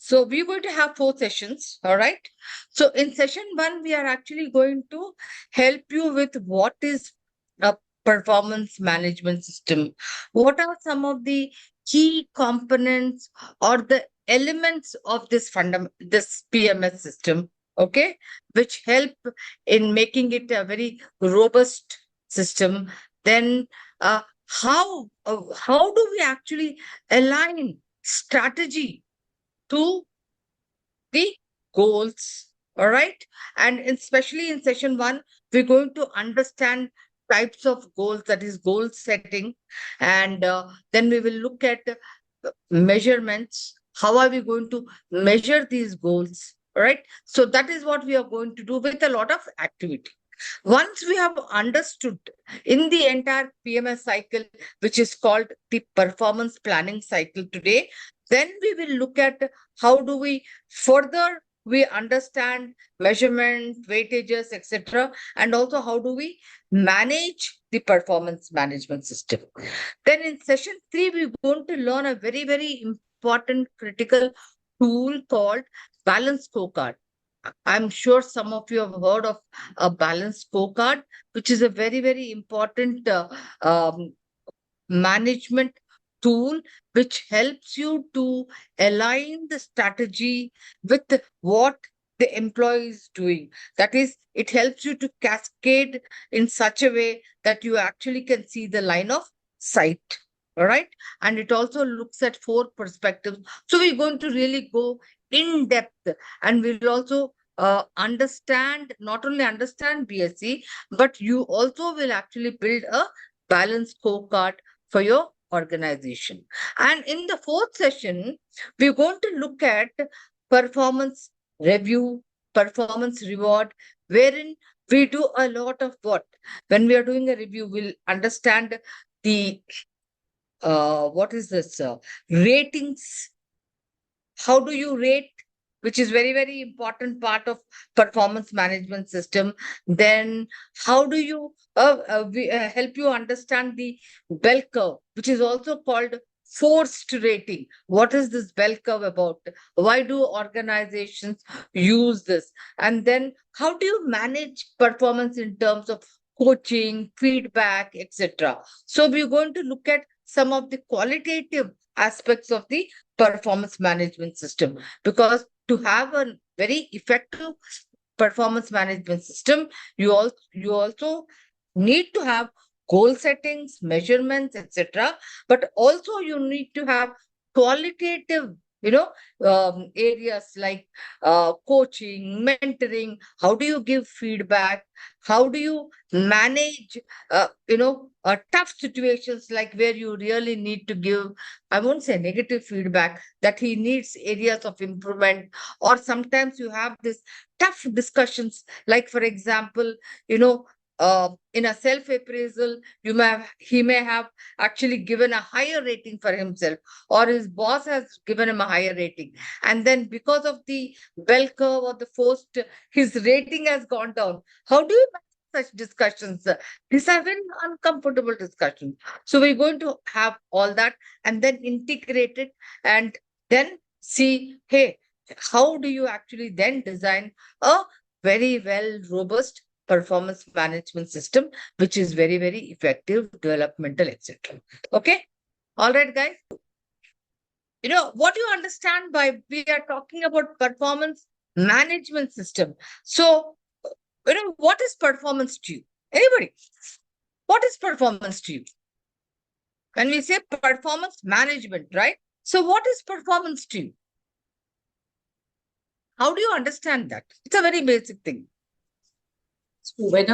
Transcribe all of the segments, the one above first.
So we're going to have 4 sessions. All right. So in session 1, we are actually going to help you with what is a performance management system. What are some of the key components or the elements of this PMS system? Okay, which help in making it a very robust system. Then, how do we actually align strategy to the goals? All right. And especially in session 1, we're going to understand types of goals, that is goal setting. And then we will look at measurements. How are we going to measure these goals? All right. So that is what we are going to do with a lot of activity. Once we have understood in the entire PMS cycle, which is called the performance planning cycle today, then we will look at how do we further we understand measurement, weightages, etc. And also how do we manage the performance management system. Then in session 3, we're going to learn a very, very important critical tool called balance scorecard. I'm sure some of you have heard of a balance scorecard, which is a very, very important management tool which helps you to align the strategy with what the employee is doing. That is, it helps you to cascade in such a way that you actually can see the line of sight. All right. And it also looks at 4 perspectives. So we're going to really go in depth, and we'll also not only understand BSc, but you also will actually build a balanced scorecard for your organization. And in the 4th session, we're going to look at performance review, performance reward, wherein we do a lot of what? When we are doing a review, we'll understand the what is this ratings. How do you rate, which is very, very important part of performance management system. Then how do you help you understand the bell curve, which is also called forced rating. What is this bell curve about? Why do organizations use this? And then how do you manage performance in terms of coaching, feedback, etc.? So we're going to look at some of the qualitative aspects of the performance management system, because to have a very effective performance management system, you also need to have goal settings, measurements, etc. But also you need to have qualitative, areas like coaching, mentoring. How do you give feedback? How do you manage, tough situations like where you really need to give, I won't say negative feedback, that he needs areas of improvement. Or sometimes you have this tough discussions, like, for example, in a self appraisal, he may have actually given a higher rating for himself, or his boss has given him a higher rating, and then because of the bell curve or the forced, his rating has gone down. How do you manage such discussions? These are very uncomfortable discussions. So we're going to have all that and then integrate it, and then see, hey, how do you actually then design a very well robust performance management system, which is very, very effective, developmental, etc. Okay. All right, guys. What you understand by we are talking about performance management system. So, what is performance to you? Anybody? What is performance to you? When we say performance management, right? So, what is performance to you? How do you understand that? It's a very basic thing. So when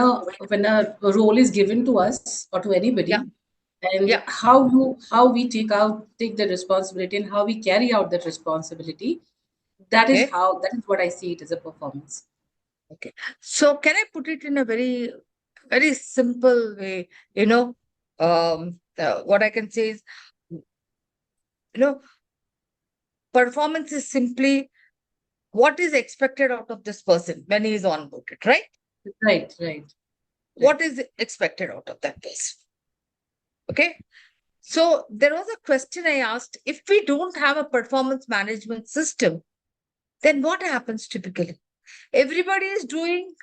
a role is given to us or to Yeah. anybody, and Yeah. how we take the responsibility and how we carry out that responsibility, Okay. that is what I see it as a performance. Okay. So, can I put it in a very, very simple way? What I can say is, you know, performance is simply what is expected out of this person when he is onboarded, right? Right, right, right. What is expected out of that person? Okay. So there was a question I asked: if we don't have a performance management system, then what happens typically? Everybody is doing,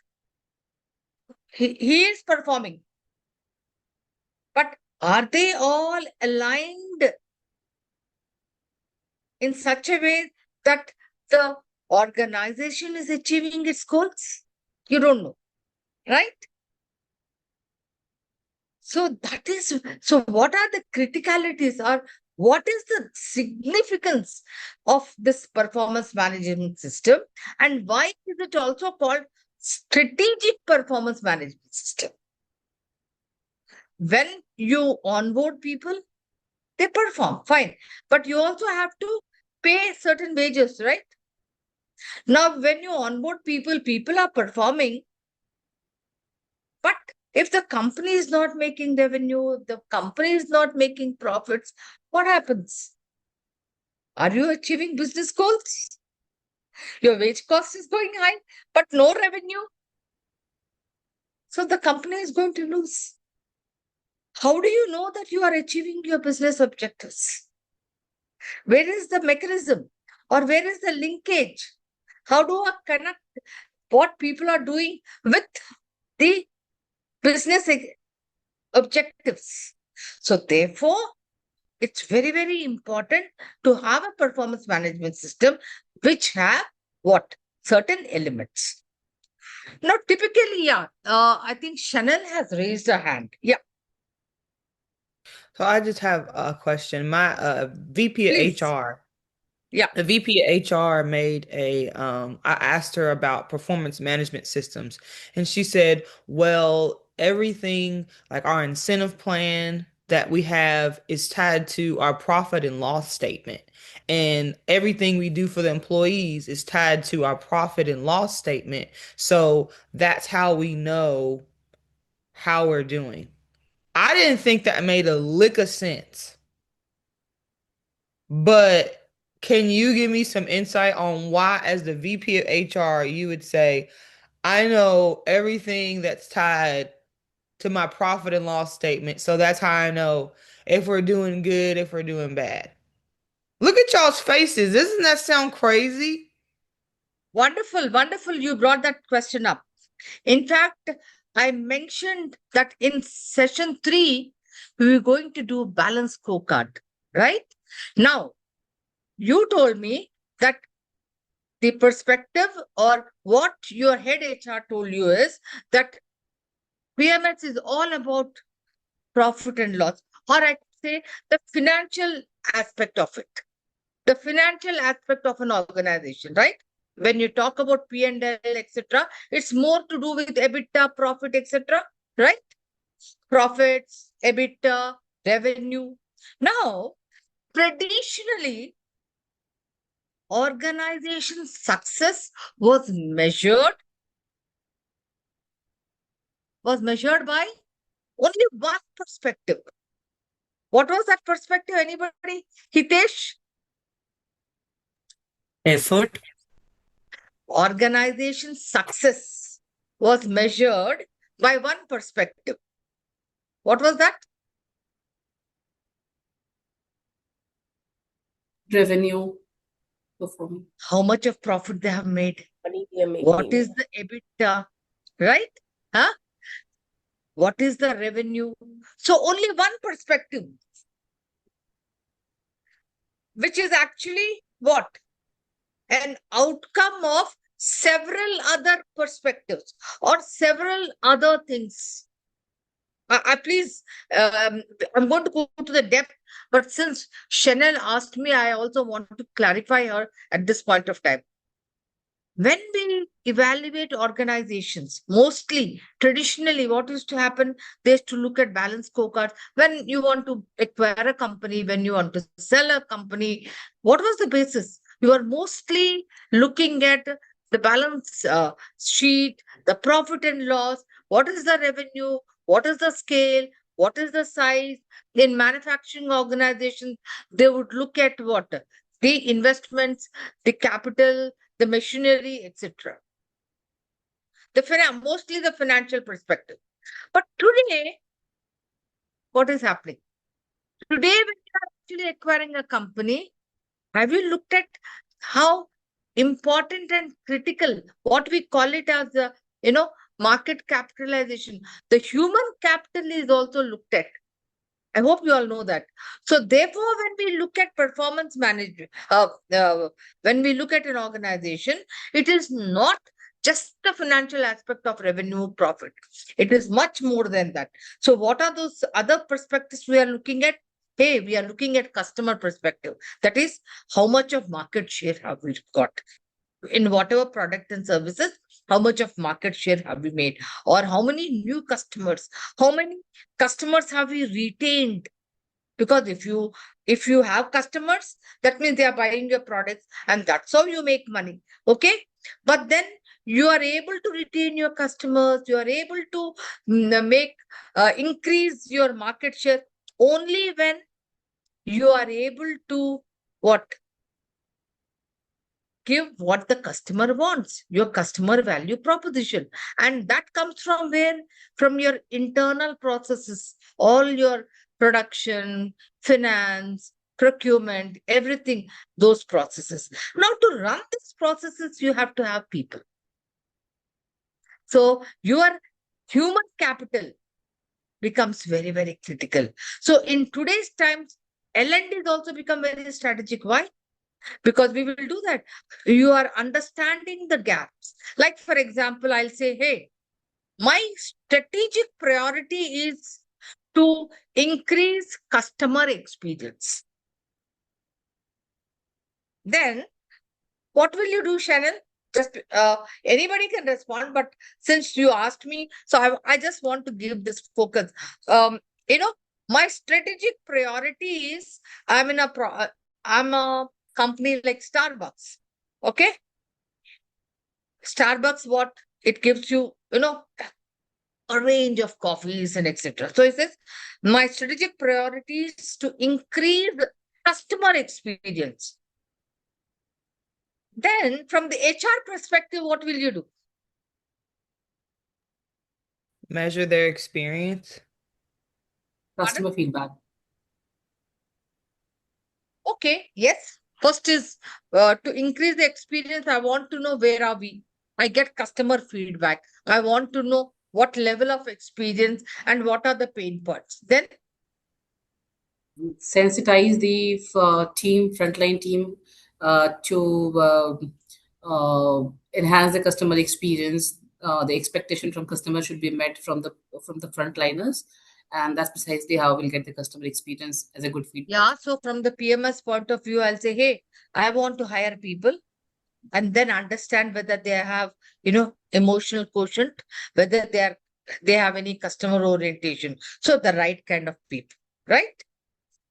he is performing, but are they all aligned in such a way that the organization is achieving its goals? You don't know, right? So that is, so what are the criticalities, or what is the significance of this performance management system, and why is it also called strategic performance management system? When you onboard people, they perform fine, but you also have to pay certain wages, right? Now, when you onboard people, people are performing, but if the company is not making revenue, the company is not making profits, what happens? Are you achieving business goals? Your wage cost is going high, but no revenue. So the company is going to lose. How do you know that you are achieving your business objectives? Where is the mechanism, or where is the linkage? How do I connect what people are doing with the business objectives? So therefore, it's very, very important to have a performance management system which have what? Certain elements. Now, typically, yeah, I think Chanel has raised her hand. Yeah, So I just have a question. My VP of please. HR, Yeah. the VP of HR made I asked her about performance management systems, and she said, well, everything like our incentive plan that we have is tied to our profit and loss statement. And everything we do for the employees is tied to our profit and loss statement. So that's how we know how we're doing. I didn't think that made a lick of sense. But can you give me some insight on why, as the VP of HR, you would say, I know everything that's tied to my profit and loss statement, so that's how I know if we're doing good, if we're doing bad. Look at y'all's faces. Doesn't that sound crazy? Wonderful, wonderful. You brought that question up. In fact, I mentioned that in session 3, we were going to do balance scorecard, right? Now, you told me that the perspective, or what your head HR told you, is that PMS is all about profit and loss, or I say the financial aspect of it, the financial aspect of an organization, right? When you talk about P&L, etc., it's more to do with EBITDA, profit, etc., right? Profits, EBITDA, revenue. Now, traditionally, organization success was measured by only one perspective. What was that perspective? Anybody? Hitesh? Effort. Organization success was measured by one perspective. What was that? Revenue performing. How much of profit they have made? Money we are What making. is the EBITDA? Right? Huh? What is the revenue? So only one perspective, which is actually what? An outcome of several other perspectives or several other things. Please, I'm going to go to the depth, but since Chanel asked me, I also want to clarify her at this point of time. When we evaluate organizations, mostly traditionally, what used to happen, they used to look at balance scorecards. When you want to acquire a company, when you want to sell a company, what was the basis? You are mostly looking at the balance sheet, the profit and loss, what is the revenue, what is the scale, what is the size. In manufacturing organizations, they would look at what? The investments, the capital, the machinery, etc. Mostly the financial perspective. But today, what is happening? Today, when you are actually acquiring a company, have you looked at how important and critical. What we call it as the, market capitalization. The human capital is also looked at. I hope you all know that. So therefore, when we look at performance management, when we look at an organization, it is not just the financial aspect of revenue profit. It is much more than that. So what are those other perspectives we are looking at? Hey, we are looking at customer perspective. That is, how much of market share have we got in whatever product and services? How much of market share have we made, or how many new customers, how many customers have we retained? Because if you have customers, that means they are buying your products, and that's how you make money. Okay, but then you are able to retain your customers, you are able to make increase your market share only when you are able to what, give what the customer wants, your customer value proposition. And that comes from where? From your internal processes, all your production, finance, procurement, everything, those processes. Now, to run these processes, you have to have people. So, your human capital becomes very, very critical. So, in today's times, L&D has also become very strategic. Why? Because we will do that. You are understanding the gaps. Like, for example, I'll say, hey, my strategic priority is to increase customer experience. Then what will you do, Chanel? Just anybody can respond, but since you asked me, so I just want to give this focus. Um, my strategic priority is I'm a company like Starbucks. Okay, Starbucks, what it gives you, a range of coffees and etc. So it says my strategic priority is to increase customer experience. Then, from the HR perspective, what will you do? Measure their experience. Customer feedback. Okay, yes. First is to increase the experience. I want to know where are we. I get customer feedback. I want to know what level of experience and what are the pain points. Then, Sensitize the frontline team to enhance the customer experience. The expectation from customers should be met from the frontliners, and that's precisely how we'll get the customer experience as a good feedback. yeah. So from the PMS point of view, I'll say, hey, I want to hire people, and then understand whether they have, emotional quotient, whether they have any customer orientation. So the right kind of people, right?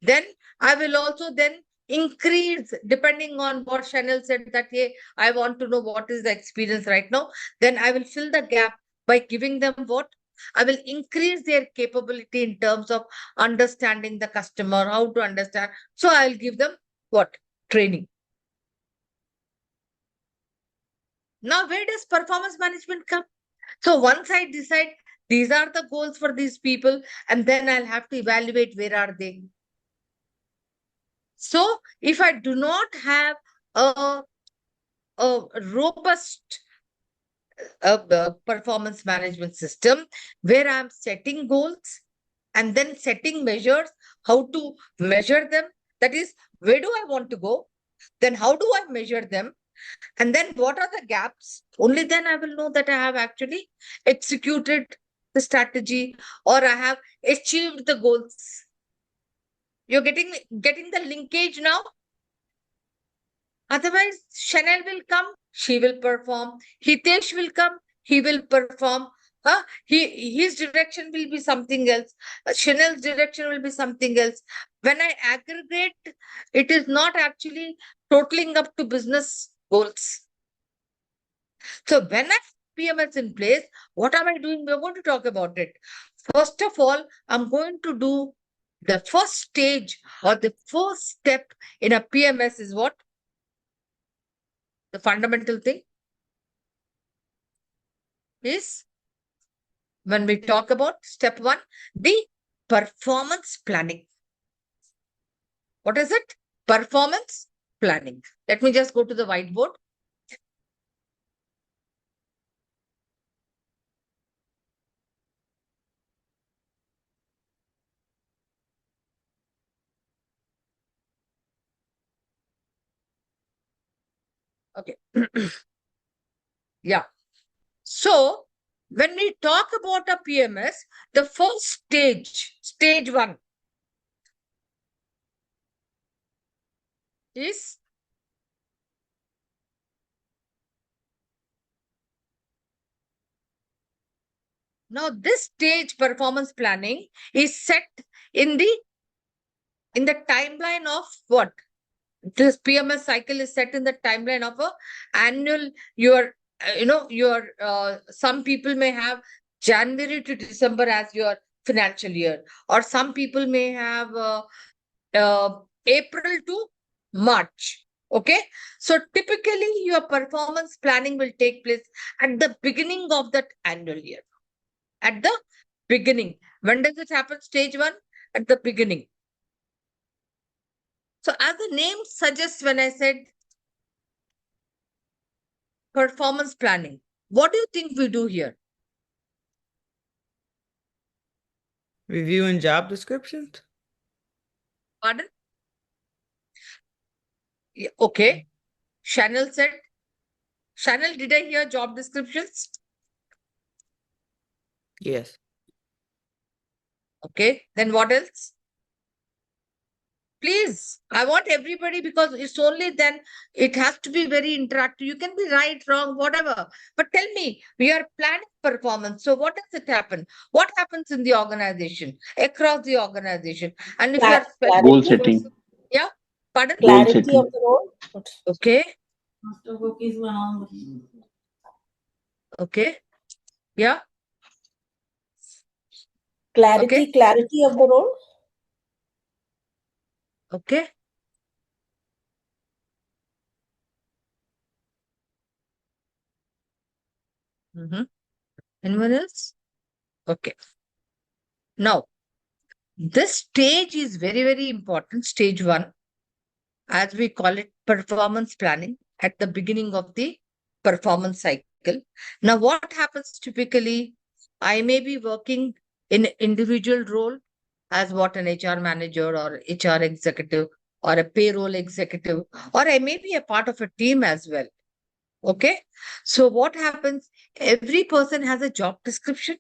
Then I will also then increase, depending on what Chanel said, that hey, I want to know what is the experience right now. Then I will fill the gap by giving them what? I will increase their capability in terms of understanding the customer, how to understand. So I'll give them what? Training. Now, where does performance management come? So once I decide these are the goals for these people, and then I'll have to evaluate where are they. So if I do not have a robust performance management system where I'm setting goals and then setting measures, how to measure them, that is, where do I want to go? Then how do I measure them? And then what are the gaps? Only then I will know that I have actually executed the strategy or I have achieved the goals. You're getting the linkage now? Otherwise, Chanel will come, she will perform. Hitesh will come, he will perform. His direction will be something else. Chanel's direction will be something else. When I aggregate, it is not actually totaling up to business goals. So when I have PMS in place, what am I doing? We're going to talk about it. First of all, I'm going to do the first stage or the first step in a PMS is what? The fundamental thing is when we talk about step one, the performance planning. What is it? Performance planning. Let me just go to the whiteboard. Okay. Yeah. So when we talk about a PMS, the first stage one, is now this stage performance planning is set in the timeline of what? This PMS cycle is set in the timeline of a annual. Your your some people may have January to December as your financial year, or some people may have April to March. Okay, so typically your performance planning will take place at the beginning of that annual year. At the beginning, when does it happen? Stage one, at the beginning. So as the name suggests, when I said performance planning, what do you think we do here? Reviewing job descriptions? Pardon? Yeah, okay. Chanel said, Chanel, did I hear job descriptions? Yes. Okay. Then what else? Please, I want everybody, because it's only then it has to be very interactive. You can be right, wrong, whatever. But tell me, we are planning performance. So what does it happen? What happens in the organization, across the organization? And if you are Goal specific, setting. yeah, pardon? Goal Clarity setting. of the role. Okay. Okay. Yeah. Clarity of the role. Okay. Anyone else? Okay. Now, this stage is very, very important. Stage one, as we call it, performance planning at the beginning of the performance cycle. Now, what happens typically? I may be working in individual role as what an HR manager or HR executive or a payroll executive, or I may be a part of a team as well. Okay. So what happens? Every person has a job description,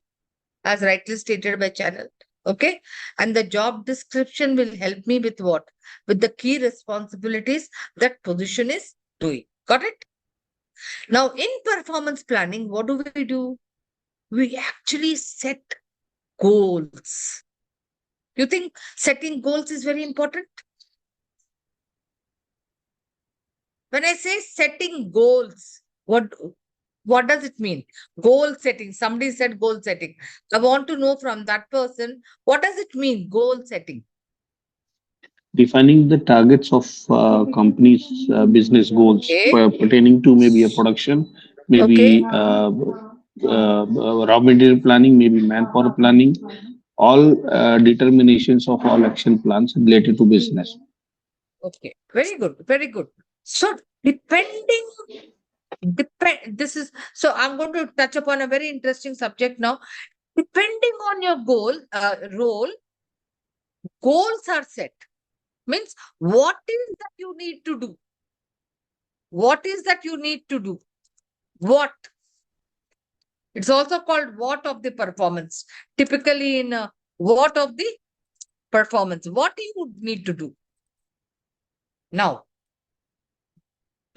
as rightly stated by Channel. Okay. And the job description will help me with what? With the key responsibilities that position is doing. Got it? Now, in performance planning, what do we do? We actually set goals. You think setting goals is very important? When I say setting goals, what does it mean? Goal setting. Somebody said goal setting. I want to know from that person, what does it mean, goal setting? Defining the targets of companies' business goals Okay. pertaining to maybe a production, Okay. maybe raw material planning, maybe manpower planning, all determinations of all action plans related to business. Okay. Very good. Very good. So this is, so I'm going to touch upon a very interesting subject now. Depending on your role, goals are set. Means what is that you need to do? What is that you need to do? What? It's also called what of the performance. Typically in what of the performance. What do you need to do? Now,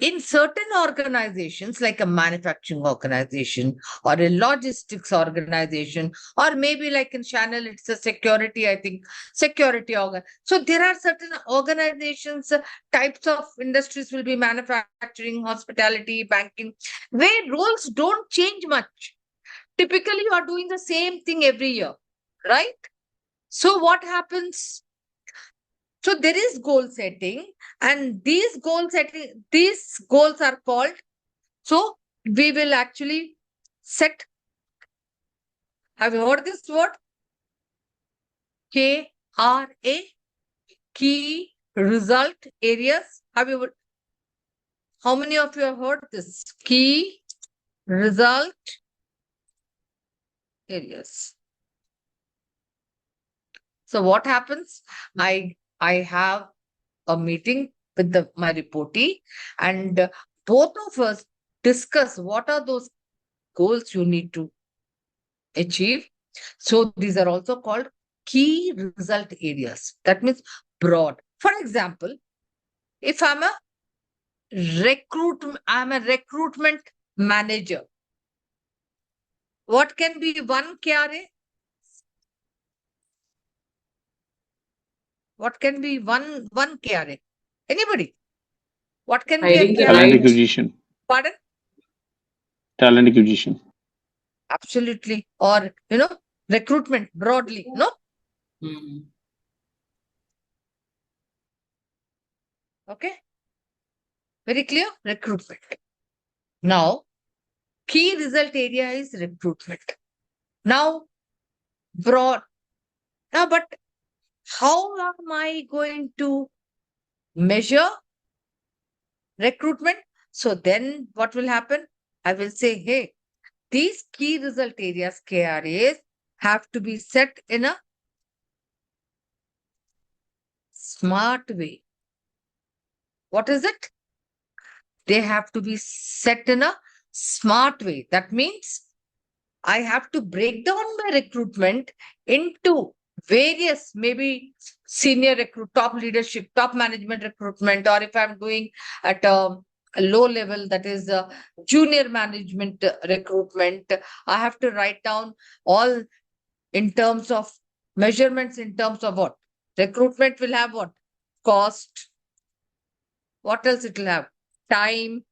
in certain organizations, like a manufacturing organization or a logistics organization, or maybe like in Channel, it's a security, I think, security organ. So there are certain organizations, types of industries will be manufacturing, hospitality, banking, where roles don't change much. Typically, you are doing the same thing every year, right? So what happens? So there is goal setting, and these goals are called. So we will actually set. Have you heard this word? KRA, key result areas. How many of you have heard this? Key result areas. So what happens? I have a meeting with my reportee, and both of us discuss what are those goals you need to achieve. So these are also called key result areas. That means broad. For example, if I'm a recruitment manager, what can be one KRA? What can be one KRA? Anybody? What can be a Hiding the KRA? Talent right. acquisition. Pardon? Talent acquisition. Absolutely. Or, recruitment broadly. No? Mhm. Okay. Very clear? Recruitment. Now, key result area is recruitment. Now, broad. Now, but how am I going to measure recruitment? So then what will happen? I will say, hey, these key result areas, KRAs, have to be set in a smart way. What is it? They have to be set in a smart way. That means I have to break down my recruitment into various, maybe senior recruit, top leadership, top management recruitment, or if I'm doing at a low level, that is junior management recruitment, I have to write down all in terms of measurements, in terms of what? Recruitment will have what? Cost. What else it will have? Time.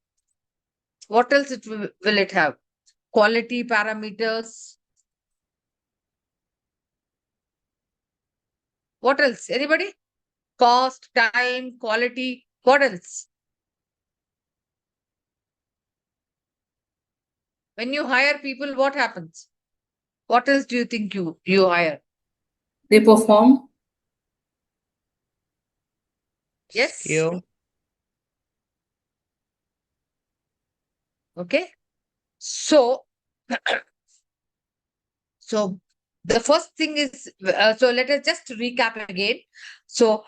What else will it have? Quality parameters. What else? Anybody? Cost, time, quality. What else? When you hire people, what happens? What else do you think you hire? They perform. Yes. Skill. Okay. So, so the first thing is, so let us just recap again. So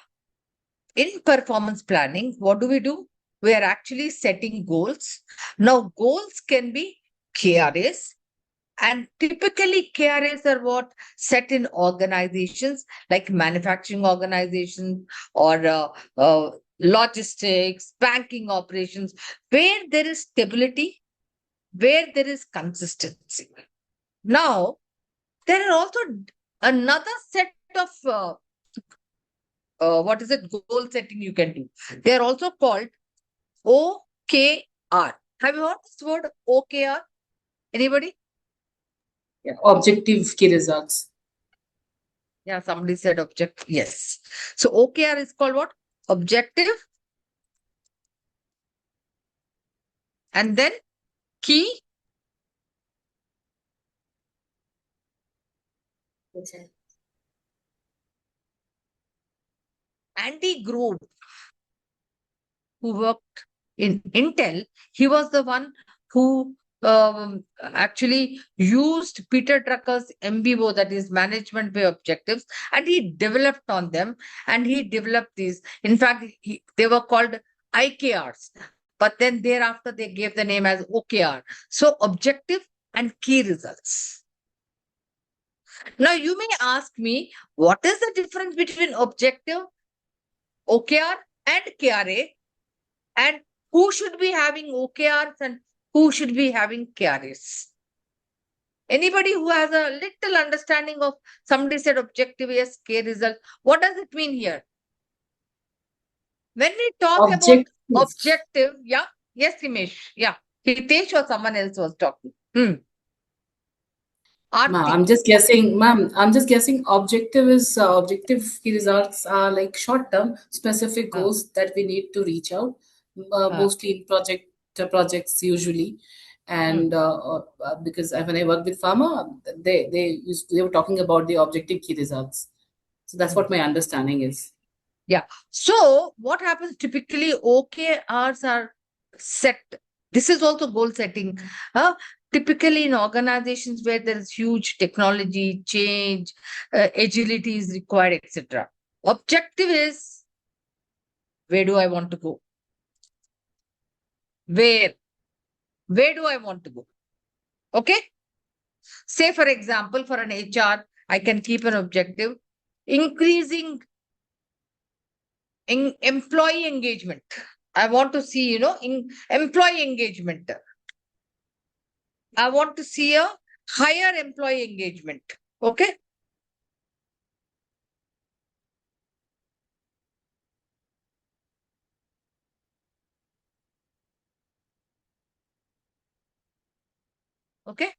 in performance planning, what do? We are actually setting goals. Now, goals can be KRAs, and typically KRAs are what set in organizations like manufacturing organizations or logistics, banking operations, where there is stability, where there is consistency. Now, there are also another set of what is it, goal setting you can do. They are also called OKR. Have you heard this word OKR? Anybody? Yeah, objective key results. Yeah, somebody said object. Yes. So OKR is called what? Objective. And then key. Andy Grove, who worked in Intel, he was the one who actually used Peter Drucker's MBO, that is management by objectives, and he developed on them, and he developed these. In fact, they were called IKRs, but then thereafter they gave the name as OKR. So objective and key results. Now you may ask me, what is the difference between objective, OKR, and KRA? And who should be having OKRs and who should be having KRAs? Anybody who has a little understanding of, somebody said objective, yes, K result. What does it mean here? When we talk about Objective. objective, yeah, yes, Himesh, yeah, Hitesh or someone else was talking. Ma'am, Aarti. I'm just guessing. Ma'am, I'm just guessing. Objective key results are like short-term, specific goals that we need to reach out. Mostly in projects usually, and because when I worked with pharma, they were talking about the objective key results. So that's what my understanding is. Yeah. So what happens typically, OKRs are set. This is also goal setting. Typically in organizations where there is huge technology change, agility is required, etc. Objective is, where do I want to go? Where do I want to go? Okay. Say, for example, for an HR, I can keep an objective increasing in employee engagement. I want to see, in employee engagement. I want to see a higher employee engagement. Okay. Okay.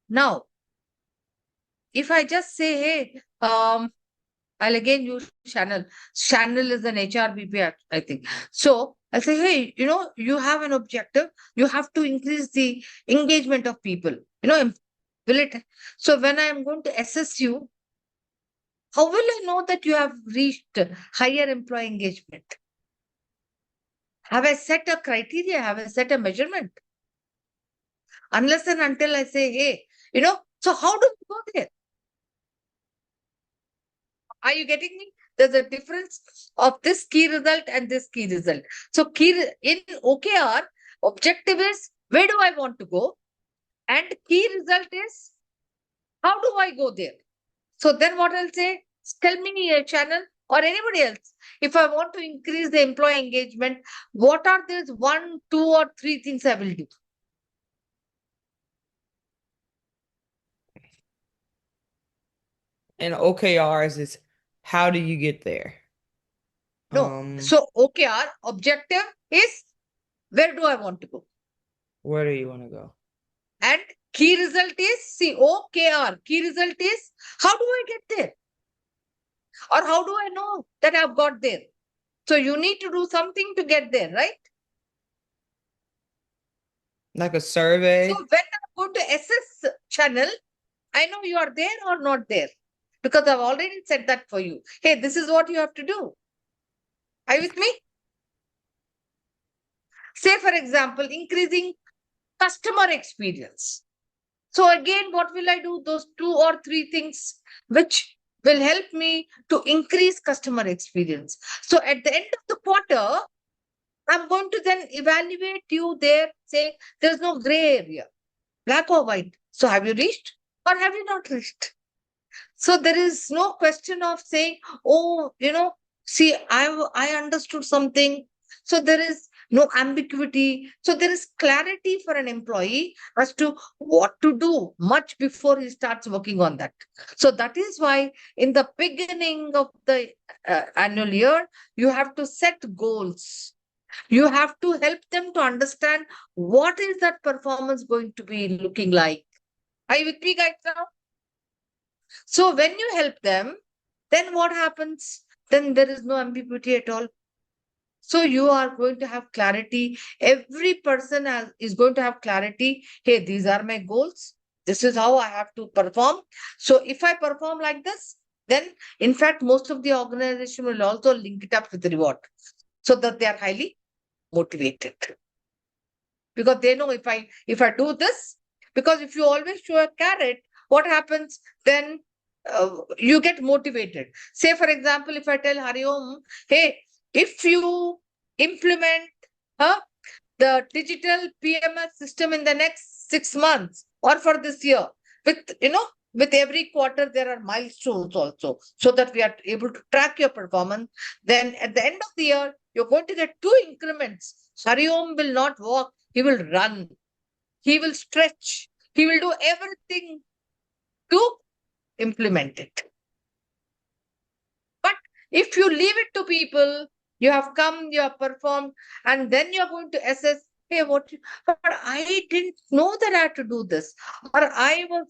Now, if I just say, hey, I'll again use Channel. Channel is an HRBP, I think. So I'll say, hey, you have an objective. You have to increase the engagement of people. Will it? So when I'm going to assess you, how will I know that you have reached higher employee engagement? Have I set a criteria? Have I set a measurement? Unless and until I say, hey, so how do we go there? Are you getting me? There's a difference of this key result and this key result. So in OKR, objective is where do I want to go? And key result is how do I go there? So then what I'll say, tell me a channel or anybody else. If I want to increase the employee engagement, what are these 1, 2, or 3 things I will do? And OKRs is how do you get there? No. So OKR objective is where do I want to go? Where do you want to go? And key result is OKR. Key result is how do I get there? Or how do I know that I've got there? So you need to do something to get there, right? Like a survey? So when I'm going to assess channel, I know you are there or not there. Because I've already said that for you. Hey, this is what you have to do. Are you with me? Say, for example, increasing customer experience. So again, what will I do? Those 2 or 3 things which will help me to increase customer experience. So at the end of the quarter, I'm going to then evaluate you there, say there's no gray area, black or white. So have you reached or have you not reached? So there is no question of saying, oh, see, I understood something. So there is no ambiguity. So there is clarity for an employee as to what to do much before he starts working on that. So that is why in the beginning of the annual year, you have to set goals. You have to help them to understand what is that performance going to be looking like. Are you with me, guys, now? So when you help them, then what happens? Then there is no ambiguity at all. So you are going to have clarity. Every person is going to have clarity. Hey, these are my goals. This is how I have to perform. So if I perform like this, then in fact, most of the organization will also link it up with the reward so that they are highly motivated. Because they know if I do this, because if you always show a carrot, what happens? Then you get motivated. Say, for example, if I tell Hariom, hey, if you implement the digital PMS system in the next 6 months or for this year, with every quarter, there are milestones also, so that we are able to track your performance. Then at the end of the year, you're going to get 2 increments. Hariom will not walk, he will run, he will stretch, he will do everything to implement it. But if you leave it to people, you have come, you have performed, and then you're going to assess, hey, but I didn't know that I had to do this, or I was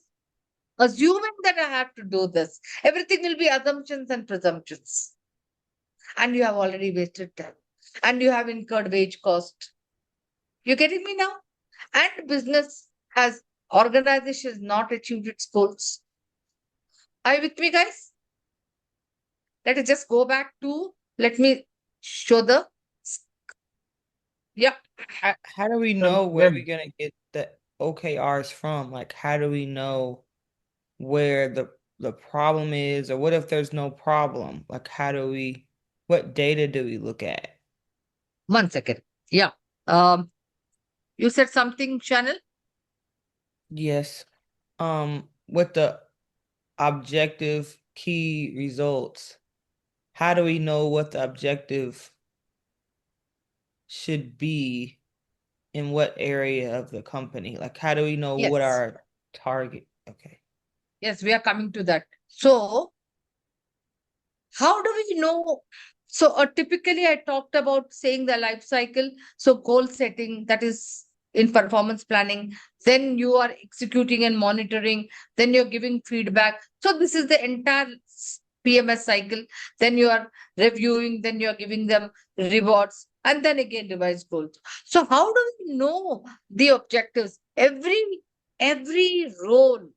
assuming that I have to do this. Everything will be assumptions and presumptions. And you have already wasted time. And you have incurred wage cost. You getting me now? And business has organization has not achieved its goals. Are you with me, guys? Let us just go back to, let me show the, yeah. How do we know where we're going to get the OKRs from? Like, how do we know where the problem is, or what if there's no problem? Like, what data do we look at? 1 second. Yeah. You said something, Chanel? Yes. With the objective key results, how do we know what the objective should be in what area of the company? Like, how do we know what Yes. our target? Okay. Yes, we are coming to that. So, how do we know? So, typically, I talked about saying the life cycle. So, goal setting, that is in performance planning. Then you are executing and monitoring. Then you're giving feedback. So, this is the entire PMS cycle. Then you are reviewing. Then you're giving them rewards. And then again, revise goals. So, how do we know the objectives? Every role,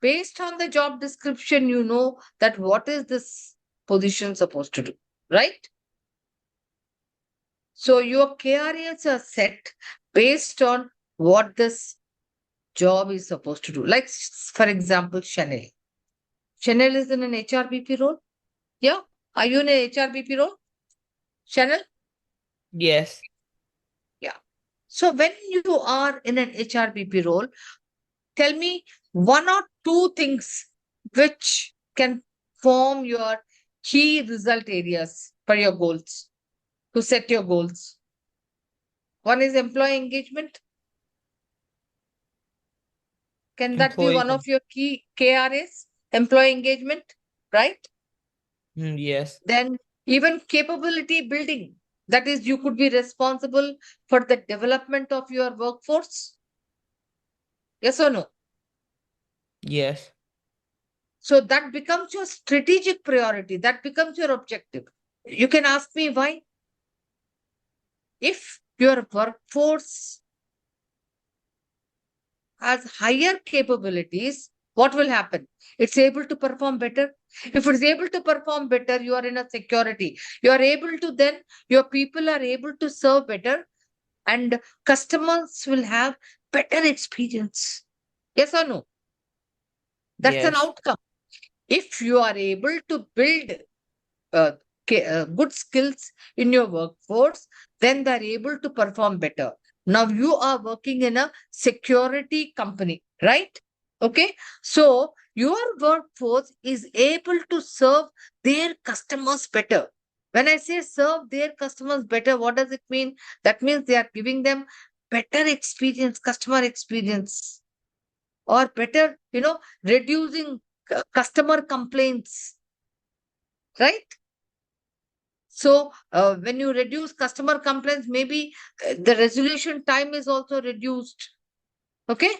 based on the job description, you know that what is this position supposed to do, right? So your KRAs are set based on what this job is supposed to do. Like, for example, Chanel. Chanel is in an HRBP role. Yeah. Are you in an HRBP role? Chanel? Yes. Yeah. So when you are in an HRBP role, tell me one or two things which can form your key result areas for your goals, to set your goals. One is employee engagement. Can that be one of your key KRAs? Employee engagement, right? Yes. Then even capability building. That is, you could be responsible for the development of your workforce. Yes or no? Yes. So that becomes your strategic priority. That becomes your objective. You can ask me why. If your workforce has higher capabilities, what will happen? It's able to perform better. If it's able to perform better, you are in a security. You are able to then, your people are able to serve better and customers will have better experience. Yes or no? That's an Yes. outcome. If you are able to build uh, good skills in your workforce, then they're able to perform better. Now you are working in a security company, right? Okay. So your workforce is able to serve their customers better. When I say serve their customers better, what does it mean? That means they are giving them better experience, customer experience, or better, reducing customer complaints, right? So when you reduce customer complaints, maybe the resolution time is also reduced. Okay.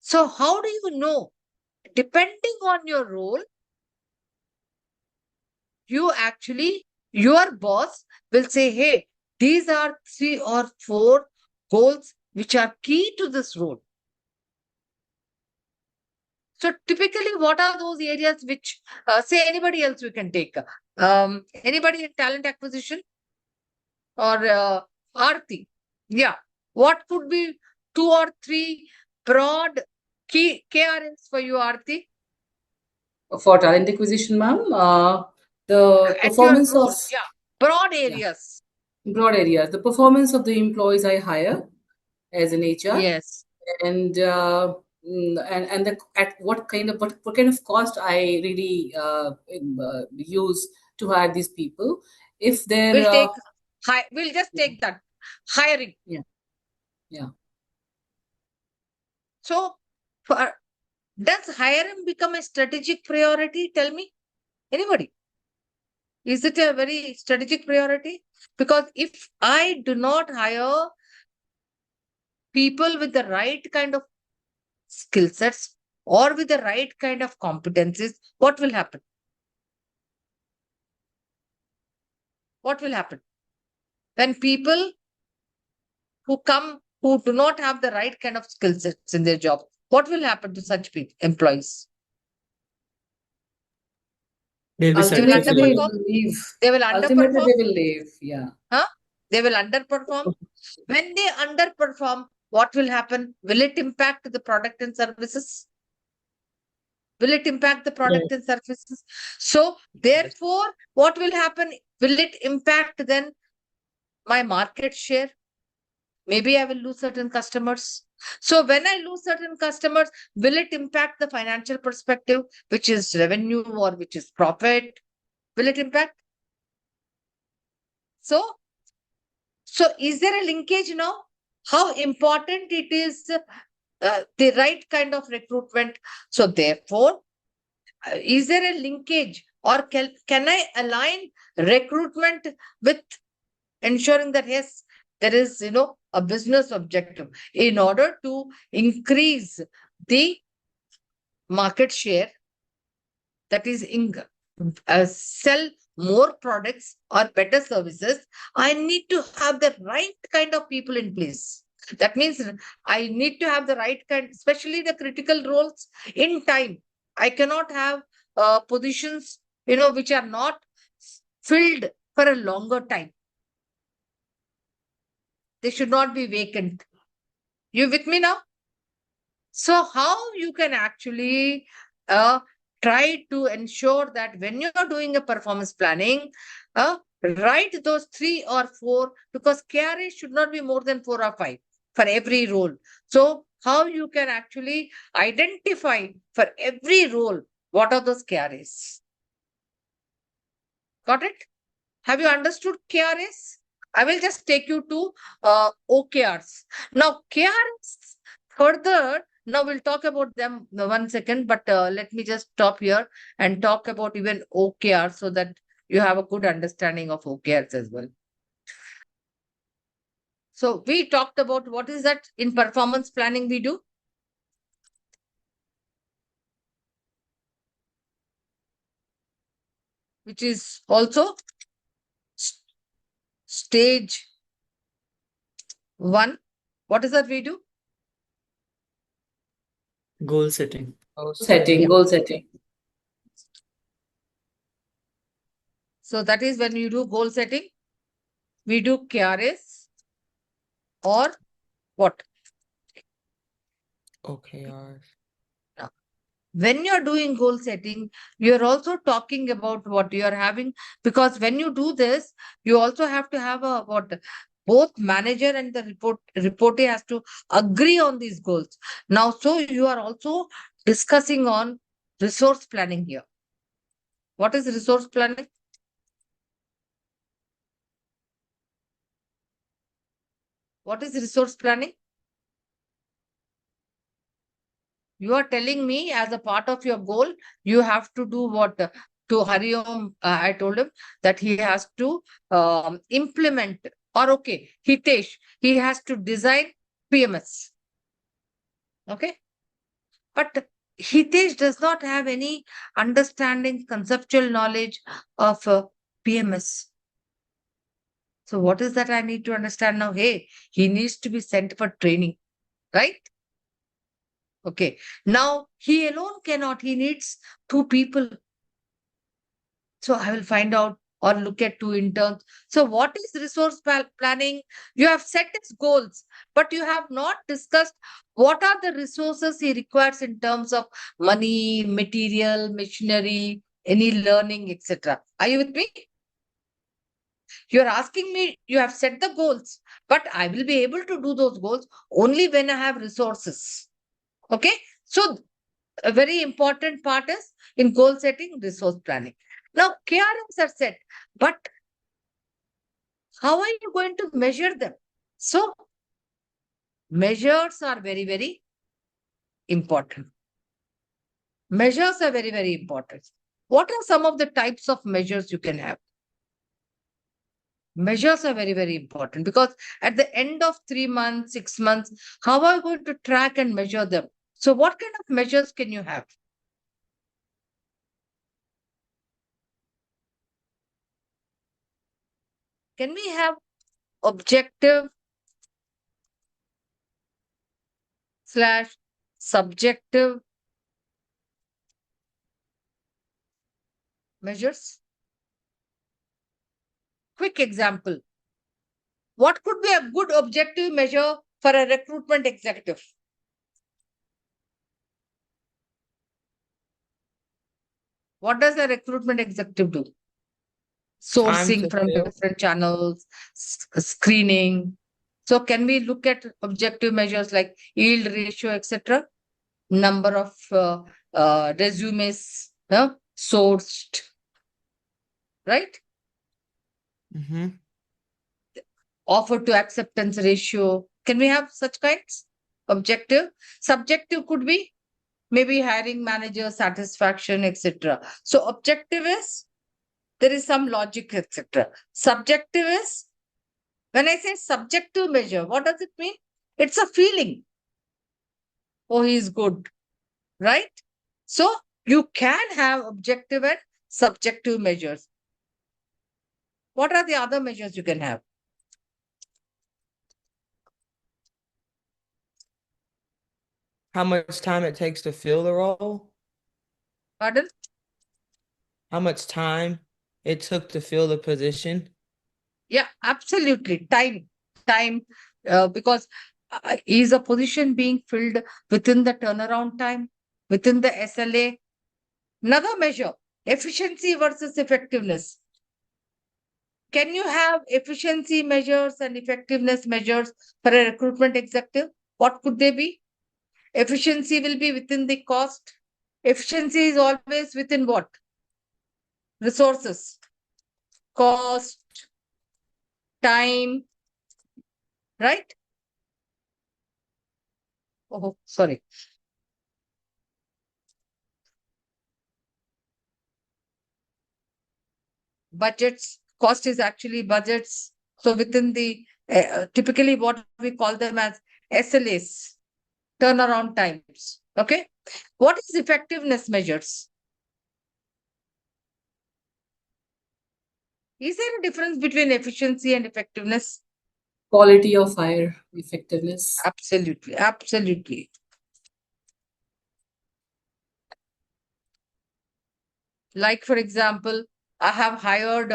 So how do you know? Depending on your role, your boss will say, hey, these are 3 or 4 goals which are key to this role. So typically, what are those areas which, say anybody else we can take? Anybody in talent acquisition or Aarti? Yeah. What could be 2 or 3 broad key KRNs for you, Aarti? For talent acquisition, ma'am, the At your performance role, of yeah. Broad yeah, areas. broad areas, the performance of the employees I hire as an HR, Yes. and and at what kind of cost I really use to hire these people. If they're We'll just take that. Hiring. yeah, yeah. So does hiring become a strategic priority? Tell me. Anybody? Is it a very strategic priority? Because if I do not hire people with the right kind of skill sets or with the right kind of competencies, what will happen? What will happen? When people who do not have the right kind of skill sets in their job, what will happen to such employees? They'll be They will Ultimately, they underperform. will leave. They will Ultimately, underperform. they will leave. Yeah. Huh? They will underperform. When they underperform, what will happen? Will it impact the product and services? Will it impact the product and services? So, therefore, what will happen? Will it impact then my market share. Maybe I will lose certain customers. So when I lose certain customers, will it impact the financial perspective, which is revenue or which is profit? Will it impact? So, so is there a linkage now? How important it is the right kind of recruitment? So therefore, is there a linkage or can I align recruitment with ensuring that yes, there is a business objective in order to increase the market share, that is sell more products or better services. I need to have the right kind of people in place. That means I need to have the right kind, especially the critical roles in time. I cannot have positions which are not filled for a longer time. They should not be vacant. You with me now? So how you can actually try to ensure that when you're doing a performance planning, write those 3 or 4, because KRA should not be more than 4 or 5 for every role. So how you can actually identify for every role, what are those KRAs? Got it? Have you understood KRAs? I will just take you to OKRs. Now, KRAs further, now we'll talk about them in 1 second, but let me just stop here and talk about even OKRs so that you have a good understanding of OKRs as well. So we talked about what is that in performance planning we do. Which is also stage 1. What is that we do? Goal setting. Goal setting. So that is when you do goal setting, we do KRAs or what? OKRs. When you're doing goal setting, you're also talking about what you're having, because when you do this, you also have to have a what both manager and the reportee has to agree on these goals. Now, so you are also discussing on resource planning here. What is resource planning? What is resource planning? You are telling me as a part of your goal, you have to do what? To Hariom, I told him that he has to implement, or okay, Hitesh, he has to design PMS. Okay. But Hitesh does not have any understanding, conceptual knowledge of PMS. So what is that I need to understand now? Hey, he needs to be sent for training, right? Okay. Now, he alone cannot. He needs 2 people. So I will find out or look at 2 interns. So what is resource planning? You have set its goals, but you have not discussed what are the resources he requires in terms of money, material, machinery, any learning, etc. Are you with me? You're asking me, you have set the goals, but I will be able to do those goals only when I have resources. Okay. So a very important part is in goal setting, resource planning. Now, KRMs are set, but how are you going to measure them? So, measures are very, very important. Measures are very, very important. What are some of the types of measures you can have? Measures are very, very important, because at the end of 3 months, 6 months, how are you going to track and measure them? So, what kind of measures can you have? Can we have objective / subjective measures? Quick example. What could be a good objective measure for a recruitment executive? What does a recruitment executive do? sourcing from fill. different channels, screening. So can we look at objective measures like yield ratio, etc.? Number of resumes sourced, right? Mm-hmm. Offer to acceptance ratio. Can we have such kinds? Objective. Subjective could be maybe hiring manager satisfaction, etc. So objective is there is some logic, etc. Subjective is when I say subjective measure, what does it mean? It's a feeling. Oh, he's good, right? So you can have objective and subjective measures. What are the other measures you can have? How much time it takes to fill the role? Pardon? How much time it took to fill the position? Yeah, absolutely. Time, because is a position being filled within the turnaround time, within the SLA? Another measure, efficiency versus effectiveness. Can you have efficiency measures and effectiveness measures for a recruitment executive? What could they be? Efficiency will be within the cost. Efficiency is always within what? Resources, cost, time, right? Oh, sorry. Budgets, cost is actually budgets. So within the typically what we call them as SLAs, turnaround times. Okay. What is effectiveness measures? Is there a difference between efficiency and effectiveness? Quality of hire, effectiveness. Absolutely. Absolutely. Like, for example, I have hired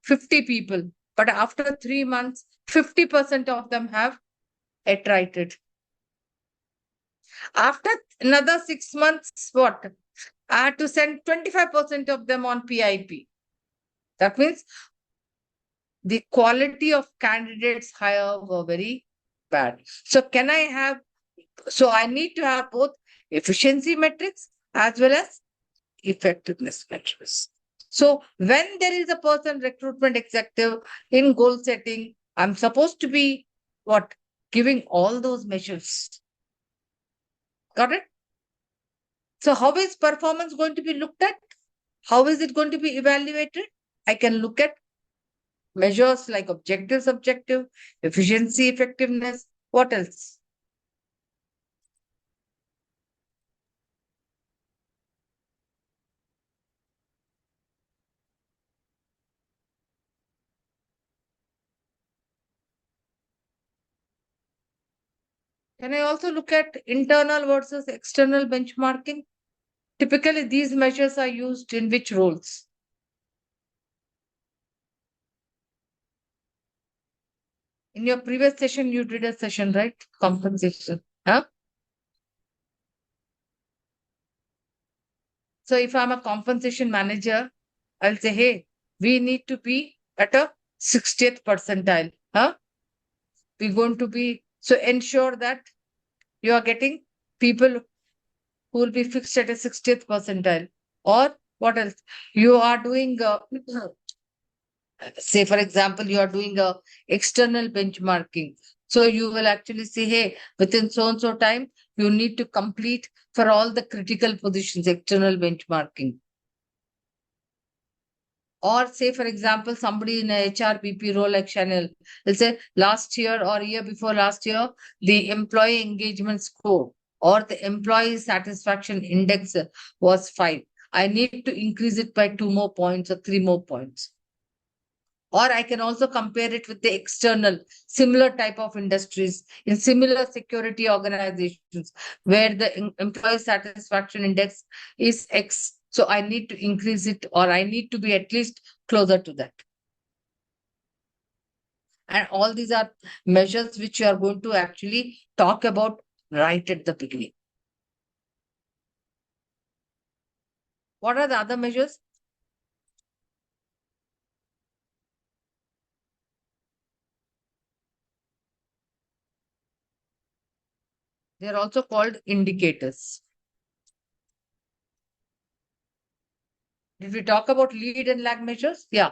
50 people, but after 3 months, 50% of them have attrited. After another 6 months, what? I had to send 25% of them on PIP. That means the quality of candidates hire were very bad. So can I have, so I need to have both efficiency metrics as well as effectiveness metrics. So when there is a person recruitment executive in goal setting, I'm supposed to be what? Giving all those measures. Got it? So how is performance going to be looked at? How is it going to be evaluated? I can look at measures like objective, subjective, efficiency, effectiveness. What else? Can I also look at internal versus external benchmarking? Typically, these measures are used in which roles? In your previous session, you did a session, right? Compensation. Huh? So if I'm a compensation manager, I'll say, hey, we need to be at a 60th percentile. Huh? We're going to be, so ensure that you are getting people who will be fixed at a 60th percentile. Or what else? You are doing, say, for example, you are doing a external benchmarking. So you will actually say, hey, within so and so time, you need to complete for all the critical positions, external benchmarking. Or say, for example, somebody in a HRBP role like Chanel will say last year or year before last year, the employee engagement score or the employee satisfaction index was 5. I need to increase it by 2 more points or 3 more points. Or I can also compare it with the external, similar type of industries in similar security organizations where the employee satisfaction index is X. So I need to increase it or I need to be at least closer to that. And all these are measures which you are going to actually talk about right at the beginning. What are the other measures? They are also called indicators. Did we talk about lead and lag measures? Yeah.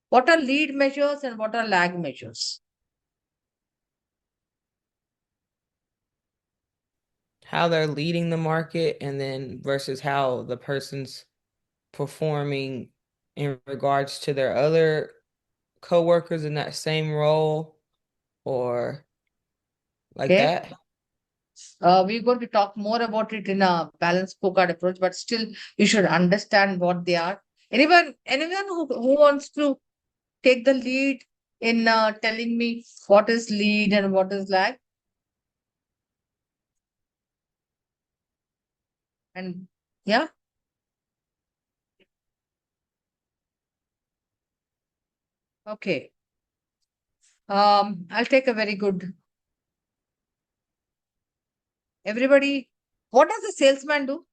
What are lead measures and what are lag measures? How they're leading the market, and then versus how the person's performing in regards to their other coworkers in that same role, or like Okay. that. We're going to talk more about it in a balanced scorecard approach, but still you should understand what they are. Anyone who wants to take the lead in telling me what is lead and what is lag? And yeah, okay. I'll take a very good. Everybody, what does the salesman do?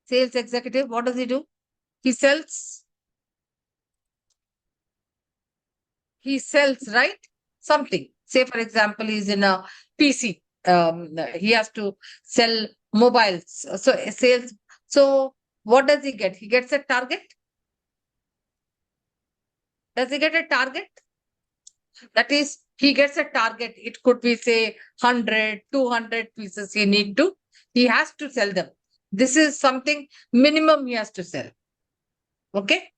Sales executive, what does he do? He sells, right? Something. Say, for example, he's in a PC. He has to sell mobiles. So sales. So what does he get? He gets a target. Does he get a target? That is, he gets a target. It could be, say, 100, 200 pieces he has to sell them. This is something minimum he has to sell. Okay.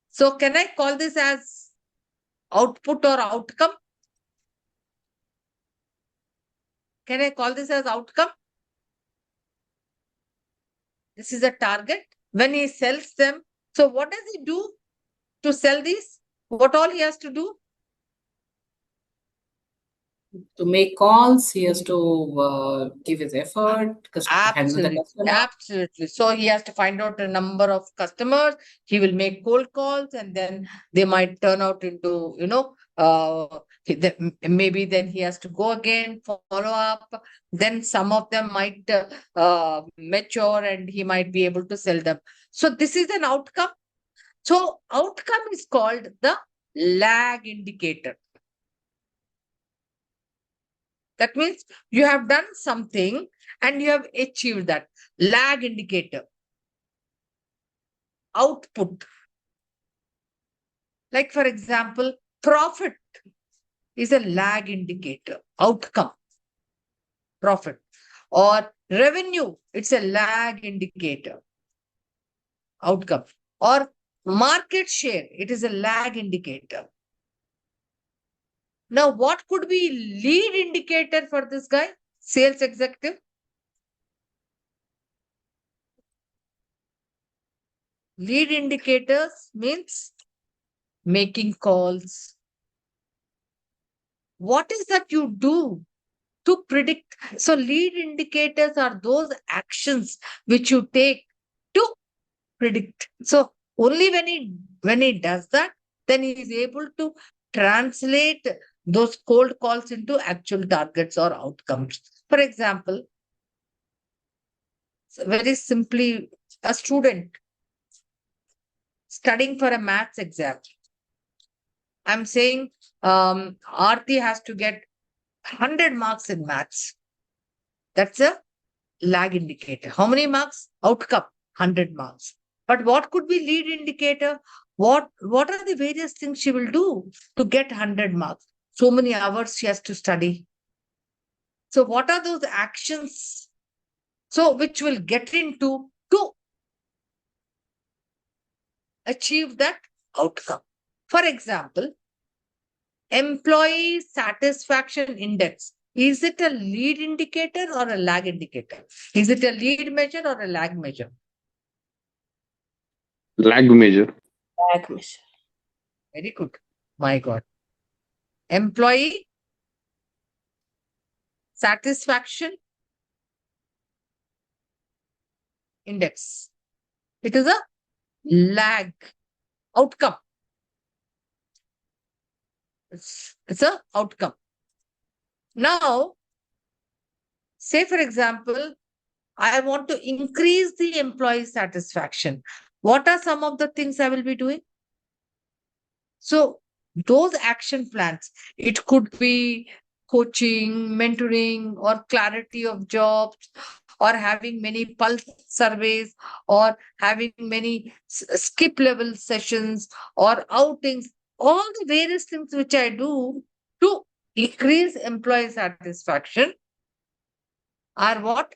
So can I call this as output or outcome? Can I call this as outcome? This is a target. When he sells them, so what does he do to sell these? What all he has to do? To make calls, he has to give his effort, handle the Absolutely. customer. Absolutely. So he has to find out a number of customers. He will make cold calls, and then they might turn out into, maybe then he has to go again, follow up. Then some of them might mature and he might be able to sell them. So this is an outcome. So outcome is called the lag indicator. That means you have done something and you have achieved that. Lag indicator. Output. Like, for example, profit is a lag indicator. Outcome. Profit. Or revenue, it's a lag indicator. Outcome. Or market share, it is a lag indicator. Now, what could be lead indicator for this guy? Sales executive. Lead indicators means making calls. What is that you do to predict? So lead indicators are those actions which you take to predict. So only when he does that, then he is able to translate those cold calls into actual targets or outcomes. For example, very simply, a student studying for a maths exam. I'm saying Aarti has to get 100 marks in maths. That's a lag indicator. How many marks? Outcome, 100 marks. But what could be lead indicator? What are the various things she will do to get 100 marks? So many hours she has to study. So what are those actions? So which will get into to achieve that outcome. For example, employee satisfaction index. Is it a lead indicator or a lag indicator? Is it a lead measure or a lag measure? Lag measure. Lag measure. Very good. My God. Employee satisfaction index. It is a lag outcome. It's a outcome. Now, say for example, I want to increase the employee satisfaction. What are some of the things I will be doing? So those action plans, it could be coaching, mentoring, or clarity of jobs, or having many pulse surveys, or having many skip level sessions or outings, all the various things which I do to increase employee satisfaction are what?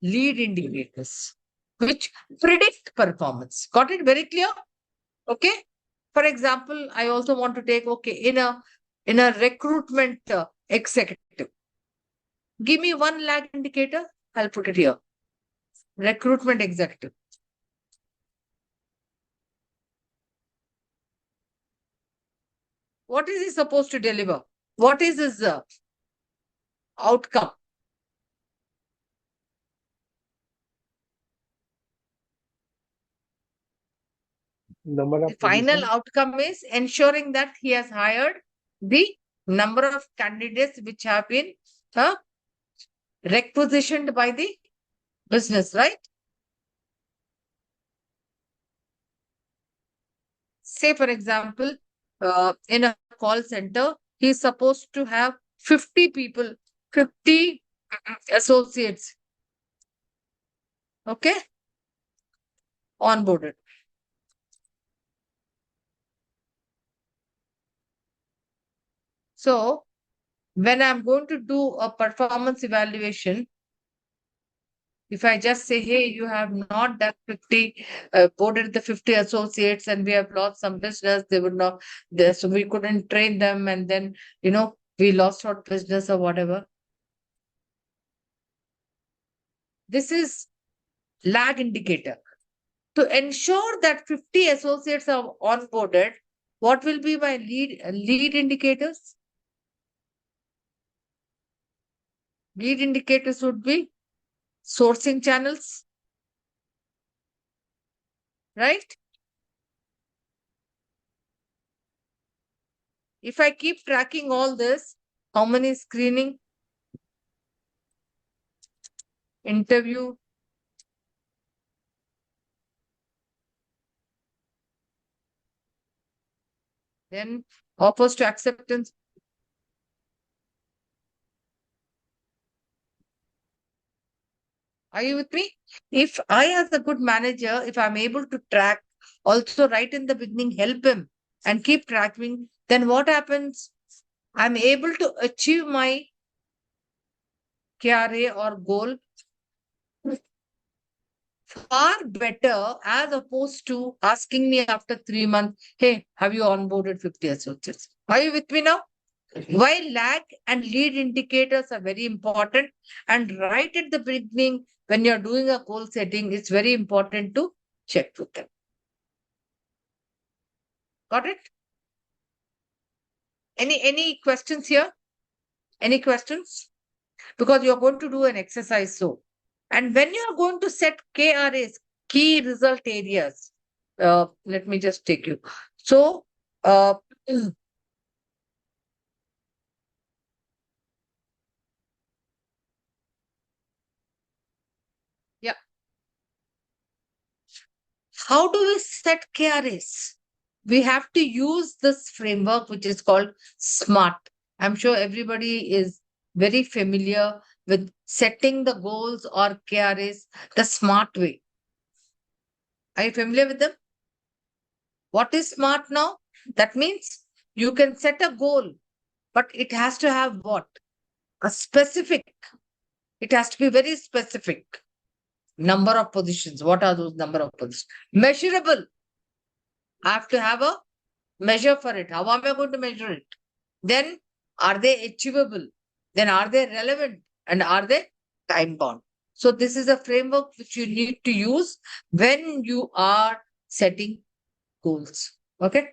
Lead indicators, which predict performance. Got it very clear? Okay. For example, I also want to take, okay, in a recruitment executive, give me one lag indicator. I'll put it here. Recruitment executive. What is he supposed to deliver? What is his outcome? The final outcome is ensuring that he has hired the number of candidates which have been requisitioned by the business, right? Say, for example, in a call center, he's supposed to have 50 people, 50 associates, okay, onboarded. So, when I'm going to do a performance evaluation, if I just say, hey, you have not done 50, boarded the 50 associates and we have lost some business, they would not, so we couldn't train them, and then, we lost our business or whatever. This is lag indicator. To ensure that 50 associates are onboarded, what will be my lead indicators? Lead indicators would be sourcing channels, right? If I keep tracking all this, how many screening, interview, then offers to acceptance. Are you with me? If I, as a good manager, if I'm able to track, also right in the beginning, help him and keep tracking, then what happens? I'm able to achieve my KRA or goal far better, as opposed to asking me after 3 months, hey, have you onboarded 50 associates? Are you with me now? While lag and lead indicators are very important, and right at the beginning, when you're doing a goal setting, it's very important to check with them. Got it? Any questions here? Any questions? Because you're going to do an exercise. So, and when you're going to set KRAs, key result areas, let me just take you. So, yeah. How do we set KRAs? We have to use this framework, which is called SMART. I'm sure everybody is very familiar with setting the goals or KRAs the SMART way. Are you familiar with them? What is SMART now? That means you can set a goal, but it has to have what? A specific. It has to be very specific. Number of positions. What are those number of positions? Measurable. I have to have a measure for it. How am I going to measure it? Then are they achievable? Then are they relevant? And are they time bound? So this is a framework which you need to use when you are setting goals. Okay.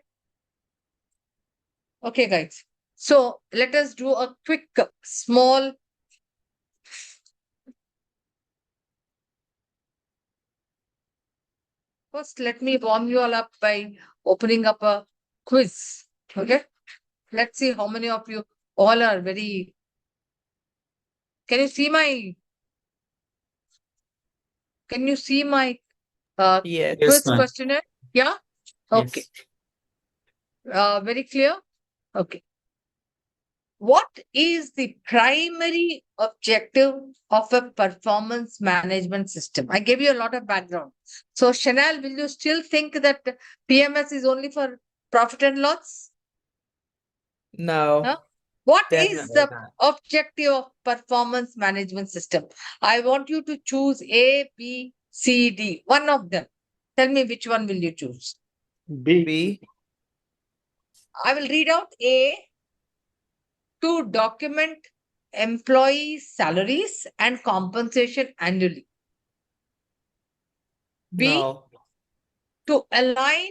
Okay, guys. So let us do a quick, small. First, let me warm you all up by opening up a quiz. Okay. Let's see how many of you all are very. Can you see my? Can you see my Yes. quiz ma'am. questionnaire? Yeah. Okay. Yes. Very clear? Okay. What is the primary objective of a performance management system? I gave you a lot of background. So, Chanel, will you still think that PMS is only for profit and loss? No, Huh? What is definitely the not. objective of performance management system? I want you to choose A, B, C, D. One of them. Tell me which one will you choose? B. B. I will read out A, to document employee salaries and compensation annually. B, No. to align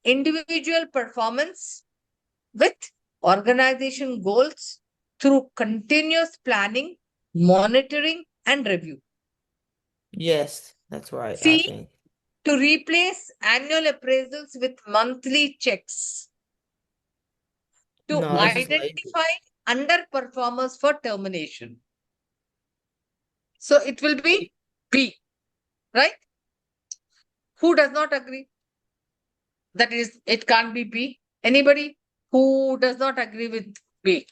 individual performance with organization goals through continuous planning, monitoring, and review. Yes, that's right, I C, think. to replace annual appraisals with monthly checks. To No, this is lazy. identify underperformers for termination. So it will be B, right? Who does not agree? That is, it can't be B. Anybody who does not agree with B?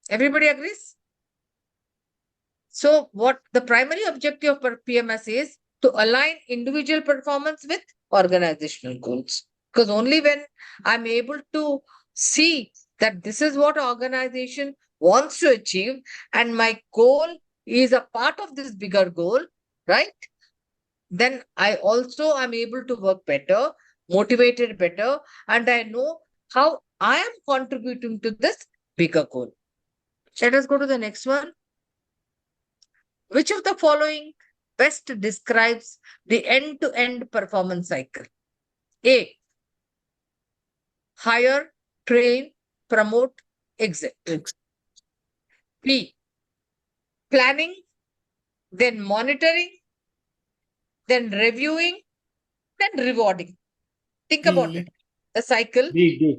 Everybody agrees? So, what the primary objective of PMS is to align individual performance with organizational goals. Because only when I'm able to see that this is what organization wants to achieve and my goal is a part of this bigger goal, right? Then I also am able to work better, motivated better, and I know how I am contributing to this bigger goal. Let us go to the next one. Which of the following best describes the end-to-end performance cycle? A, hire, train, promote, exit. B, planning, then monitoring, then reviewing, then rewarding. Think about D. it. The cycle. D.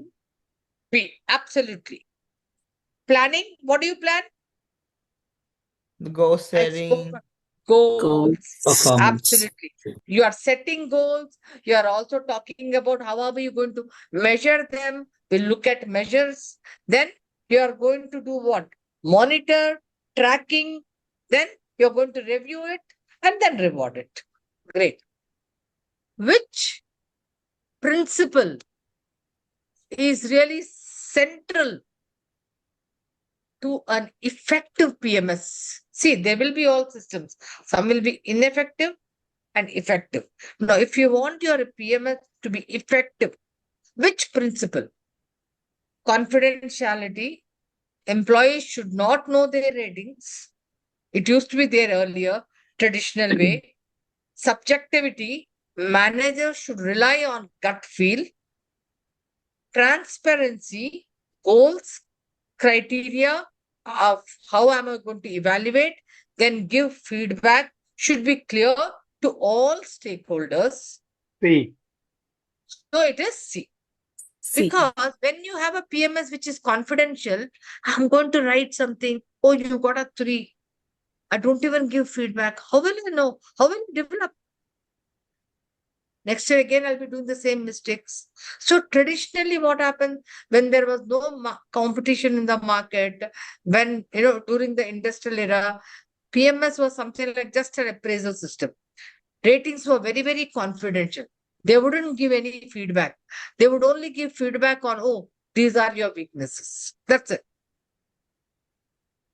B, absolutely. Planning, what do you plan? The goal I spoke setting. about goals. Performance. Absolutely. You are setting goals. You are also talking about how are you going to measure them. We'll look at measures. Then you are going to do what? Monitor, tracking. Then you're going to review it and then reward it. Great. Which principle is really central to an effective PMS? See, there will be all systems. Some will be ineffective and effective. Now, if you want your PMS to be effective, which principle? Confidentiality. Employees should not know their ratings. It used to be there earlier, traditional way. Subjectivity. Managers should rely on gut feel. Transparency. Goals, criteria of how am I going to evaluate, then give feedback should be clear to all stakeholders. P. So it is C. C. Because when you have a PMS which is confidential, I'm going to write something. Oh, you got a 3. I don't even give feedback. How will you know? How will you develop? Next year again, I'll be doing the same mistakes. So traditionally, what happened when there was no competition in the market, when during the industrial era, PMS was something like just an appraisal system. Ratings were very, very confidential. They wouldn't give any feedback. They would only give feedback on, oh, these are your weaknesses. That's it.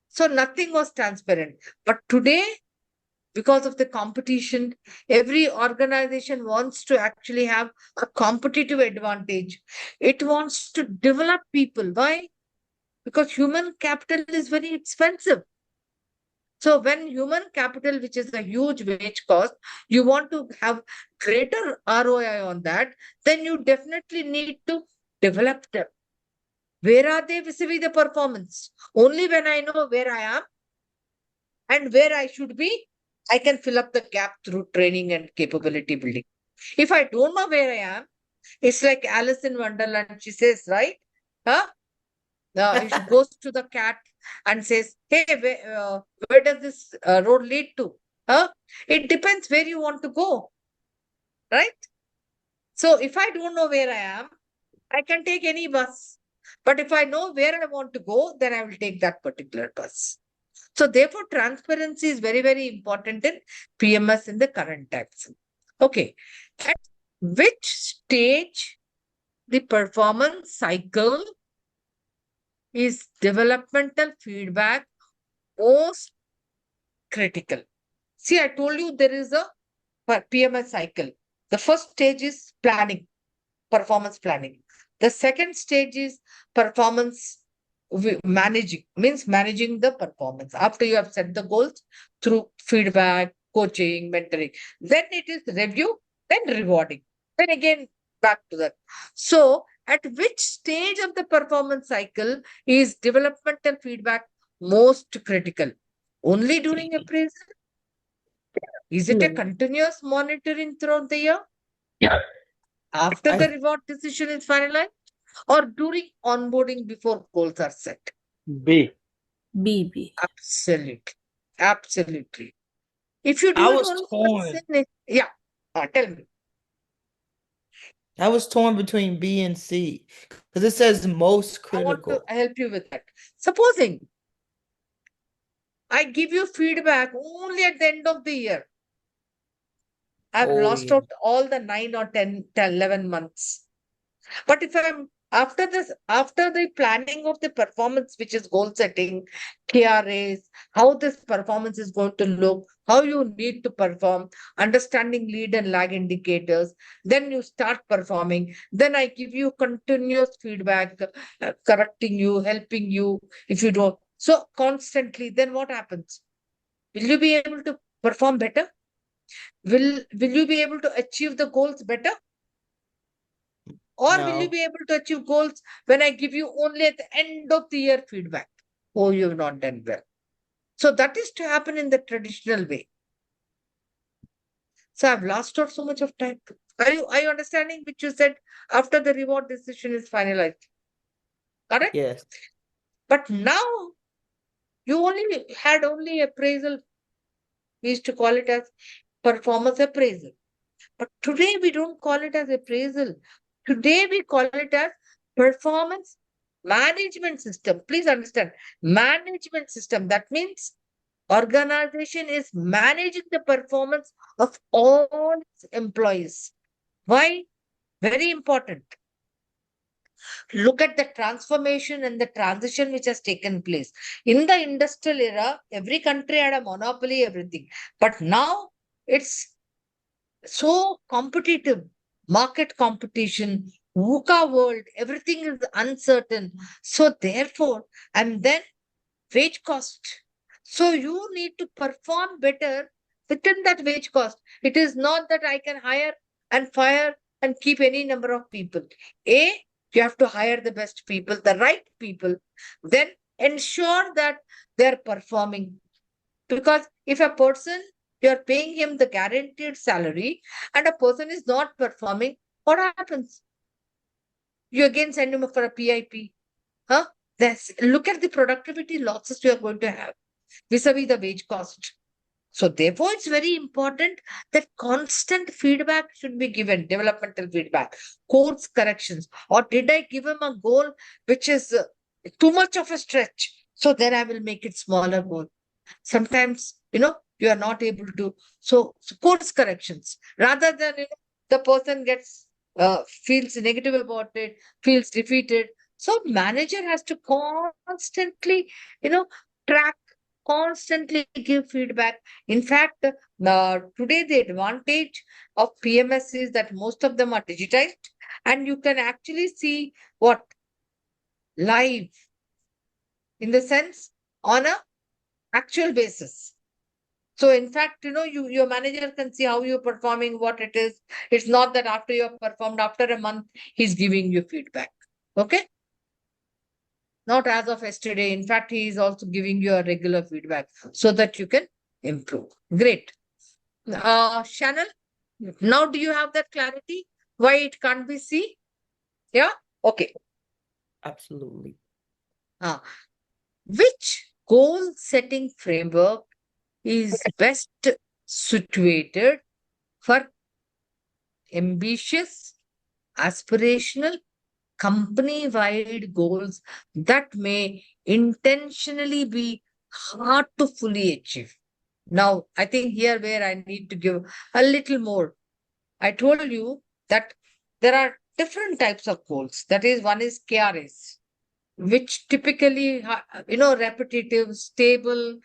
So nothing was transparent. But today, because of the competition, every organization wants to actually have a competitive advantage. It wants to develop people. Why? Because human capital is very expensive. So when human capital, which is a huge wage cost, you want to have greater ROI on that, then you definitely need to develop them. Where are they vis-a-vis the performance? Only when I know where I am and where I should be, I can fill up the gap through training and capability building. If I don't know where I am, it's like Alice in Wonderland. She says, right? Huh? She goes to the cat and says, hey, where does this road lead to? Huh? It depends where you want to go, right? So if I don't know where I am, I can take any bus. But if I know where I want to go, then I will take that particular bus. So therefore, transparency is very, very important in PMS in the current times. Okay. At which stage the performance cycle is developmental feedback most critical? See, I told you there is a PMS cycle. The first stage is planning, performance planning. The second stage is performance managing, means managing the performance after you have set the goals through feedback, coaching, mentoring. Then it is review, then rewarding. Then again, back to that. So, at which stage of the performance cycle is developmental feedback most critical? Only during appraisal? Is it a No. continuous monitoring throughout the year? Yeah. After the I reward decision is finalized? Or during onboarding before goals are set? B. BB. Absolutely. Absolutely. If you do I it was only once torn. yeah, tell me. I was torn between B and C because it says most I want to critical. help you with that. Supposing I give you feedback only at the end of the year, I've Oh lost yeah. out all the 9 or 10, 11 months. But if I'm after this, after the planning of the performance, which is goal setting, KRAs, how this performance is going to look, how you need to perform, understanding lead and lag indicators, then you start performing. Then I give you continuous feedback, correcting you, helping you if you don't. So constantly, then what happens? Will you be able to perform better? Will you be able to achieve the goals better? Or will you No. be able to achieve goals when I give you only at the end of the year feedback? Oh, you've not done well. So that is to happen in the traditional way. So I've lost out so much of time. Are you understanding which you said after the reward decision is finalized? Correct? Yes. But now you only had only appraisal. We used to call it as performance appraisal. But today we don't call it as appraisal. Today we call it as performance management system. Please understand, management system. That means organization is managing the performance of all its employees. Why? Very important. Look at the transformation and the transition which has taken place. In the industrial era, every country had a monopoly, everything. But now it's so competitive, market competition, VUCA world, everything is uncertain. So therefore, and then wage cost. So you need to perform better within that wage cost. It is not that I can hire and fire and keep any number of people. A, you have to hire the best people, the right people, then ensure that they're performing. Because if a person, you're paying him the guaranteed salary and a person is not performing, what happens? You again send him for a PIP. Huh? Look at the productivity losses you are going to have vis-a-vis the wage cost. So therefore, it's very important that constant feedback should be given, developmental feedback, course corrections. Or did I give him a goal which is too much of a stretch? So then I will make it smaller goal. Sometimes, you are not able to. So course corrections rather than, the person gets, feels negative about it, feels defeated. So manager has to constantly, track, constantly give feedback. In fact, today the advantage of PMS is that most of them are digitized and you can actually see what live in the sense on a actual basis. So in fact, your manager can see how you're performing, what it is. It's not that after you have performed, after a month, he's giving you feedback. Okay? Not as of yesterday. In fact, he is also giving you a regular feedback so that you can improve. Great. Shannon, now do you have that clarity? Why it can't be C? Yeah? Okay. Absolutely. Which goal setting framework is best situated for ambitious aspirational company-wide goals that may intentionally be hard to fully achieve. Now, I think here where I need to give a little more. I told you that there are different types of goals. That is, one is KRAs, which typically, repetitive, stable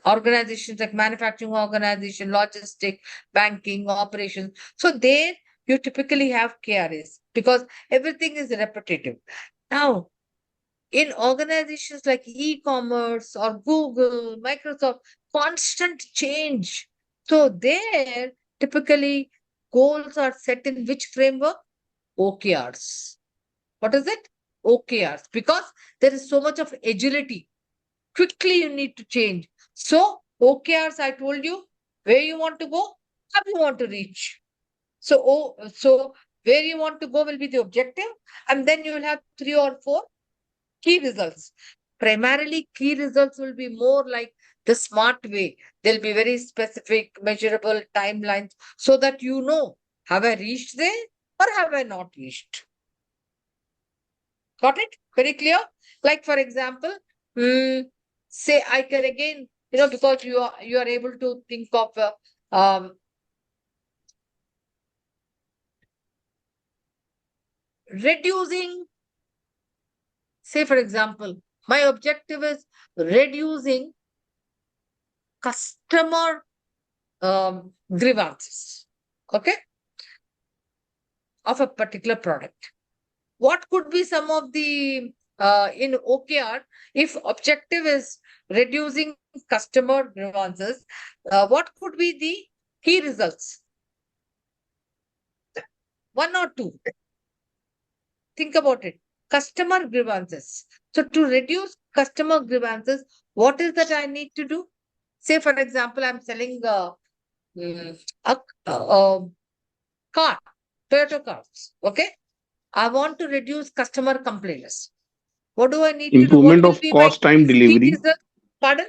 organizations like manufacturing organization, logistic, banking, operations. So there you typically have KRAs because everything is repetitive. Now, in organizations like e-commerce or Google, Microsoft, constant change. So there, typically, goals are set in which framework? OKRs. What is it? OKRs. Because there is so much of agility. Quickly you need to change. So OKRs, I told you, where you want to go, how you want to reach. So where you want to go will be the objective, and then you will have 3 or 4 key results. Primarily, key results will be more like the smart way. They'll be very specific, measurable timelines so that you know, have I reached there or have I not reached? Got it? Very clear? Like, for example, say I can again, because you are able to think of reducing, say, for example, my objective is reducing customer grievances, okay, of a particular product. What could be some of the in OKR, if objective is reducing customer grievances, what could be the key results? 1 or 2. Think about it. Customer grievances. So to reduce customer grievances, what is that I need to do? Say, for example, I'm selling a car, Toyota cars. Okay. I want to reduce customer complaints. What do I need to do? What Improvement will of be my cost time key delivery, result? Pardon?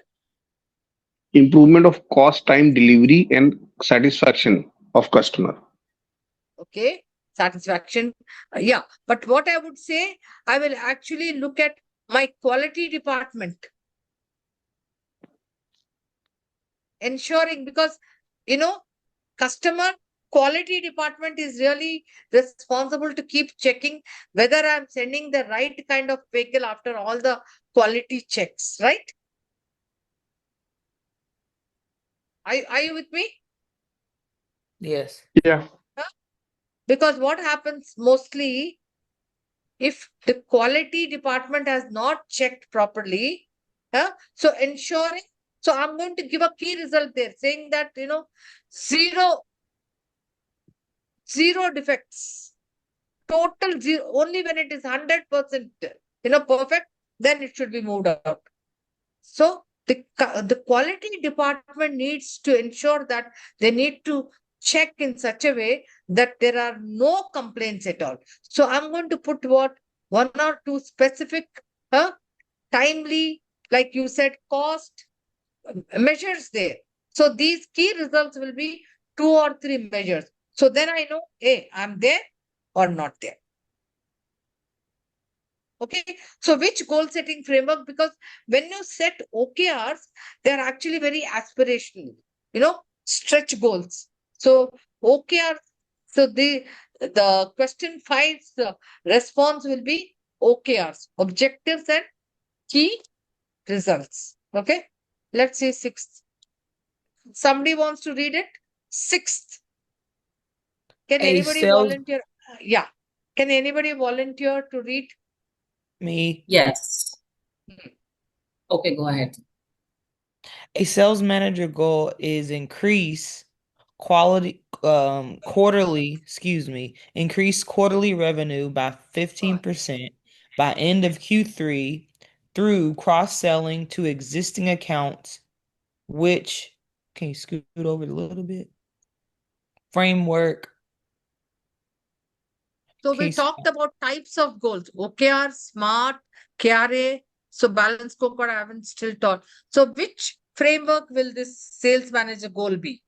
improvement of cost time delivery and satisfaction of customer. Okay. Satisfaction. Yeah. But what I would say, I will actually look at my quality department, ensuring, because, customer quality department is really responsible to keep checking whether I'm sending the right kind of vehicle after all the quality checks, right? Are you with me? Yes. Yeah. Huh? Because what happens mostly, if the quality department has not checked properly, so ensuring, so I'm going to give a key result there saying that, zero, zero defects, total zero, only when it is 100%, perfect, then it should be moved out. So the quality department needs to ensure that they need to check in such a way that there are no complaints at all. So I'm going to put 1 or 2 specific, timely, like you said, cost measures there. So these key results will be 2 or 3 measures. So then I know, hey, I'm there or not there. Okay, so which goal setting framework? Because when you set OKRs, they're actually very aspirational, stretch goals. So OKR, so the question 5's response will be OKRs, objectives and key results. Okay, let's see 6th. Somebody wants to read it? 6th. Can A anybody sales volunteer? Yeah. Can anybody volunteer to read? me. Yes. Okay, go ahead. A sales manager goal is increase increase quarterly revenue by 15% by end of Q3 through cross-selling to existing accounts, which, can you scoot over a little bit? Framework. So we talked about types of goals, OKR, SMART, KRA. So balance scorecard, I haven't still taught. So which framework will this sales manager goal be?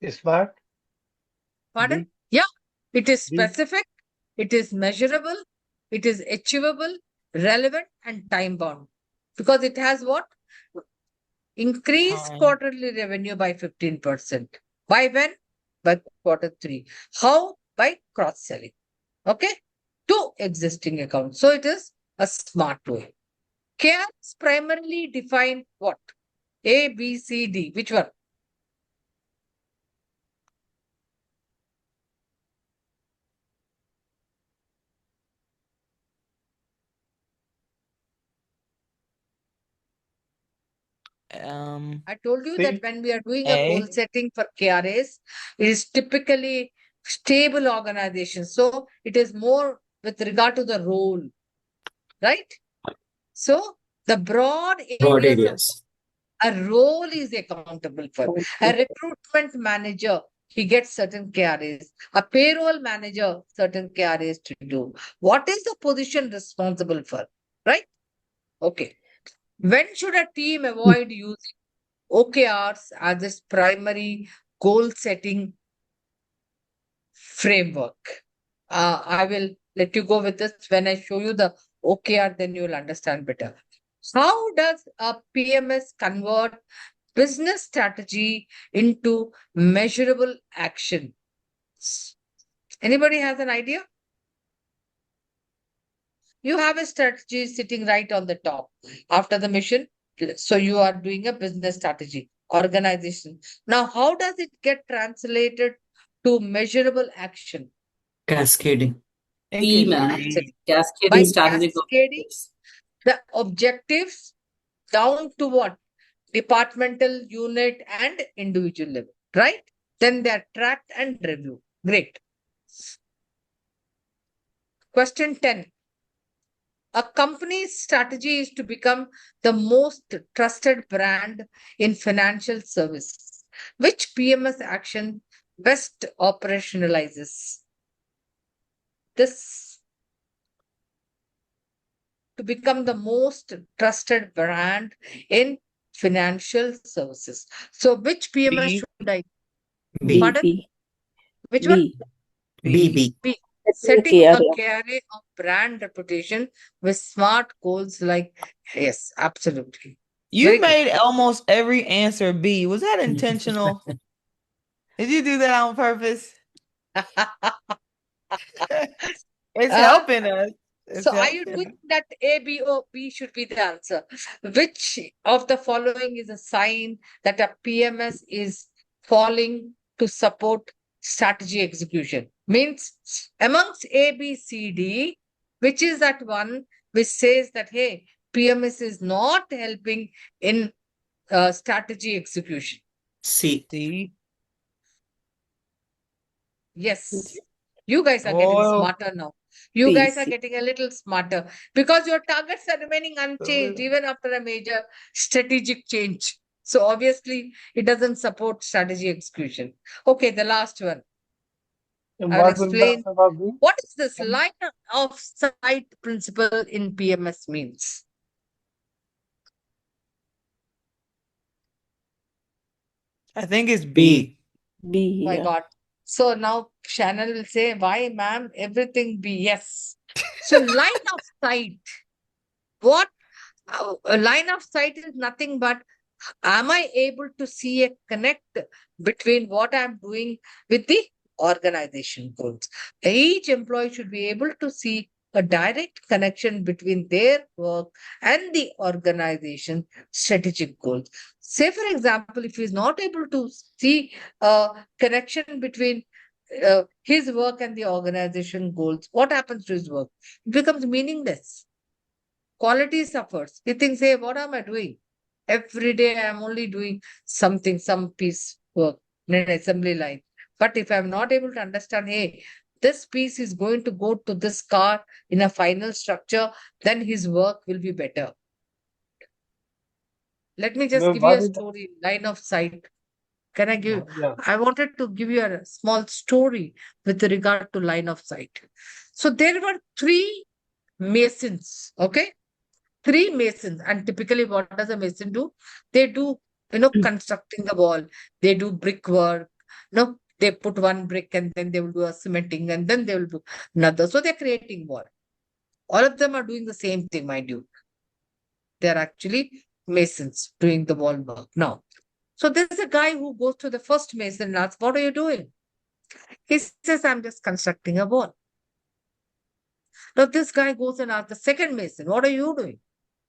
Smart. Pardon? Yeah, it is specific, it is measurable, it is achievable, relevant, and time bound. Because it has what? Increase quarterly revenue by 15%. By when? By Q3. How? By cross-selling. Okay? To existing accounts. So it is a smart way. KRs primarily define what? A, B, C, D. Which one? I told you that when we are doing a goal setting for KRAs, it is typically stable organization. So it is more with regard to the role, right? So the broad areas of a role is accountable for. A recruitment manager, he gets certain KRAs. A payroll manager, certain KRAs to do. What is the position responsible for? Right? Okay. When should a team avoid using OKRs as its primary goal setting framework? I will let you go with this. When I show you the OKR, then you will understand better. How does a PMS convert business strategy into measurable action? Anybody has an idea? You have a strategy sitting right on the top after the mission. So you are doing a business strategy, organization. Now, how does it get translated to measurable action? Cascading. Interesting. Absolutely. Cascading By strategic cascading objectives. the objectives down to what? Departmental, unit, and individual level, right? Then they are tracked and reviewed. Great. Question 10. A company's strategy is to become the most trusted brand in financial services. Which PMS action best operationalizes this? To become the most trusted brand in financial services. So, which PMS B. should I? B. Pardon? B. Which one? B. B. Setting a Setting a KRA. KRA of brand reputation with smart goals like, yes, absolutely. You Very good. made almost every answer B. Was that intentional? Did you do that on purpose? It's helping us. So are you doing that A, B, O, B should be the answer? Which of the following is a sign that a PMS is falling to support strategy execution? Means amongst A, B, C, D, which is that one which says that, hey, PMS is not helping in strategy execution? C. C. Yes. You guys are getting smarter now. You guys are getting a little smarter because your targets are remaining unchanged even after a major strategic change. So obviously, it doesn't support strategy execution. Okay, the last one. I will explain what is this line of sight principle in PMS means. I think it's B. B. My Yeah. God. So now Shannon will say, why, ma'am? Everything be yes. So line of sight. What? A line of sight is nothing but am I able to see a connect between what I'm doing with the organization goals? Each employee should be able to see a direct connection between their work and the organization strategic goals. Say, for example, if he's not able to see a connection between his work and the organization goals, what happens to his work? It becomes meaningless. Quality suffers. He thinks, hey, what am I doing? Every day I'm only doing something, some piece work in an assembly line. But if I'm not able to understand, hey, this piece is going to go to this car in a final structure, then his work will be better. Let me just give you a story, line of sight. Can I give? I wanted to give you a small story with regard to line of sight. So there were three masons, okay? Three masons. And typically, what does a mason do? They do, constructing the wall. They do brickwork, They put one brick and then they will do a cementing and then they will do another. So they're creating wall. All of them are doing the same thing, mind you. They're actually masons doing the wall work. Now, so there's a guy who goes to the first mason and asks, what are you doing? He says, I'm just constructing a wall. Now this guy goes and asks the second mason, what are you doing?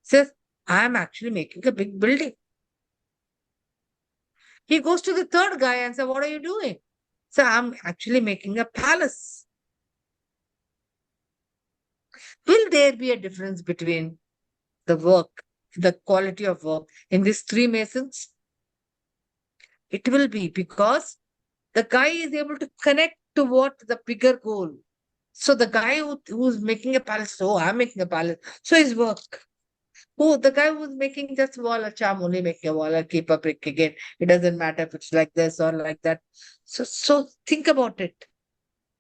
Says, I'm actually making a big building. He goes to the third guy and says, what are you doing? So I'm actually making a palace. Will there be a difference between the work, the quality of work in these three masons? It will be, because the guy is able to connect to what the bigger goal. So the guy who's making a palace, oh, I'm making a palace. So his work. Oh, the guy who's making just wall, I'm only making a wall, I'll keep a brick again. It doesn't matter if it's like this or like that. So think about it.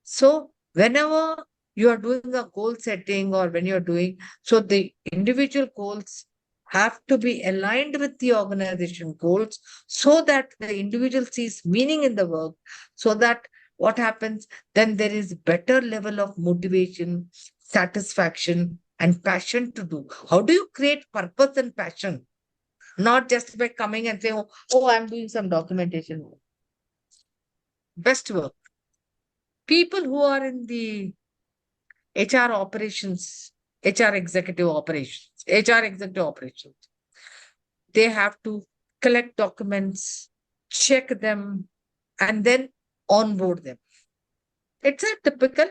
So whenever you are doing a goal setting or when you're doing, so the individual goals have to be aligned with the organization goals so that the individual sees meaning in the work, so that what happens, then there is better level of motivation, satisfaction, and passion to do. How do you create purpose and passion? Not just by coming and saying, oh, I'm doing some documentation. Best work. People who are in the HR operations, HR executive operations, they have to collect documents, check them, and then onboard them. It's a typical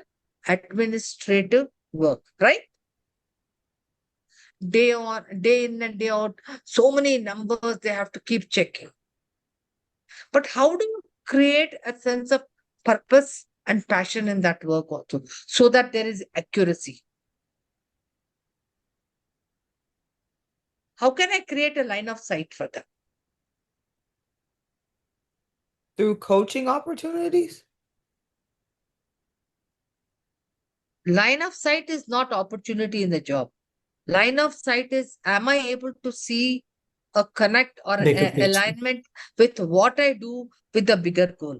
administrative work, right? Day in and day out, so many numbers they have to keep checking. But how do you create a sense of purpose and passion in that work also, so that there is accuracy? How can I create a line of sight for them? Through coaching opportunities? Line of sight is not opportunity in the job. Line of sight is, am I able to see a connect or alignment with what I do with the bigger goal?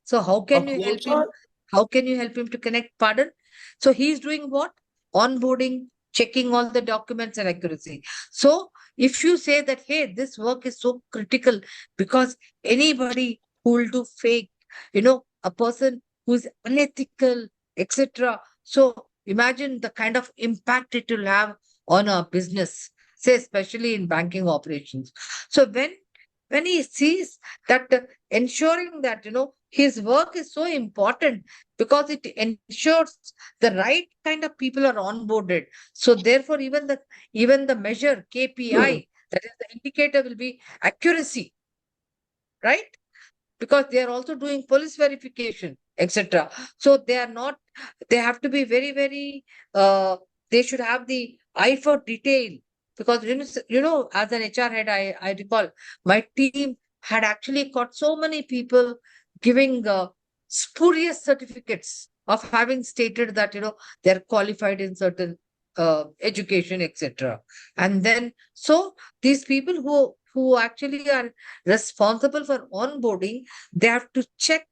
So how can you help him? How can you help him to connect? Pardon? So he's doing what? Onboarding, checking all the documents and accuracy. So if you say that, hey, this work is so critical because anybody who will do fake, a person who's unethical, etc. So imagine the kind of impact it will have on our business, say, especially in banking operations. So when he sees that ensuring that his work is so important because it ensures the right kind of people are onboarded. So therefore even the measure KPI, that is the indicator, will be accuracy, right? Because they are also doing police verification, etc. So they have to be very, very, they should have the eye for detail. Because, as an HR head, I recall my team had actually got so many people giving spurious certificates of having stated that, they're qualified in certain education, etc. And then, so these people who actually are responsible for onboarding, they have to check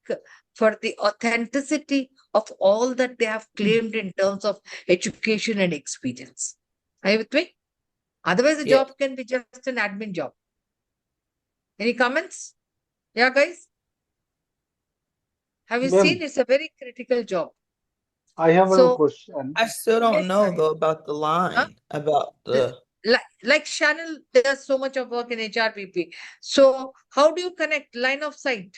for the authenticity of all that they have claimed in terms of education and experience. Are you with me? Otherwise, the job can be just an admin job. Any comments? Yeah, guys? Have you seen? It's a very critical job. I have a question. I still don't Yes, know Sahil. though about the line, about the Like Chanel does so much of work in HRPP. So how do you connect line of sight?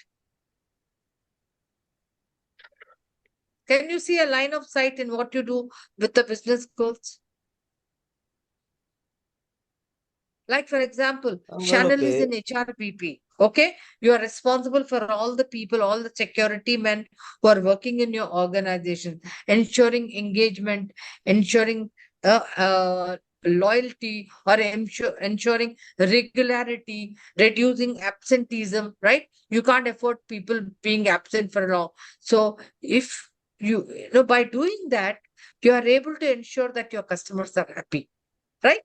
Can you see a line of sight in what you do with the business goals? Like, for example, a little Chanel is in bit. HRPP. Okay. You are responsible for all the people, all the security men who are working in your organization, ensuring engagement, ensuring loyalty, or ensuring regularity, reducing absenteeism, right? You can't afford people being absent for long. So if by doing that, you are able to ensure that your customers are happy, right?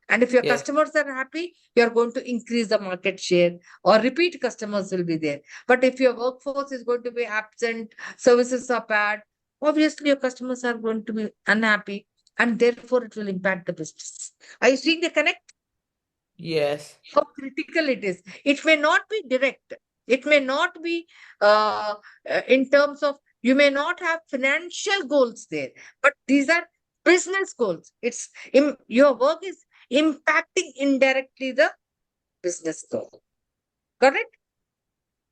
And if your Yeah. customers are happy, you're going to increase the market share, or repeat customers will be there. But if your workforce is going to be absent, services are bad, obviously your customers are going to be unhappy, and therefore it will impact the business. Are you seeing the connect? Yes. How critical it is. It may not be direct. It may not be in terms of, you may not have financial goals there, but these are business goals. Your work is impacting indirectly the business goal. Got it?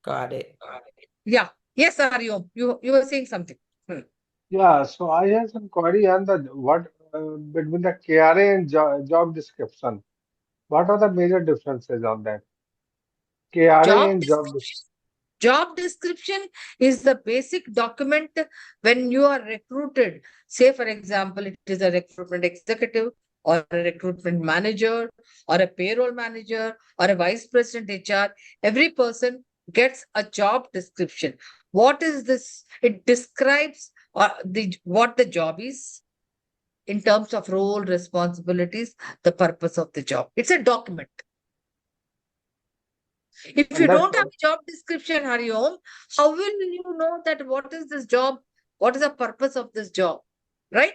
Got it. Yeah. Yes, Ariom. You were saying something. Hmm. Yeah, so I have some query on the what between the KRA and job description. What are the major differences on that? KRA Job and job description. Job description is the basic document when you are recruited. Say, for example, it is a recruitment executive or a recruitment manager or a payroll manager or a vice president HR. Every person gets a job description. What is this? It describes what the job is in terms of role, responsibilities, the purpose of the job. It's a document. If you and that don't have a job description, Hariom, how will you know that what is this job? What is the purpose of this job? Right?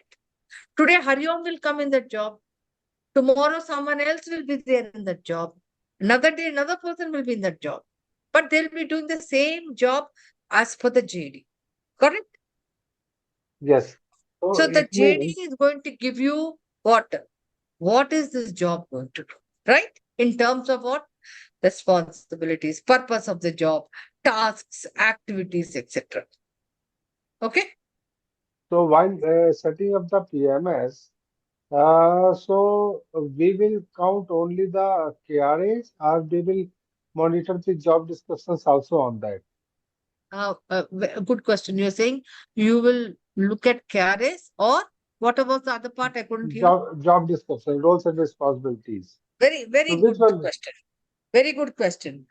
Today, Hariom will come in that job. Tomorrow, someone else will be there in that job. Another day, another person will be in that job. But they'll be doing the same job as per the JD. Correct? yes. So So the it JD means is going to give you what? What is this job going to do? Right? In terms of what? Responsibilities, purpose of the job, tasks, activities, etc. Okay? so while setting up the PMS, so we will count only the KRAs, or we will monitor the job descriptions also on that. Good question. You're saying you will look at KRAs, or what about the other part? I couldn't hear. Job description, roles and responsibilities. Very, So very which good one? question. Very good question.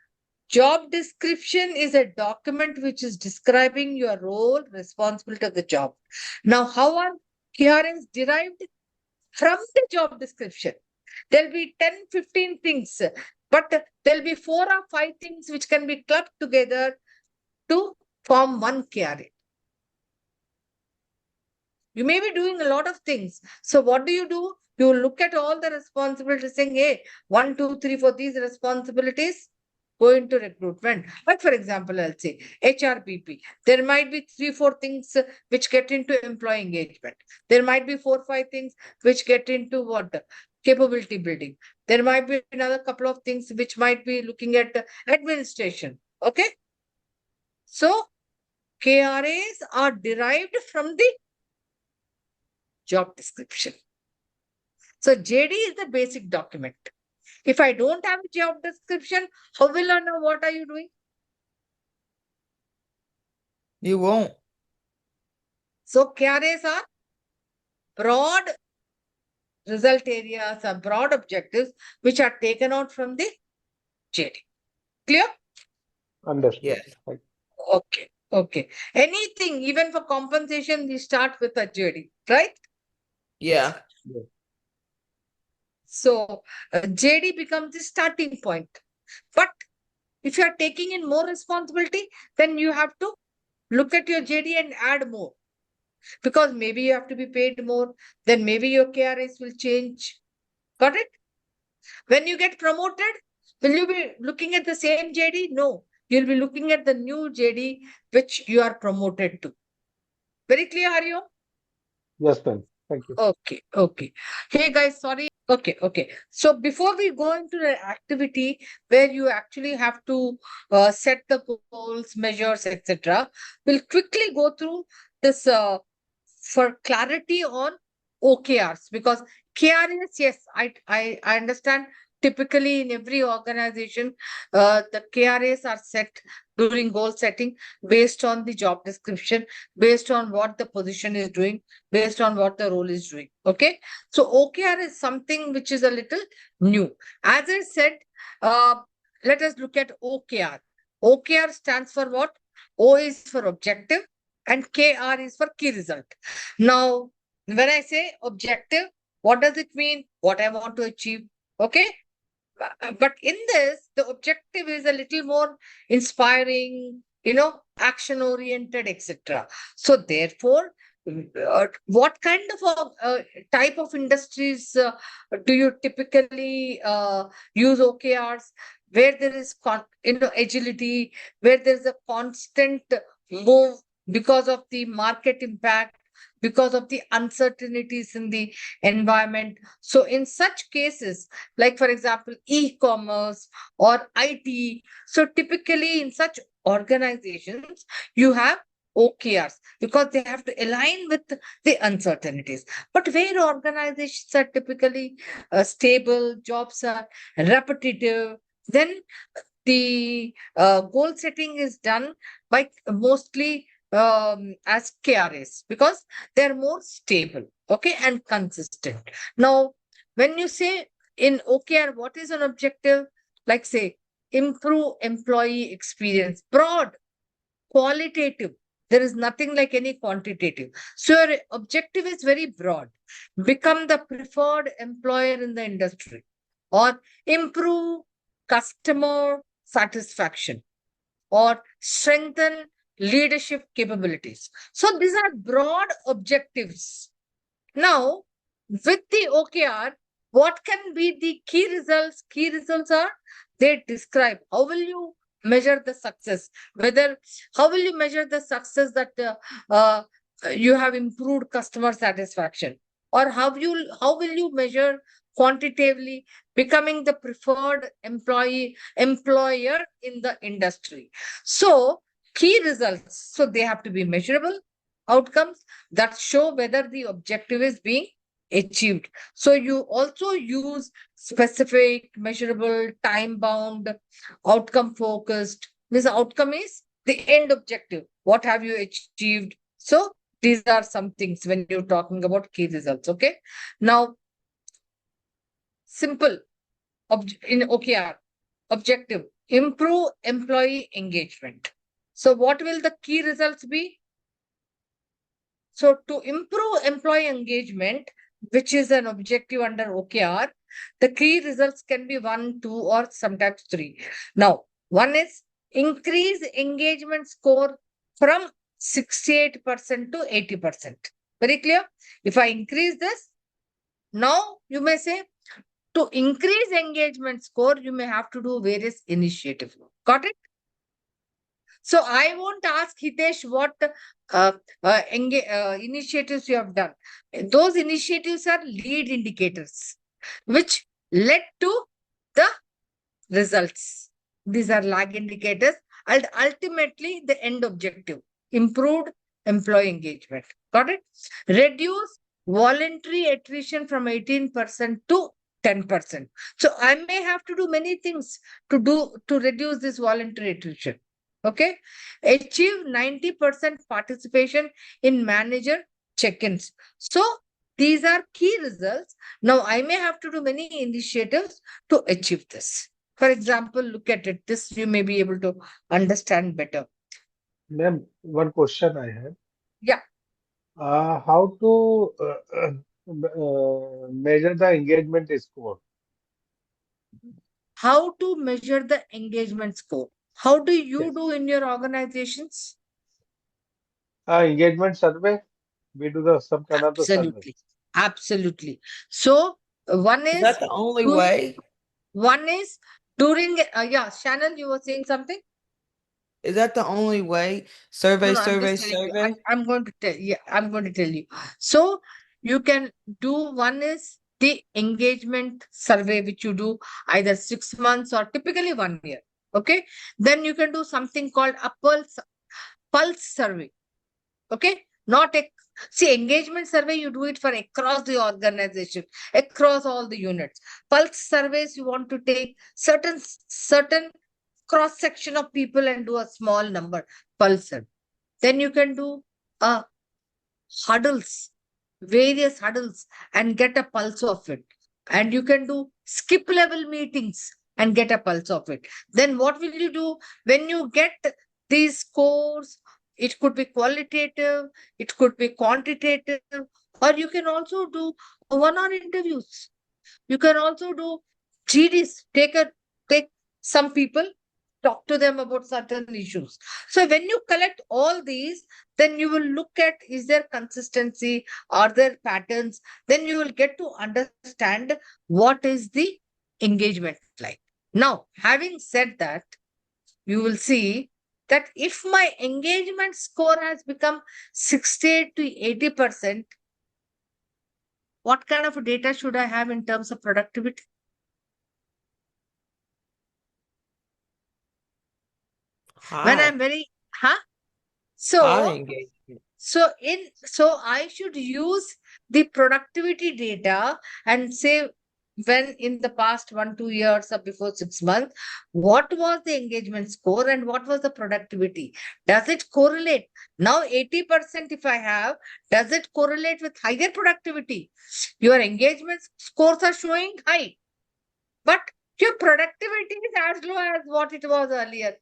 Job description is a document which is describing your role, responsibility of the job. Now, how are KRAs derived? From the job description. There'll be 10, 15 things, but there'll be 4 or 5 things which can be clubbed together to form one KRA. You may be doing a lot of things. So what do? You look at all the responsibilities saying, hey, 1, 2, 3, 4, these responsibilities go into recruitment. Like, for example, I'll say HRPP. There might be 3, 4 things which get into employee engagement. There might be 4, 5 things which get into what? Capability building. There might be another couple of things which might be looking at administration. Okay. So KRAs are derived from the job description. So JD is the basic document. If I don't have a job description, how will I know what are you doing? You won't. So KRAs are broad result areas or broad objectives which are taken out from the JD. Clear? Understood. Yes. Right. Okay. Okay. Anything, even for compensation, we start with a JD, right? Yeah. Yeah. So JD becomes the starting point. But if you are taking in more responsibility, then you have to look at your JD and add more. Because maybe you have to be paid more, then maybe your KRAs will change. Got it? When you get promoted, will you be looking at the same JD? No. You'll be looking at the new JD which you are promoted to. Very clear, Haryo? Yes, ma'am. Thank you. Okay, okay. Hey guys, sorry. Okay, okay. So before we go into the activity where you actually have to set the goals, measures, etc., we'll quickly go through this for clarity on OKRs, because KRS, yes, I understand. Typically, in every organization, the KRAs are set during goal setting based on the job description, based on what the position is doing, based on what the role is doing. Okay. So OKR is something which is a little new. As I said, uh, let us look at OKR. OKR stands for what? O is for objective and KR is for key result. Now, when I say objective, what does it mean? What I want to achieve. Okay. But in this, the objective is a little more inspiring, action oriented, etc. So therefore, what kind of a type of industries do you typically use OKRs, where there is agility, where there is a constant move because of the market impact, because of the uncertainties in the environment. So in such cases, like for example, e-commerce or IT, so typically in such organizations, you have OKRs because they have to align with the uncertainties. But where organizations are typically stable, jobs are repetitive, then the goal setting is done by mostly as KRAs because they're more stable, okay, and consistent. Now, when you say in OKR, what is an objective? Like say, improve employee experience, broad, qualitative. There is nothing like any quantitative. So your objective is very broad. Become the preferred employer in the industry or improve customer satisfaction or strengthen leadership capabilities. So these are broad objectives. Now, with the OKR, what can be the key results? Key results are they describe how will you measure the success, whether how will you measure the success that uh, you have improved customer satisfaction, or how will you measure quantitatively becoming the preferred employer in the industry. So key results, so they have to be measurable outcomes that show whether the objective is being achieved. So you also use specific, measurable, time bound, outcome focused. This outcome is the end objective. What have you achieved? So these are some things when you're talking about key results. Okay. Now, simple in OKR objective, improve employee engagement. So what will the key results be? So to improve employee engagement, which is an objective under OKR, the key results can be 1, 2, or sometimes 3. Now, one is increase engagement score from 68% to 80%. Very clear? If I increase this, now you may say to increase engagement score, you may have to do various initiatives. Got it? So I won't ask Hitesh what initiatives you have done. Those initiatives are lead indicators, which led to the results. These are lag indicators and ultimately the end objective, improved employee engagement. Got it? Reduce voluntary attrition from 18% to 10%. So I may have to do many things to reduce this voluntary attrition. Okay. Achieve 90% participation in manager check-ins. So these are key results. Now I may have to do many initiatives to achieve this. For example, look at it. This you may be able to understand better. Ma'am, one question I have. Yeah. How to measure the engagement score? How to measure the engagement score? How do you Yes. do in your organizations? Engagement survey. We do some kind of the survey. Absolutely. Absolutely. So one Is is that the only doing, way? one is during, yeah, Shannon, you were saying something? Is that the only way? No, Survey, no, I'm survey, just telling you. survey. I'm going to tell you. I'm going to tell you. So you can do one is the engagement survey, which you do either 6 months or typically 1 year. Okay. Then you can do something called a pulse survey. Okay. Not a see engagement survey, you do it for across the organization, across all the units. Pulse surveys, you want to take certain cross section of people and do a small number pulse survey. Then you can do huddles, various huddles, and get a pulse of it. And you can do skip level meetings and get a pulse of it. Then what will you do when you get these scores? It could be qualitative, it could be quantitative, or you can also do one-on interviews. You can also do GDs, take some people, talk to them about certain issues. So when you collect all these, then you will look at, is there consistency, are there patterns, then you will get to understand what is the engagement like. Now, having said that, you will see that if my engagement score has become 60 to 80%, what kind of data should I have in terms of productivity? When I'm High, very, huh? high So, engagement. so I should use the productivity data and say, when in the past 1 2 years or before 6 months, what was the engagement score and what was the productivity? Does it correlate? Now 80% if I have, does it correlate with higher productivity? Your engagement scores are showing high, but your productivity is as low as what it was earlier.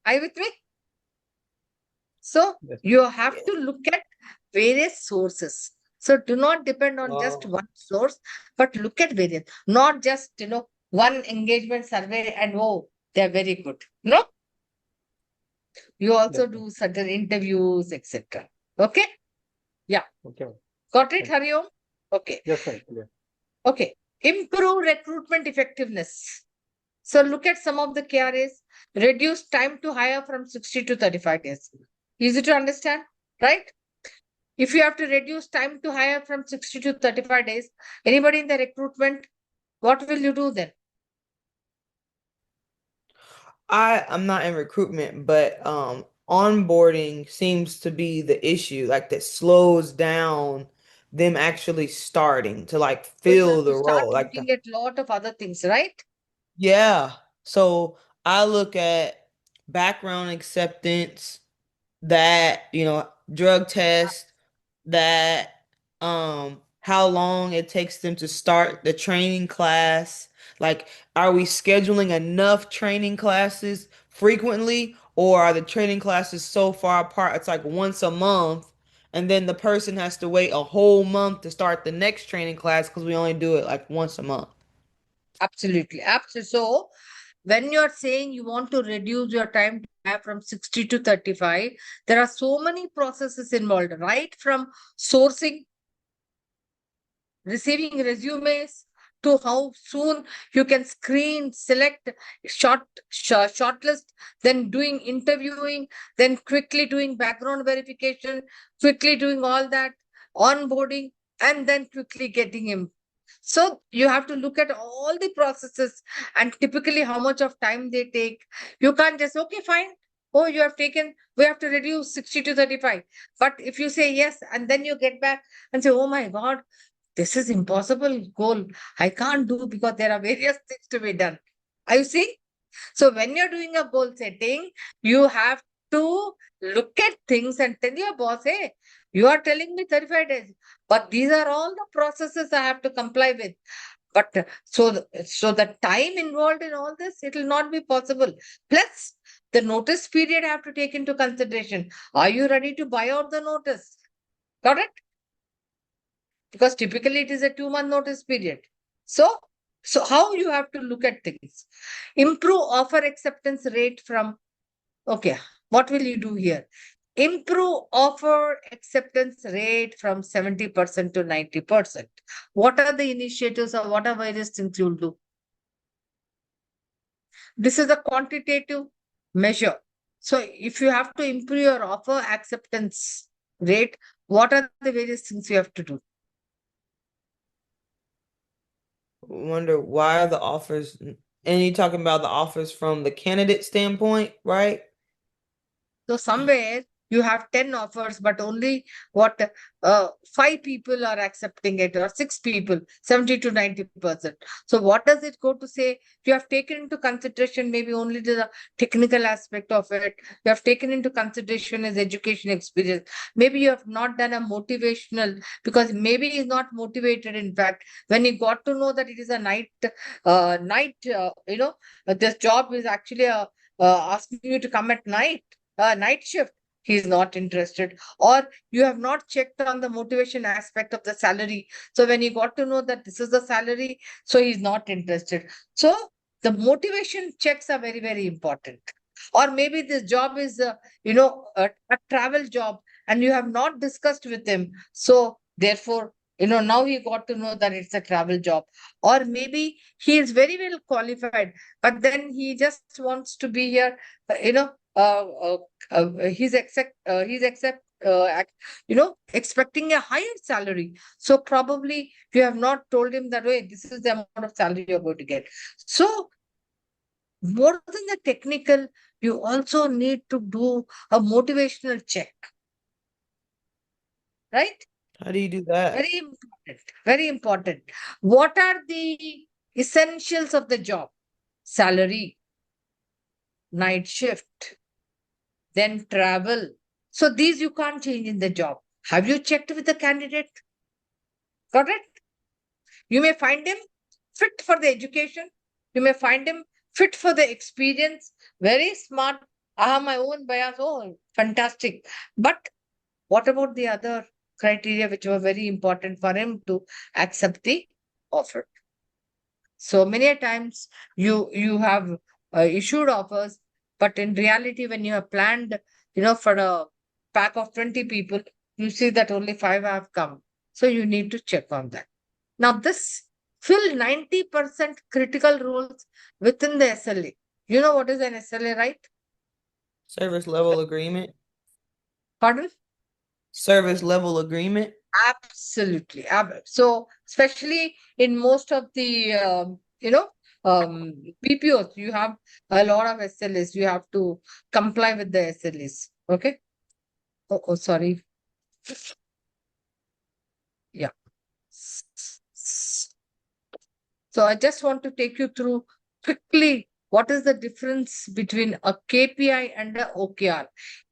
Are you with me? So Yes. you have Yeah. to look at various sources. So do not depend on just Oh, one source, but look at various, not just, one engagement survey and oh, they're very good. No, you also Yes. do certain interviews, etc. Okay. Yeah. Okay. Got it, Thank you. Hariom? Okay. Yes, ma'am. Clear. Okay. Improve recruitment effectiveness. So look at some of the KRAs. Reduce time to hire from 60 to 35 days. Easy to understand, right? If you have to reduce time to hire from 60 to 35 days, anybody in the recruitment, what will you do then? I'm not in recruitment, but onboarding seems to be the issue, like that slows down them actually starting to like So you fill have to the start role. Like looking at a lot of other things, right? yeah. So I look at background acceptance, that, drug test, that how long it takes them to start the training class. Like, are we scheduling enough training classes frequently, or are the training classes so far apart it's like once a month, and then the person has to wait a whole month to start the next training class because we only do it like once a month. Absolutely. Absolutely. So when you're saying you want to reduce your time to hire from 60 to 35, there are so many processes involved, right? From sourcing, receiving resumes, to how soon you can screen, select, shortlist, then doing interviewing, then quickly doing background verification, quickly doing all that, onboarding, and then quickly getting him. So you have to look at all the processes and typically how much of time they take. You can't just, okay, fine. Oh, you have taken, we have to reduce 60 to 35. But if you say yes, and then you get back and say, oh my God, this is impossible goal. I can't do because there are various things to be done. Are you see? So when you're doing a goal setting, you have to look at things and tell your boss, hey, you are telling me 35 days, but these are all the processes I have to comply with. But so the time involved in all this, it will not be possible. Plus, the notice period I have to take into consideration. Are you ready to buy out the notice? Got it? Because typically it is a 2 month notice period. So how you have to look at things? Improve offer acceptance rate from, okay, what will you do here? Improve offer acceptance rate from 70% to 90%. What are the initiatives or what are various things you'll do? This is a quantitative measure. So if you have to improve your offer acceptance rate, what are the various things you have to do? Wonder why are the offers, and you talking about the offers from the candidate standpoint, right? So somewhere you have 10 offers, but only what 5 people are accepting it, or 6 people, 70 to 90%. So what does it go to say? You have taken into consideration maybe only the technical aspect of it. You have taken into consideration his education experience. Maybe you have not done a motivational, because maybe he's not motivated. In fact, when he got to know that it is a this job is actually asking you to come at night shift. he's not interested. Or you have not checked on the motivation aspect of the salary. So when he got to know that this is the salary, so he's not interested. So the motivation checks are very, very important. Or maybe this job is, a travel job and you have not discussed with him. So therefore, now he got to know that it's a travel job. Or maybe he is very well qualified, but then he just wants to be here, expecting a higher salary. So probably you have not told him that, way this is the amount of salary you're going to get. So more than the technical, you also need to do a motivational check, right? How do you do that? Very important. Very important. What are the essentials of the job? Salary, night shift, then travel. So these you can't change in the job. Have you checked with the candidate? Got it? You may find him fit for the education. You may find him fit for the experience. Very smart. I have my own bias. Oh, fantastic. But what about the other criteria which were very important for him to accept the offer? So many a times you have issued offers, but in reality, when you have planned, for a pack of 20 people, you see that only 5 have come. So you need to check on that. Now, this fill 90% critical roles within the SLA. You know what is an SLA, right? Service level agreement. Pardon? Service level agreement. Absolutely. So, especially in most of the, PPOs, you have a lot of SLAs. You have to comply with the SLAs. Okay. Oh, sorry. Yeah. So I just want to take you through quickly what is the difference between a KPI and a OKR.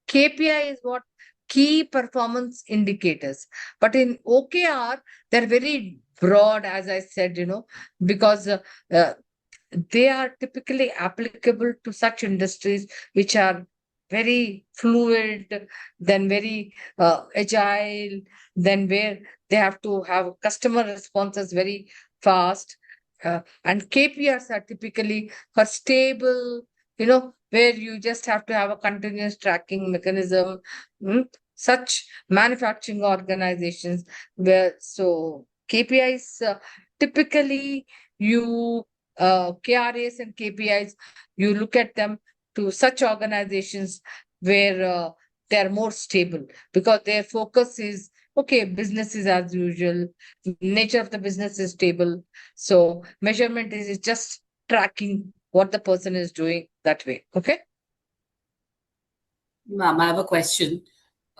KPI is what? Key performance indicators. But in OKR, they're very broad, as I said, because they are typically applicable to such industries which are very fluid, then very agile, then where they have to have customer responses very fast. And KPIs are typically for stable, where you just have to have a continuous tracking mechanism. Such manufacturing organizations where so KPIs typically you KRAs and KPIs, you look at them to such organizations where they are more stable because their focus is okay, business is as usual, nature of the business is stable. So measurement is just tracking what the person is doing that way. Okay. Ma'am, I have a question.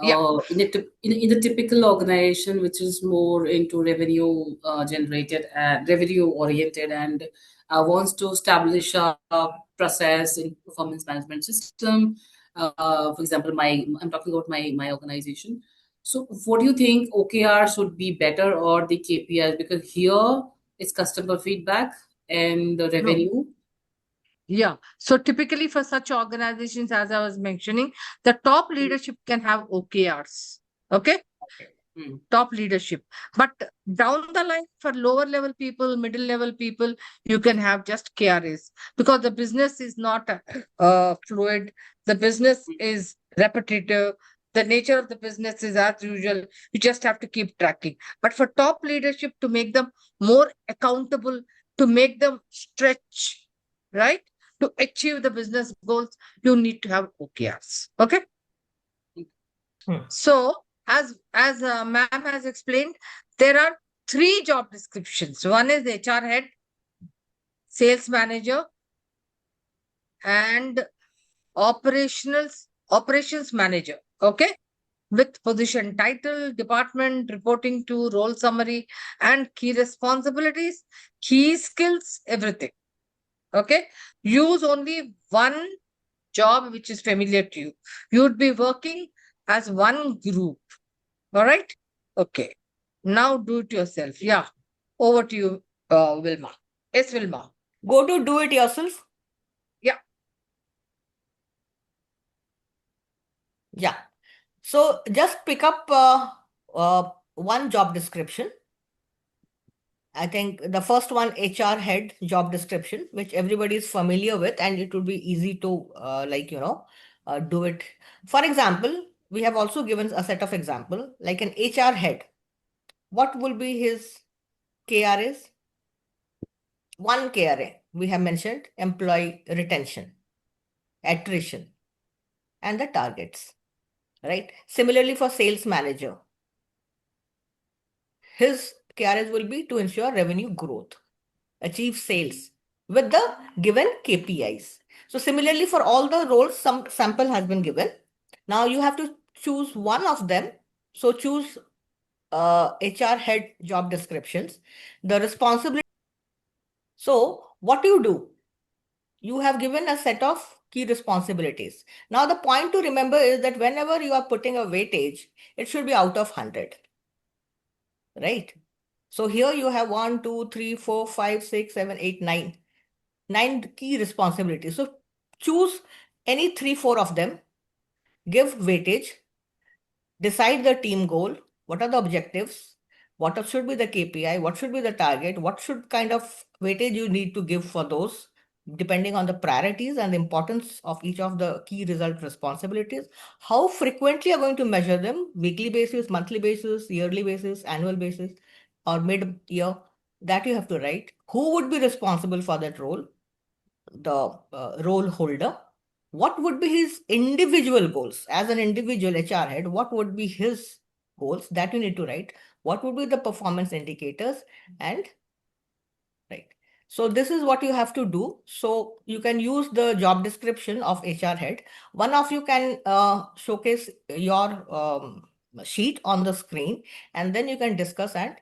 Yeah. In the typical organization, which is more into revenue generated and revenue oriented, and wants to establish a process in performance management system. For example, I'm talking about my organization. So, what do you think OKRs would be better or the KPIs? Because here it's customer feedback and the No. revenue. Yeah. So typically for such organizations, as I was mentioning, the top leadership can have OKRs. Okay. Top leadership. But down the line for lower level people, middle level people, you can have just KRAs because the business is not fluid. The business is repetitive. The nature of the business is as usual. You just have to keep tracking. But for top leadership, to make them more accountable, to make them stretch, right? To achieve the business goals, you need to have OKRs. Okay. So, as ma'am has explained, there are 3 job descriptions. One is HR head, sales manager, and operations manager. Okay, with position title, department, reporting to, role summary, and key responsibilities, key skills, everything. Okay, use only one job which is familiar to you. You would be working as one group. All right. Okay. Now do it yourself. Yeah. Over to you, Wilma. Yes, Wilma. Go to do it yourself. Yeah. Yeah. So just pick up one job description. I think the first one, HR head job description, which everybody is familiar with, and it would be easy to do it. For example, we have also given a set of example, like an HR head. What will be his KRAs? One KRA we have mentioned: employee retention, attrition, and the targets. Right. Similarly, for sales manager, his KRAs will be to ensure revenue growth, achieve sales with the given KPIs. So similarly, for all the roles, some sample has been given. Now you have to choose one of them. So choose HR head job descriptions, the responsibility. So what do? You have given a set of key responsibilities. Now the point to remember is that whenever you are putting a weightage, it should be out of 100, right? So here you have 1, 2, 3, 4, 5, 6, 7, 8, 9. 9 key responsibilities. So choose any 3, 4 of them, give weightage, decide the team goal, what are the objectives, what should be the KPI, what should be the target, what should kind of weightage you need to give for those, depending on the priorities and the importance of each of the key result responsibilities. How frequently you're going to measure them: weekly basis, monthly basis, yearly basis, annual basis, or mid-year. That you have to write. Who would be responsible for that role? The role holder. What would be his individual goals as an individual HR head? What would be his goals? That you need to write. What would be the performance indicators? And right. So this is what you have to do. So you can use the job description of HR head. One of you can showcase your sheet on the screen, and then you can discuss and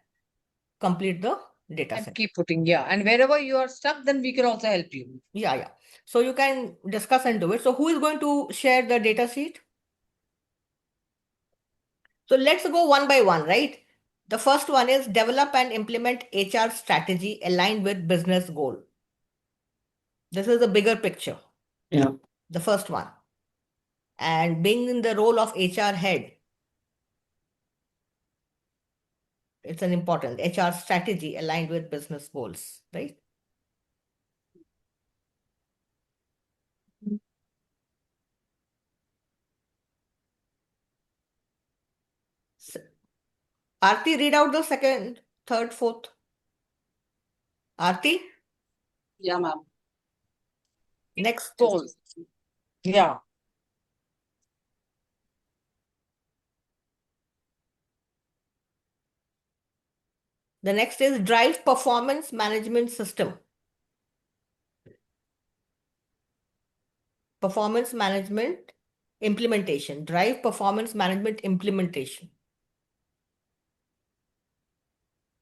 complete the data And set. keep putting, yeah. And wherever you are stuck, then we can also help you. Yeah. So you can discuss and do it. So who is going to share the data sheet? So let's go one by one, right? The first one is develop and implement HR strategy aligned with business goal. This is the bigger picture. Yeah. The first one. And being in the role of HR head, it's an important HR strategy aligned with business goals, right? Aarti, read out the second, third, fourth. Aarti? Yeah, ma'am. Next. Goals. Yeah. The next is drive performance management system. Performance management implementation. Drive performance management implementation.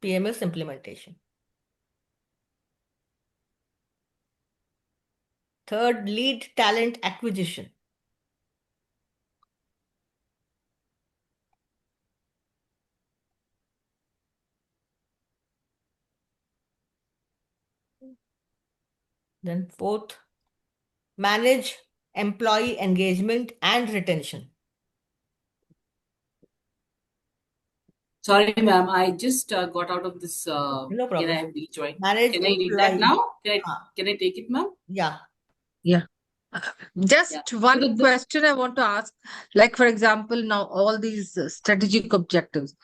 PMS implementation. Third, lead talent acquisition. Then fourth, manage employee engagement and retention. Sorry, ma'am. I just got out of this. No Can problem. I rejoin? Manage Can I read that now? Can I take it, ma'am? Yeah. Yeah. Just Yeah. one So the- question I want to ask. Like, for example, now all these strategic objectives,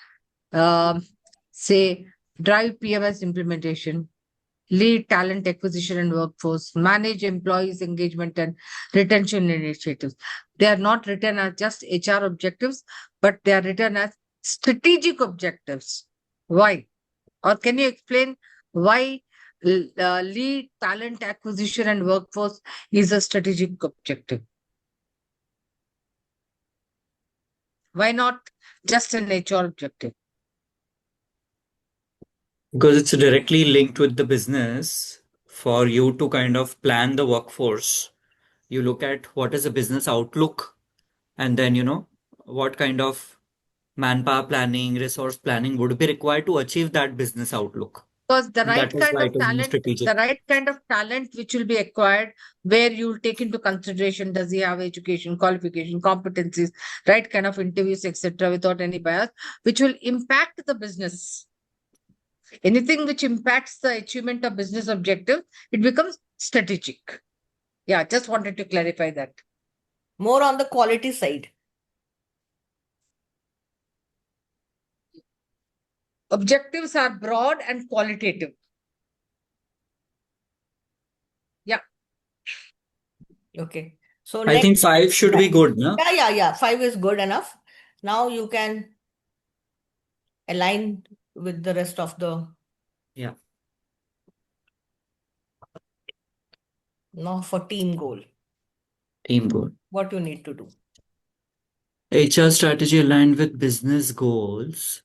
say drive PMS implementation, lead talent acquisition and workforce, manage employees' engagement and retention initiatives. They are not written as just HR objectives, but they are written as strategic objectives. Why? Or can you explain why lead talent acquisition and workforce is a strategic objective? Why not just an HR objective? Because it's directly linked with the business. For you to kind of plan the workforce, you look at what is the business outlook, and then what kind of manpower planning, resource planning would be required to achieve that business outlook. Because the right That is kind why of it is more talent, strategic. the right kind of talent which will be acquired, where you'll take into consideration, does he have education, qualification, competencies, right kind of interviews, etc., without any bias, which will impact the business. Anything which impacts the achievement of business objective, it becomes strategic. Yeah, just wanted to clarify that. More on the quality side. Objectives are broad and qualitative. Yeah. Okay. So I think next, 5 should be good, no? yeah. 5 is good enough. Now you can align with the rest of the. Yeah. Now for team goal, Team goal. what you need to do. HR strategy aligned with business goals.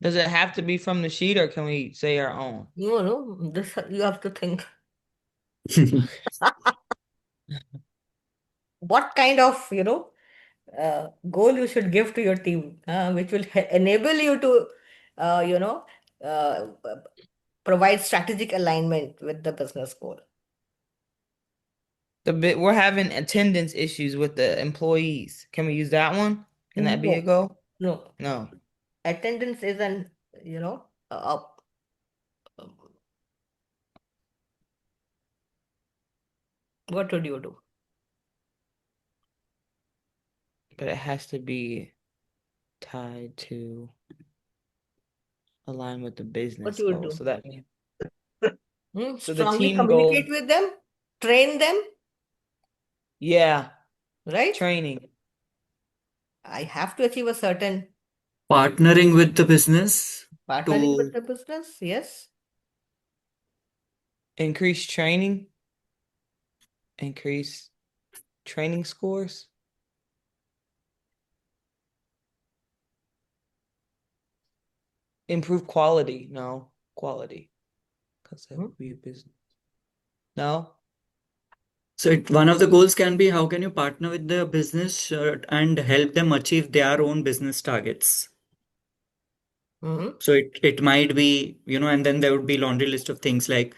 Does it have to be from the sheet or can we say our own? No, this you have to think. What kind of, goal you should give to your team, which will enable you to, uh, provide strategic alignment with the business goal. We're having attendance issues with the employees. Can we use that one? Can that be a goal? No. No. Attendance is an, what would you do? But it has to be tied to align with the business you would goal. do? So that means so the Strongly team goal, communicate with them, train them, yeah, right? training, I have to achieve a certain Partnering with the business partnering with to the business, yes. increase training, increase training scores, improve quality. No, quality. Because that would be a business. No? So one of the goals can be how can you partner with the business and help them achieve their own business targets. So it might be, and then there would be laundry list of things like,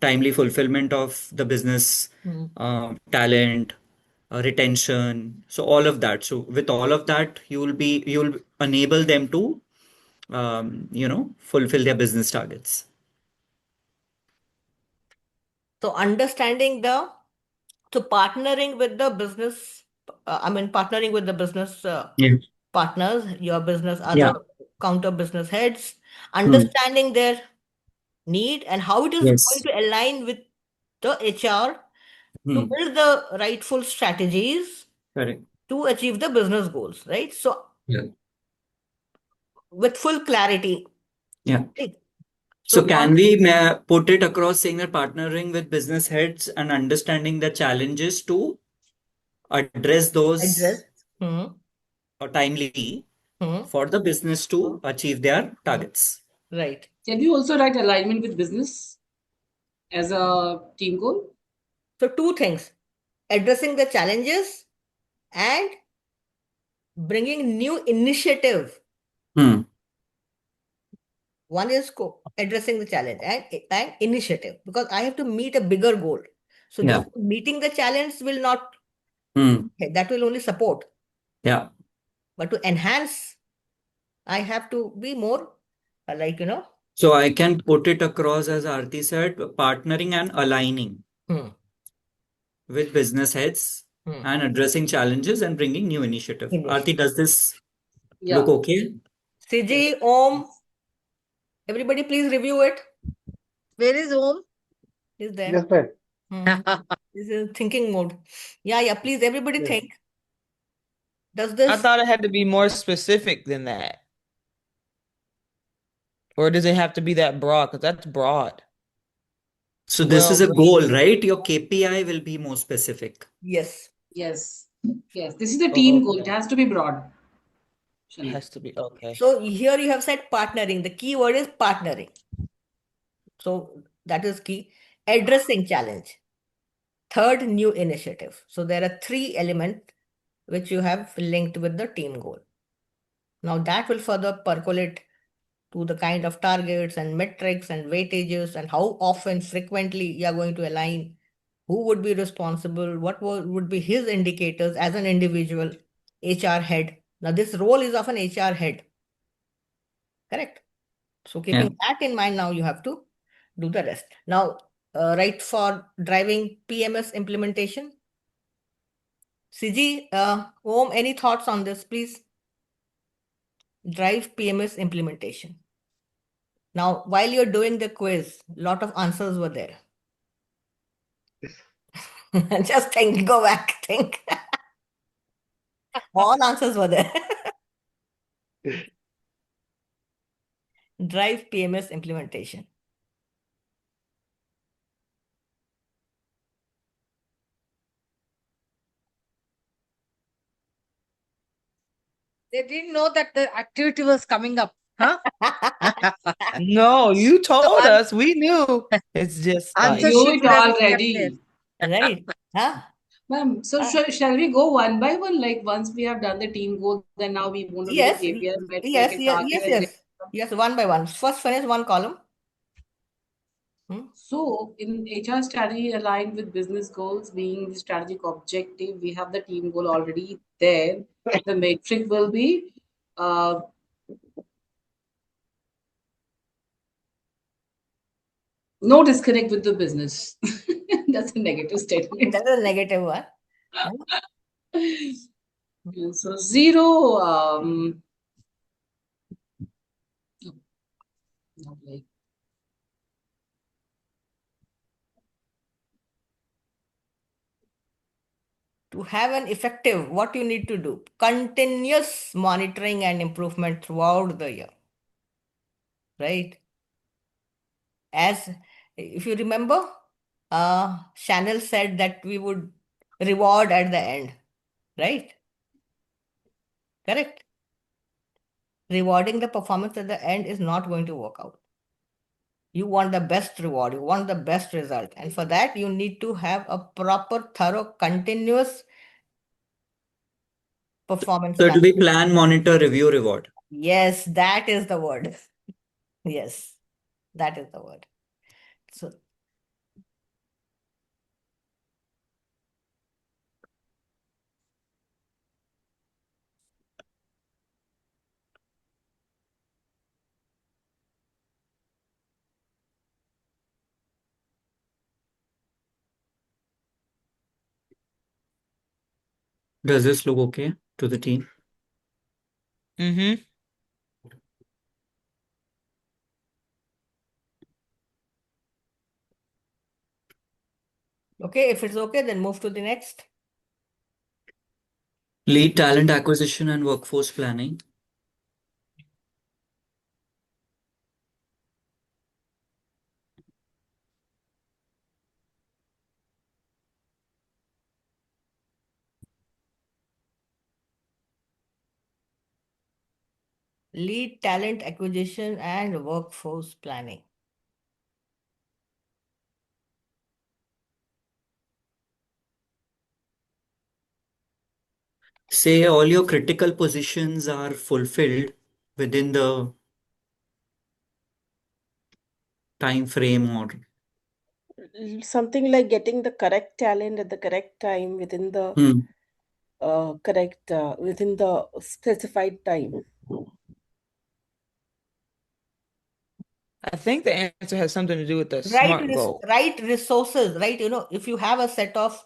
timely fulfillment of the business talent, retention. So all of that. So with all of that, you'll enable them to, fulfill their business targets. So partnering with the business, partnering with the business Yeah. partners, your business, Yeah. other counter business heads, Hmm. understanding their need and how it is going Yes. to align with the HR to Hmm. build the rightful strategies Correct. to achieve the business goals, right? So Yeah. with full clarity. Yeah. Right? So can we put it across saying that partnering with business heads and understanding the challenges to address those timely for the business to achieve their targets? Right. Can we also write alignment with business as a team goal? So 2 things, addressing the challenges and bringing new initiative. One is addressing the challenge and initiative, because I have to meet a bigger goal. So Yeah. just meeting the challenge will not, Hmm. that will only support. Yeah. But to enhance, I have to be more So I can put it across as Aarti said, partnering and aligning with business heads and addressing challenges and bringing new initiative. Aarti, does this look okay? Siji, Om, everybody please review it. Where is Om? Is there? Yes, ma'am. This is thinking mode. Yeah, please everybody Yes. think. Does I this thought it had to be more specific than that. Or does it have to be that broad? Because that's broad. So this is a goal, right? Your KPI will be more specific. Yes. Yes. Yes. This is the team goal. It has to be broad. It has to be okay. So here you have said partnering. The key word is partnering. So that is key. Addressing challenge. third new initiative. So there are 3 elements which you have linked with the team goal. Now that will further percolate to the kind of targets and metrics and weightages and how often, frequently you are going to align, who would be responsible, what would be his indicators as an individual HR head. Now this role is of an HR head, correct? So keeping that in mind, now you have to do the rest. Now, right, for driving PMS implementation. CG, Om, any thoughts on this, please? Drive PMS implementation. Now, while you're doing the quiz, a lot of answers were there. Just think, go back, think. All answers were there. Drive PMS implementation. They didn't know that the activity was coming up, huh? No, you told us. We knew. It's just like Answer Knew sheet it would have been kept there. already. Right. Huh? Ma'am, so shall we go one by one? Like once we have done the team goal, then now we want to do the Yes, KPI, metric, yes, and yes, target, yes, and yes. Yes, one by one. First finish one column. So in HR strategy aligned with business goals being the strategic objective, we have the team goal already there. The metric will be no disconnect with the business. That's a negative statement. That's a negative one. So zero not like to have an effective, what you need to do? Continuous monitoring and improvement throughout the year. Right? As if you remember, Chanel said that we would reward at the end, right? Correct. Rewarding the performance at the end is not going to work out. You want the best reward, you want the best result. And for that, you need to have a proper, thorough, continuous performance So it will management. be plan, monitor, review, reward. Yes, that is the word. Yes, that is the word. So Does this look okay to the team? Mm-hmm. okay, if it's okay, then move to the next. Lead talent acquisition and workforce planning. Lead talent acquisition and workforce planning. Say all your critical positions are fulfilled within the time frame, or Something like getting the correct talent at the correct time within the within the specified time. I think the answer has something to do with the SMART goal. Right resources, right? If you have a set of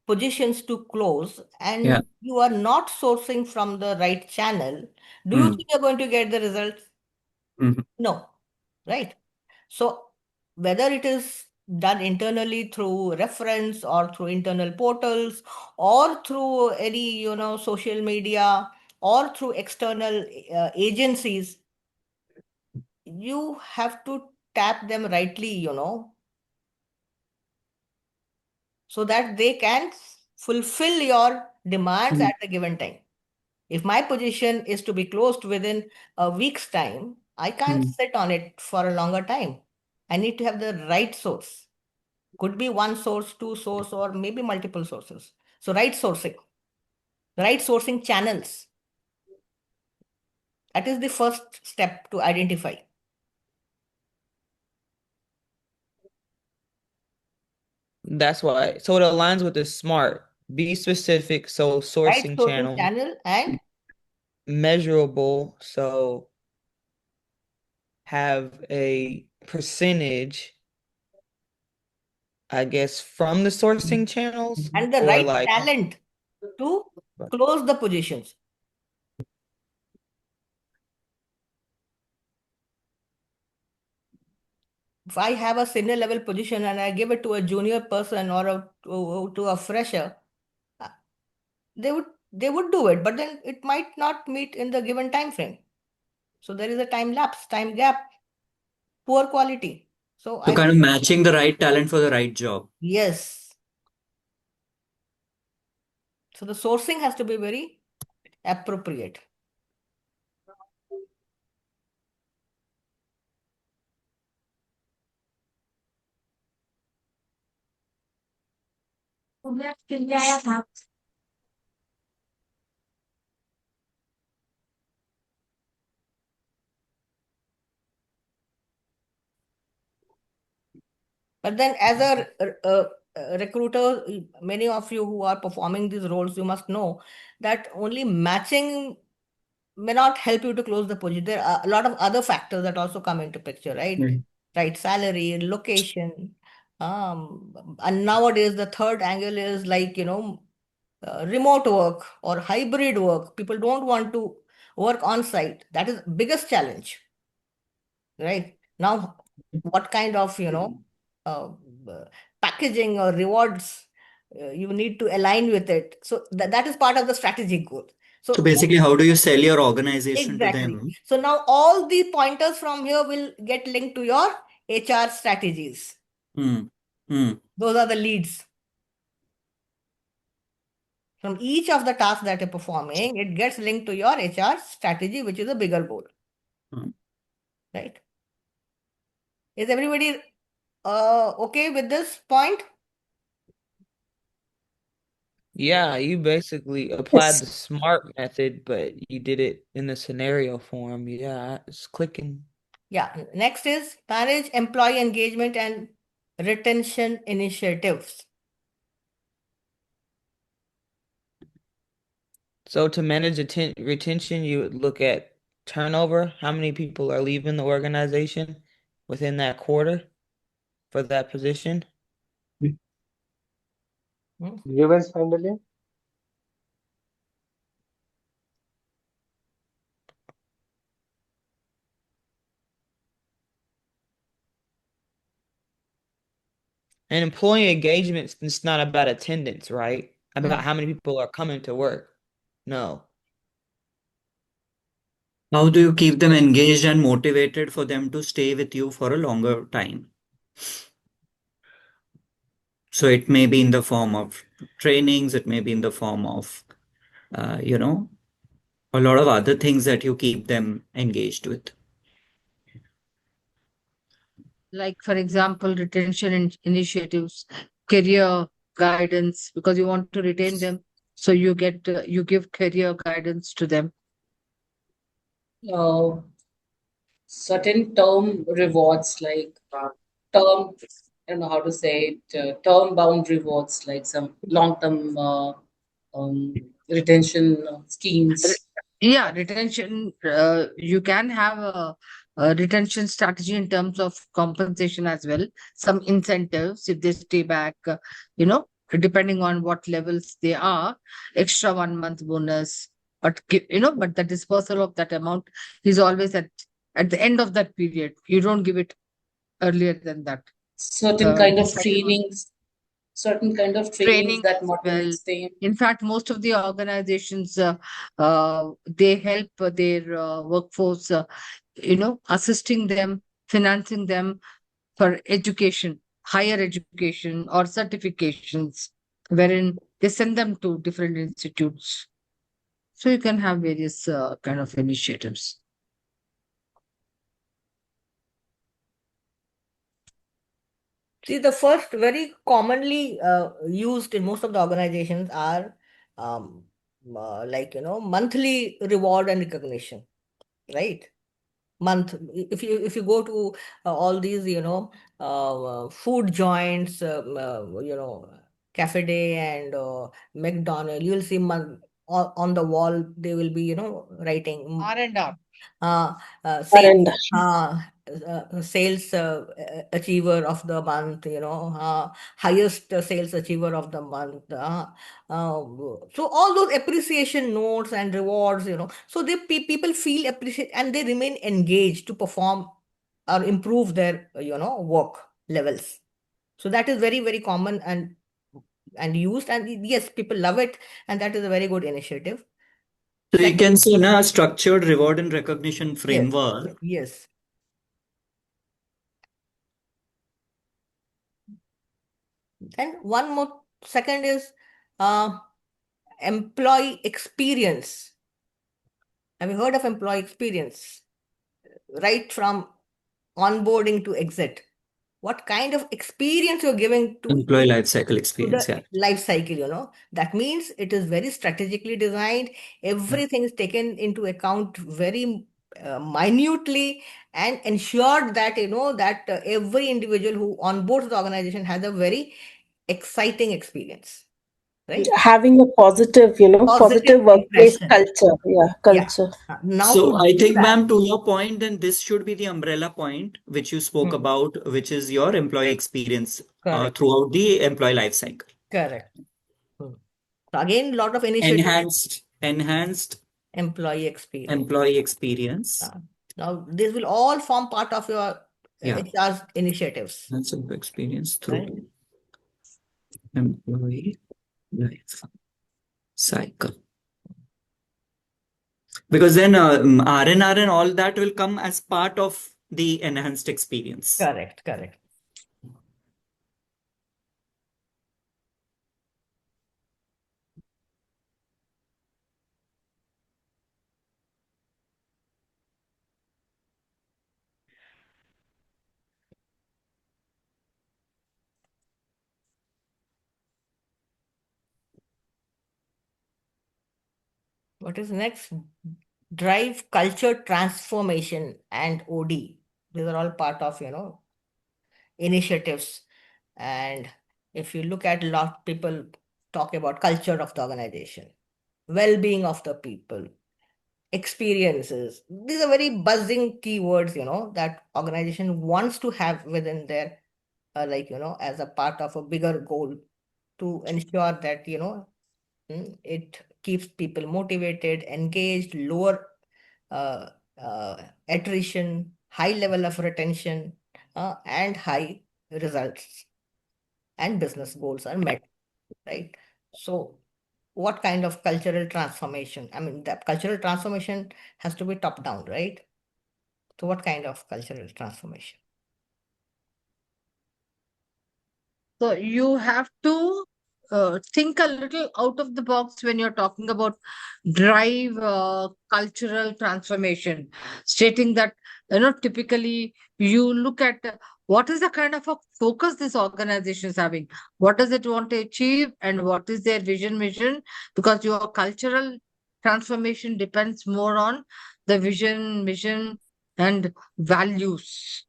positions to close and you are not sourcing from the right channel, do you think you're going to get the results? No, right? So whether it is done internally through reference or through internal portals or through any social media or through external agencies, you have to tap them rightly, so that they can fulfill your demands at the given time. If my position is to be closed within a week's time, I can't sit on it for a longer time. I need to have the right source. Could be one source, two source, or maybe multiple sources. So right sourcing channels. That is the first step to identify. That's why. So it aligns with the SMART. Be specific, so Right sourcing sourcing channel. channel and Measurable, so have a percentage, I guess, from the sourcing channels, and the or right like talent to close the positions. If I have a senior level position and I give it to a junior person or to a fresher, they would do it, but then it might not meet in the given time frame. So there is a time lapse, time gap, poor quality. So So kind of matching the right talent for the right job. Yes. So the sourcing has to be very appropriate. But then as a recruiter, many of you who are performing these roles, you must know that only matching may not help you to close the position. There are a lot of other factors that also come into picture, right? Mm. Right, salary, location. And nowadays the third angle is like, remote work or hybrid work. People don't want to work on site. That is biggest challenge, right? Now, what kind of, uh, uh, packaging or rewards you need to align with it. So that is part of the strategic goal. So basically, how do you sell your organization to Exactly. them? So now all the pointers from here will get linked to your HR strategies. Hmm. Hmm. Those are the leads. From each of the tasks that you're performing, it gets linked to your HR strategy, which is a bigger goal. Hmm. Right? Is everybody okay with this point? Yeah, you basically applied the SMART method, but you did it in the scenario form. Yeah, it's clicking. Yeah. Next is manage employee engagement and retention initiatives. So to manage retention, you would look at turnover, how many people are leaving the organization within that quarter for that position. Grievance handling. And employee engagement is not about attendance, right? About how many people are coming to work. No. How do you keep them engaged and motivated for them to stay with you for a longer time? So it may be in the form of trainings, it may be in the form of, a lot of other things that you keep them engaged with. Like, for example, retention initiatives, career guidance, because you want to retain them. So you give career guidance to them. Certain term rewards like term, I don't know how to say it, term bound rewards like some long term retention schemes. Yeah, retention, you can have a retention strategy in terms of compensation as well. Some incentives if they stay back, depending on what levels they are, extra 1 month bonus. But but the dispersal of that amount is always at the end of that period. You don't give it earlier than that. Certain kind of Depending on trainings training that as well. motivates them. In fact, most of the organizations they help their workforce, assisting them, financing them for education, higher education or certifications, wherein they send them to different institutes. So you can have various kind of initiatives. See, the first very commonly used in most of the organizations are monthly reward and recognition, right? If you go to all these food joints, cafe day and McDonald, you will see on the wall they will be writing R&R. uh, sales And sales achiever of the month, highest sales achiever of the month. So all those appreciation notes and rewards, so people feel appreciate and they remain engaged to perform or improve their, work levels. So that is very, very common and used, and yes, people love it, and that is a very good initiative. So you can Second, say a structured reward and recognition yes, framework. yes. And one more second is uh, employee experience. Have you heard of employee experience? Right from onboarding to exit. What kind of experience you're giving Employee life cycle to experience, the yeah. life cycle? That means it is very strategically designed. Everything is taken into account very minutely and ensured that, that every individual who onboards the organization has a very exciting experience, right? having a positive, Positive positive workplace impression. culture. Yeah, Yeah. culture. Now to So I do think, that, ma'am, to your point, then this should be the umbrella point which you spoke hmm, about, which is your employee experience correct, throughout the employee life cycle. correct. Hmm. So again, lot of initiatives, Enhanced employee experience. employee experience. Now this will all form part of your Yeah, HR's initiatives, that's employee experience right? through employee life cycle. Because then R&R and all that will come as part of the enhanced experience. Correct, correct. What is next? Drive culture transformation and OD. These are all part of, initiatives. And if you look at a lot, people talk about culture of the organization, well-being of the people, experiences. These are very buzzing keywords, that organization wants to have within their, as a part of a bigger goal to ensure that, it keeps people motivated, engaged, lower uh, attrition, high level of retention, and high results and business goals are met, right? So what kind of cultural transformation? I mean, that cultural transformation has to be top down, right? So what kind of cultural transformation? So you have to think a little out of the box when you're talking about drive cultural transformation, stating that, typically you look at what is the kind of a focus this organization is having, what does it want to achieve, and what is their vision mission, because your cultural transformation depends more on the vision, mission, and values.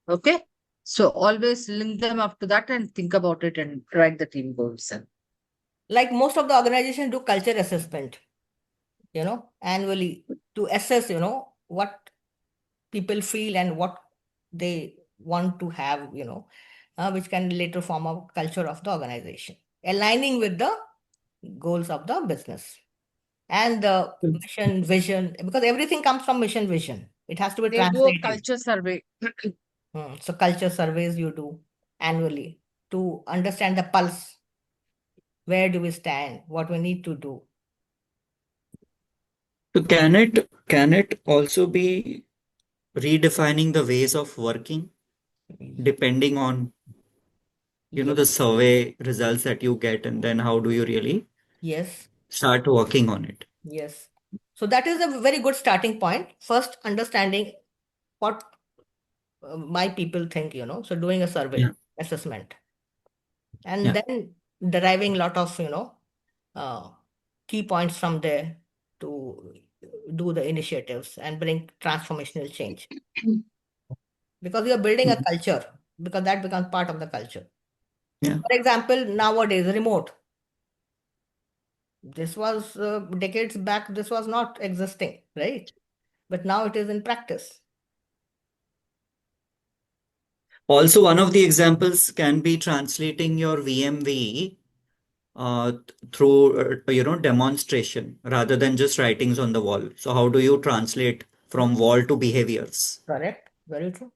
Okay. So always link them up to that and think about it and write the team goals. And Like most of the organizations do culture assessment, annually to assess, what people feel and what they want to have, which can later form a culture of the organization, aligning with the goals of the business and the mission, vision, because everything comes from mission, vision. It has to be they do a translated. culture survey. So culture surveys you do annually to understand the pulse. Where do we stand? What we need to do? So can it also be redefining the ways of working depending on Yes. the survey results that you get, and then how do you really Yes. start working on it? Yes. So that is a very good starting point. First, understanding what my people think, so doing a survey. Yeah. assessment, and Yeah. then deriving lot of key points from there to do the initiatives and bring transformational change, because you are building a Mhm. culture, because that becomes part of the culture. Yeah. For example, nowadays remote, this was decades back, this was not existing, right? But now it is in practice. Also, one of the examples can be translating your VMV through demonstration rather than just writings on the wall. So how do you translate from wall to behaviors? Correct, very true.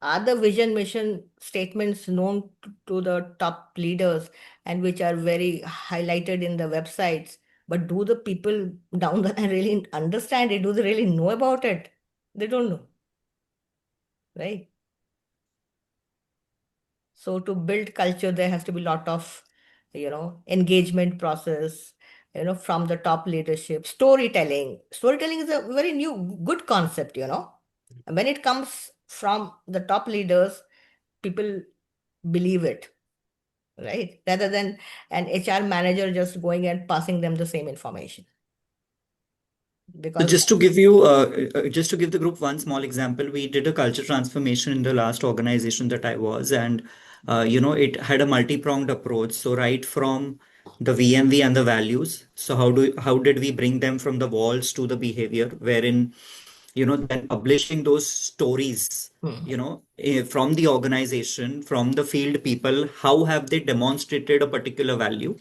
Are the vision mission statements known to the top leaders and which are very highlighted in the websites? But do the people down the line really understand it? Do they really know about it? They don't know, right? So to build culture, there has to be a lot of, engagement process, from the top leadership. Storytelling. Storytelling is a very new, good concept, And when it comes from the top leaders, people believe it, right? Rather than an HR manager just going and passing them the same information. So Because just to give the group one small example, we did a culture transformation in the last organization that I was, and it had a multi-pronged approach. So right from the VMV and the values. So how did we bring them from the walls to the behavior, wherein then publishing those stories, from the organization, from the field people, how have they demonstrated a particular value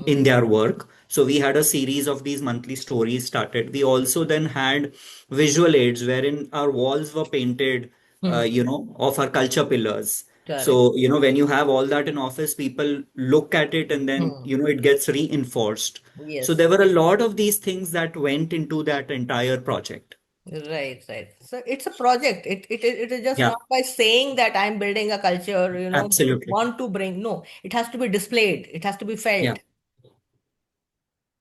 in their work. So we had a series of these monthly stories started. We also then had visual aids wherein our walls were painted, of our culture pillars. correct. So, when you have all that in office, people look at it and then, it gets reinforced. So Yes. there were a lot of these things that went into that entire project. Right, right. So it's a project. It is just Yeah, not by saying that I'm building a culture, absolutely. want to bring. No, it has to be displayed. It has to be Yeah. felt.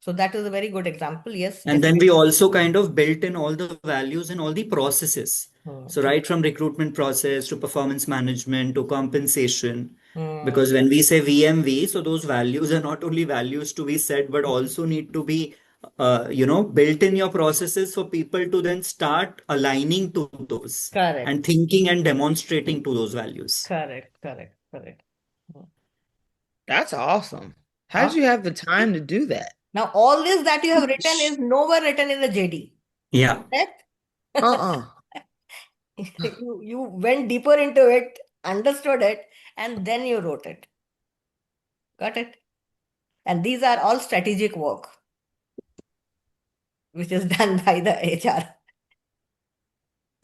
So that is a very good example. Yes, And then we also kind of built in all the values and all the processes. So right from recruitment process to performance management to compensation. Because when we say VMV, so those values are not only values to be said, but also need to be, built in your processes for people to then start aligning to those correct, and thinking and demonstrating to those values. correct, correct, correct. That's awesome. How did Huh? you have the time to do that? Now, all this that you have written is nowhere written in the JD. Yeah. Correct? Uh-uh. You went deeper into it, understood it, and then you wrote it. Got it? And these are all strategic work, which is done by the HR.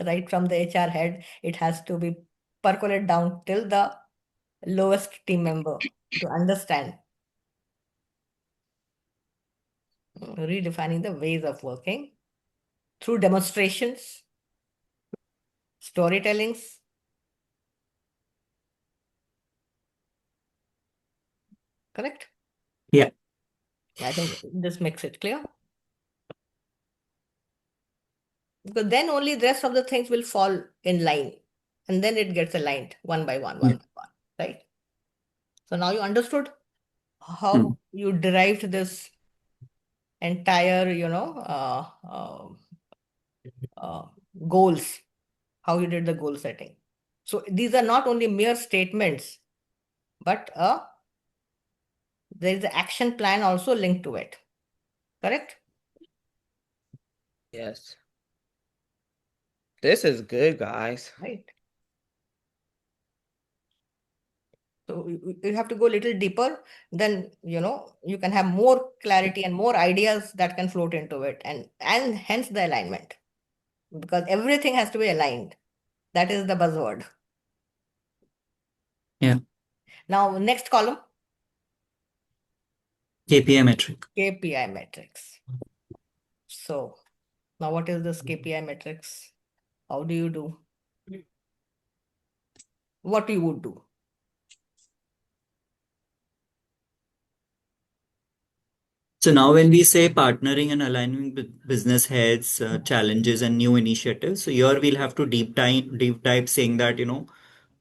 Right from the HR head, it has to be percolate down till the lowest team member to understand. Redefining the ways of working through demonstrations, storytellings. Correct? Yeah. I think this makes it clear. Because then only the rest of the things will fall in line. And then it gets aligned one by one, Yeah. one by one. Right? So now you understood Hmm. how you derived this entire, goals, how you did the goal setting. So these are not only mere statements, but there is an action plan also linked to it. Correct? Yes. This is good, guys. Right. So you have to go a little deeper, then you can have more clarity and more ideas that can float into it, and hence the alignment. Because everything has to be aligned. That is the buzzword. Yeah. Now, next column, KPI metric. KPI metrics. So now what is this KPI metrics? How do you do? What you would do? So now when we say partnering and aligning with business heads, challenges and new initiatives, so here we'll have to deep dive saying that,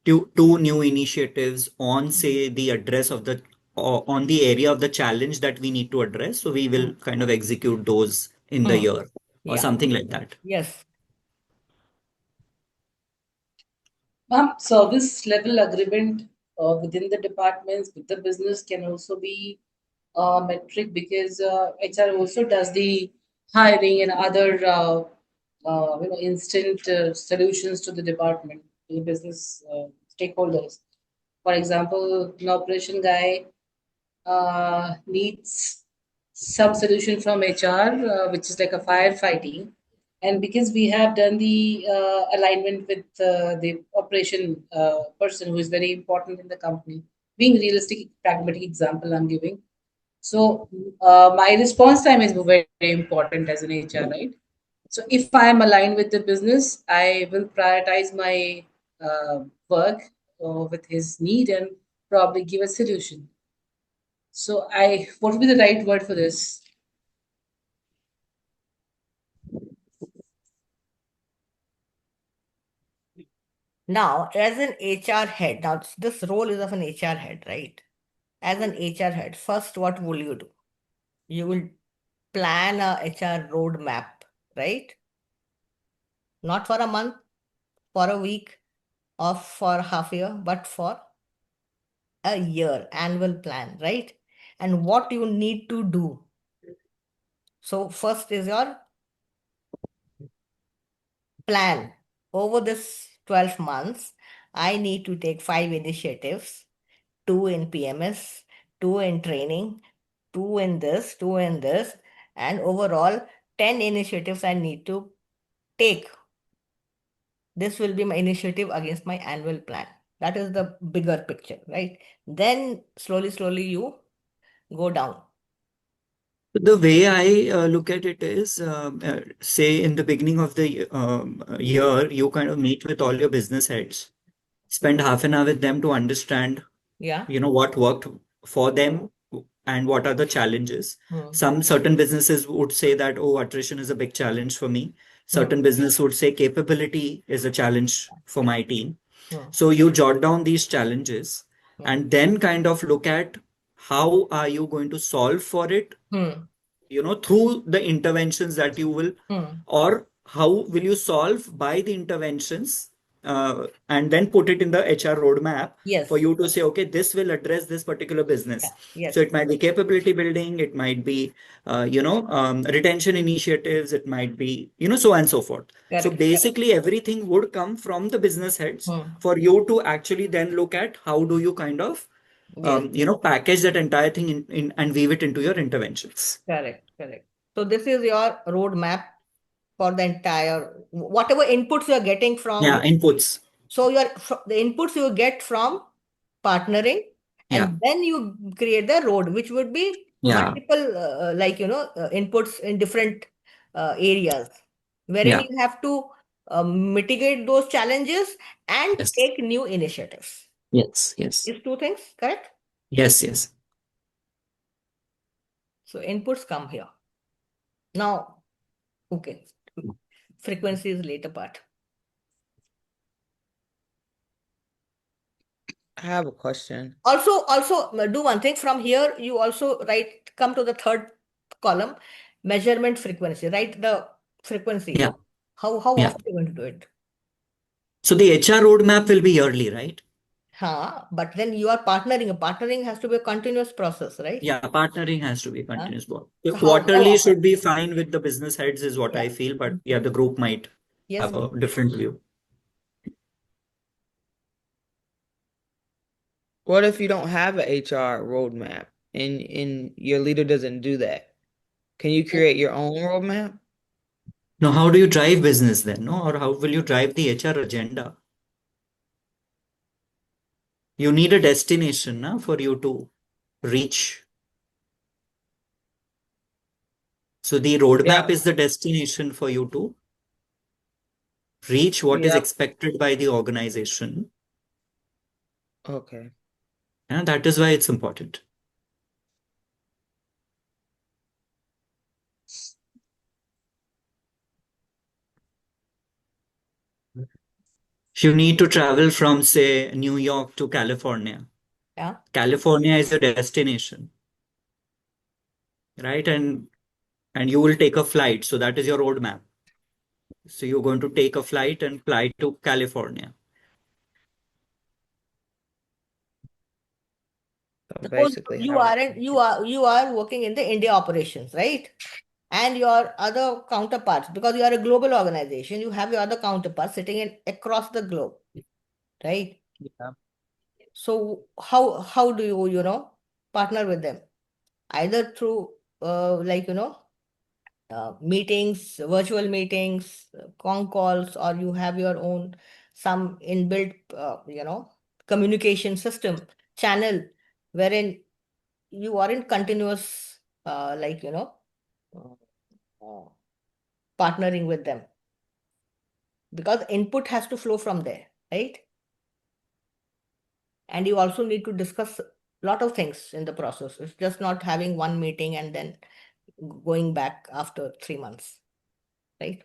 two new initiatives on, say, the address of the or on the area of the challenge that we need to address. So we will kind of execute those in the year or Yeah. something like that. Yes. Service level agreement within the departments with the business can also be a metric, because HR also does the hiring and other instant solutions to the department, to the business stakeholders. For example, an operation guy needs some solution from HR, which is like a firefighting. And because we have done the alignment with the operation person who is very important in the company, being realistic, pragmatic example I'm giving. So my response time is very, very important as an HR, right? So if I am aligned with the business, I will prioritize my work with his need and probably give a solution. So what would be the right word for this? Now, as an HR head, now this role is of an HR head, right? As an HR head, first, what will you do? You will plan a HR roadmap, right? Not for a month, for a week, or for half a year, but for a year, annual plan, right? And what you need to do. So first is your plan. Over this 12 months, I need to take 5 initiatives, 2 in PMS, 2 in training, 2 in this, 2 in this, and overall 10 initiatives I need to take. This will be my initiative against my annual plan. That is the bigger picture, right? Then slowly you go down. The way I look at it is, say in the beginning of the year, you kind of meet with all your business heads, spend half an hour with them to understand, Yeah. what worked for them and what are the challenges. Some certain businesses would say that, oh, attrition is a big challenge for me. Certain business would say capability is a challenge for my team. So you jot down these challenges and then kind of look at how are you going to solve for it, through the interventions that you will, or how will you solve by the interventions, and then put it in the HR roadmap Yes. for you to say, okay, this will address this particular business. Yes. So it might be capability building, it might be, retention initiatives, it might be, so on and so forth. So Correct. basically everything would come from the business heads for you to actually then look at how do you kind of, Yes. package that entire thing in and weave it into your interventions. Correct. So this is your roadmap for the entire, whatever inputs you are getting from. Yeah, inputs. So the inputs you get from partnering, and then you create the road, which would be multiple, inputs in different areas, wherein you have to mitigate those challenges and Yes. take new initiatives. Yes. These two things, correct? Yes. So inputs come here. Now, okay, frequency is later part. I have a question. Also do one thing from here. You also come to the third column, measurement frequency. Write the frequency. Yeah. How Yeah. often you going to do it? So the HR roadmap will be yearly, right? But then you are partnering. Partnering has to be a continuous process, right? Yeah, partnering has to be a continuous work. So Quarterly how should be fine with the business heads, is what I feel. But yeah, the group might Yes. have a different view. What if you don't have an HR roadmap and your leader doesn't do that? Can you create your own roadmap? Now, how do you drive business then? No, or how will you drive the HR agenda? You need a destination for you to reach. So the roadmap is the destination for you to reach what is expected by the organization. Okay. And that is why it's important. You need to travel from, say, New York to California. Yeah. California is a destination, right? And you will take a flight. So that is your roadmap. So you're going to take a flight and fly to California. So Suppose basically, you how aren't you are working in the India operations, right? And your other counterparts, because you are a global organization, you have your other counterparts sitting in across the globe, right? yeah. So how do you partner with them? Either through like meetings, virtual meetings, con calls, or you have your own some inbuilt communication system channel wherein you are in continuous uh, uh, partnering with them, because input has to flow from there, right? And you also need to discuss a lot of things in the process. It's just not having one meeting and then going back after 3 months, right?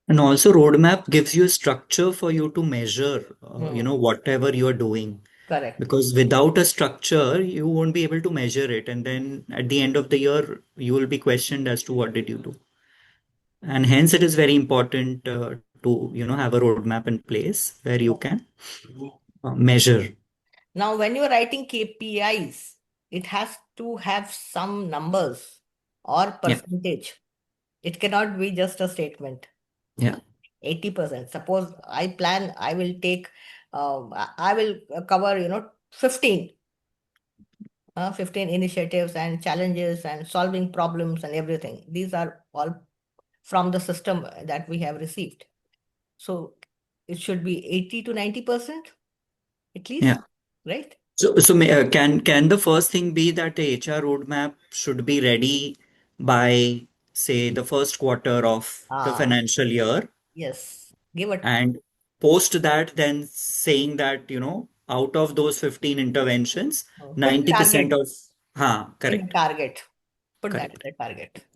And also, roadmap gives you a structure for you to measure, whatever you are doing. Correct. Because without a structure, you won't be able to measure it. And then at the end of the year, you will be questioned as to what did you do. And hence, it is very important to, have a roadmap in place where you can measure. Now, when you're writing KPIs, it has to have some numbers or Yeah. percentage. It cannot be just a statement. Yeah. 80%. Suppose I plan, I will take, I will cover, 15 initiatives and challenges and solving problems and everything. These are all from the system that we have received. So it should be 80 to 90% at least, Yeah. right? So can the first thing be that the HR roadmap should be ready by, say, the first quarter of the Ah, financial year, yes. Give it. and post that then saying that, out of those 15 interventions, Put a 90% target of, in the correct, target. Put that in correct. the target.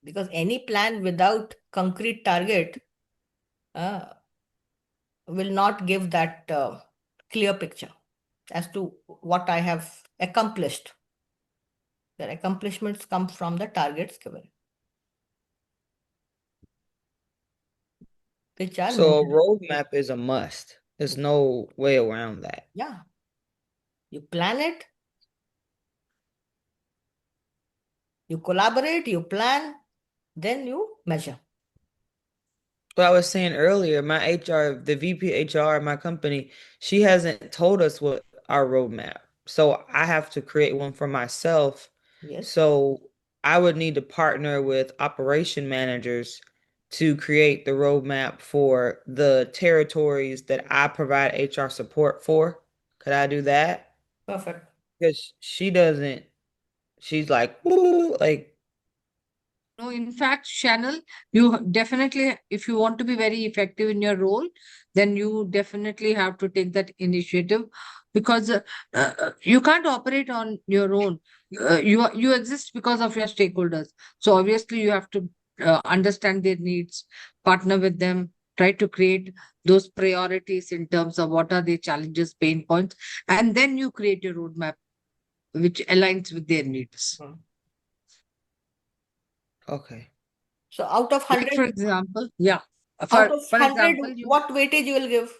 Because any plan without concrete target uh, will not give that clear picture as to what I have accomplished. The accomplishments come from the targets given, which are So a measured. roadmap is a must. There's no way around that. Yeah. You plan it, you collaborate, you plan, then you measure. What I was saying earlier, my HR, the VP HR of my company, she hasn't told us what our roadmap. So I have to create one for myself. Yes. So I would need to partner with operation managers to create the roadmap for the territories that I provide HR support for. Could I do that? Perfect. Because she doesn't, she's like, No, in fact, Channel, you definitely, if you want to be very effective in your role, then you definitely have to take that initiative, because you can't operate on your own. You exist because of your stakeholders. So obviously, you have to understand their needs, partner with them, try to create those priorities in terms of what are their challenges, pain points, and then you create your roadmap which aligns with their needs. okay. So out of Like, 100, for example, yeah. out of For 100, example, you what weightage you will give?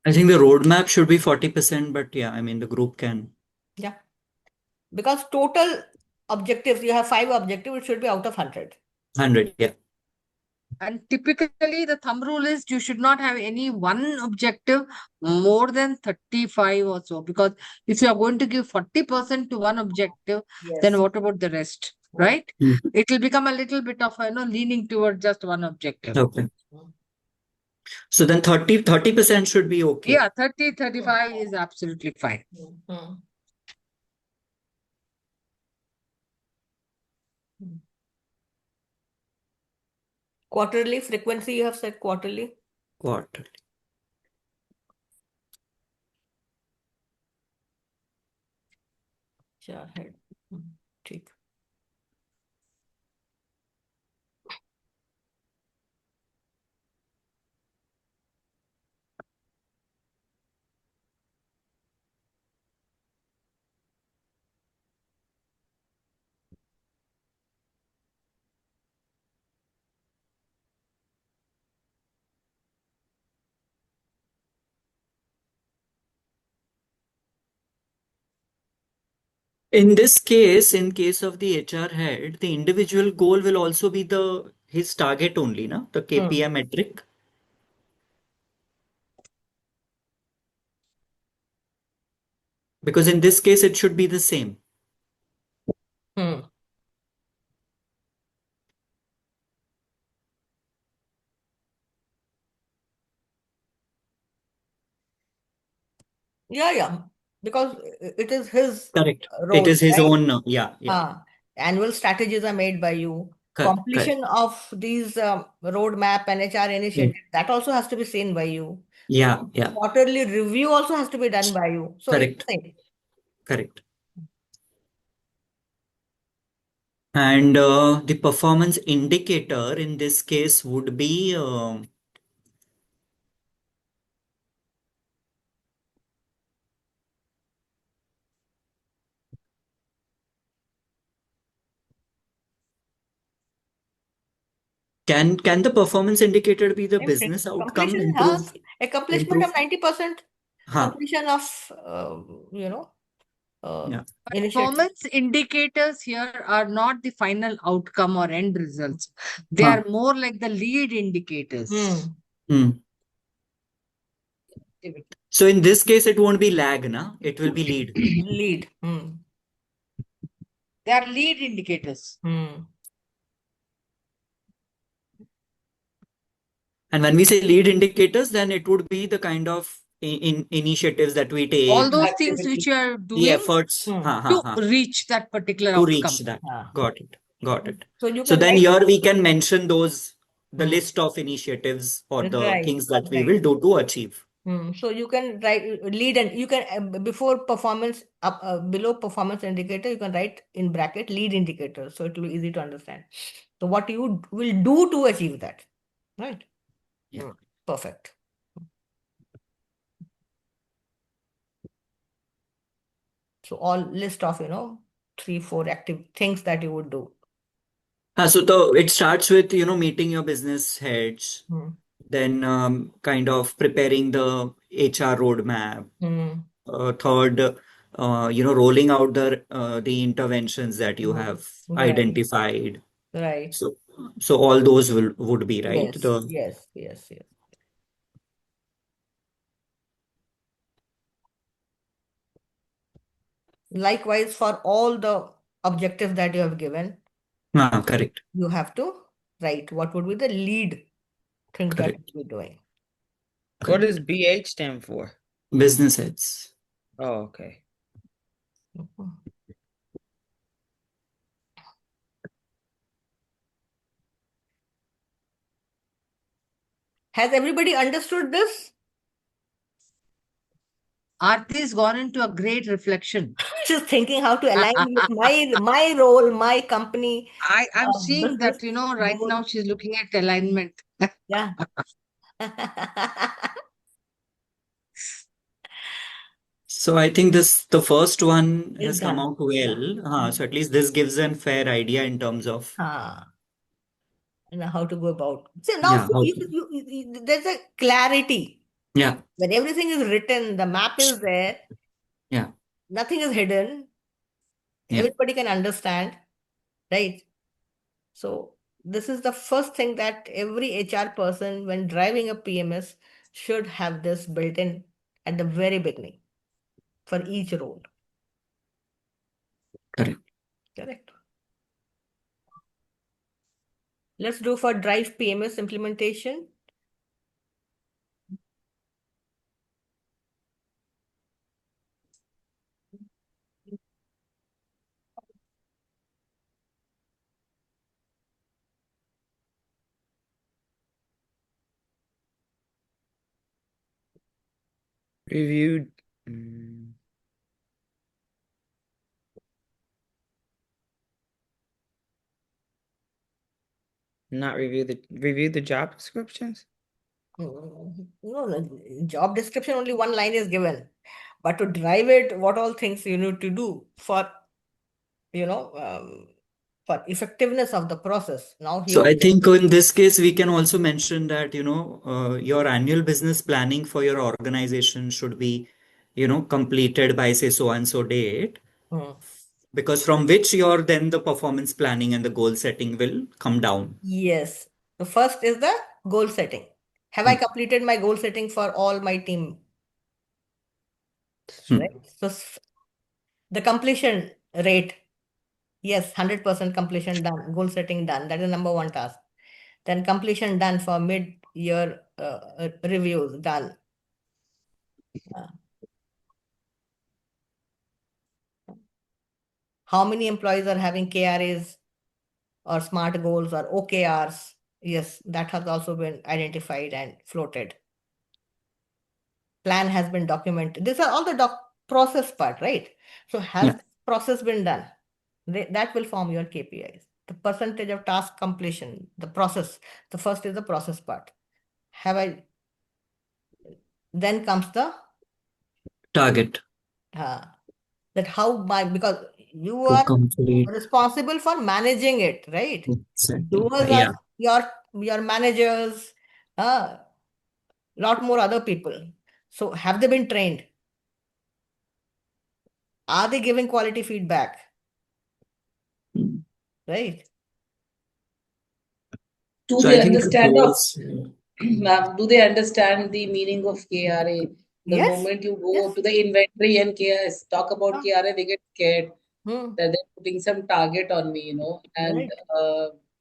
I think the roadmap should be 40%, but yeah, I mean, the group can. Yeah. Because total objectives, you have 5 objectives, it should be out of 100. 100, yeah. And typically, the thumb rule is you should not have any one objective more than 35 or so. Because if you are going to give 40% to one objective, then Yes. what about the rest? Right? It will become a little bit of leaning toward just one objective. Okay. So then 30% should be okay. Yeah, 30, 35 is absolutely fine. Quarterly frequency, you have said quarterly. Quarterly. Sure. ठीक. In this case, in case of the HR head, the individual goal will also be his target only, na? The KPI metric. Because in this case, it should be the same. Yeah. Because it is his Correct. It role, is his right? own, yeah. Annual strategies are made by you. Correct. Completion of these roadmap and HR initiative, that also has to be seen by you. Yeah. Quarterly review also has to be done by you. So it's Correct. the same. Correct. And the performance indicator in this case would be can the performance indicator be the Same thing. business outcome Completion, accomplishment of 90%, completion of Yeah. initiative. Performance indicators here are not the final outcome or end results. They Huh. are more like the lead indicators. So in this case, it won't be lag, na? It will be lead. Lead. They are lead indicators. And when we say lead indicators, then it would be the kind of initiatives that we take, All those things which you are the doing efforts to reach that particular to reach outcome. that. Got it. So you So can then write. here we can mention the list of initiatives or the Right, things that we right. will do to achieve. So you can write lead, and you can before performance below performance indicator, you can write in bracket lead indicator, so it will be easy to understand. So what you will do to achieve that, right? Yeah. Perfect. So all list of 3-4 active things that you would do. So it starts with meeting your business heads, then kind of preparing the HR roadmap. Third, rolling out the interventions that you have Right. identified. Right. So all those would be right. Yes. Likewise, for all the objectives that you have given, Correct. you have to write what would be the lead things that Correct. you're doing. What does BH stand for? Business heads. Oh, okay. Has everybody understood this? Aarti's gone into a great reflection. Just thinking how to align with my role, my company. I'm seeing business that, right goal. now she's looking at alignment. Yeah. So I think the first one Is has come done. out well. So at least this gives a fair idea in terms of And how to go about. So now how to, there's a clarity. yeah. When everything is written, the map is there, Yeah. nothing is hidden, Yeah. everybody can understand, right? So this is the first thing that every HR person, when driving a PMS, should have this built in at the very beginning for each role. Correct. Let's do for drive PMS implementation. Reviewed. Not review the job descriptions? No, job description only one line is given. But to drive it, what all things you need to do for, you know, for effectiveness of the process. Now So here, I think in this case, we can also mention that, your annual business planning for your organization should be, completed by say so and so date, Hmm. because from which your then the performance planning and the goal setting will come down. Yes. The first is the goal setting. Have I Hmm. completed my goal setting for all my team? Hmm. Right. So the completion rate, yes, 100% completion done, goal setting done. That is number one task. Then completion done for mid-year reviews done. How many employees are having KRAs or SMART goals or OKRs? Yes, that has also been identified and floated. Plan has been documented. These are all the process part, right? So has Yeah. the process been done? That will form your KPIs. The percentage of task completion, the process. The first is the process part. Have I? Then comes the Target that how my, because you to are complete. responsible for managing it, right? Exactly. Doers are Yeah. your managers, lot more other people. So have they been trained? Are they giving quality feedback? Hmm. Right? Do So they I think understand goals. ma'am, do they understand the meaning of KRA? The Yes. moment you go Yes. to the inventory and KRS, talk about Ah, KRA, they get scared hmm. that they're putting some target on me, And Right.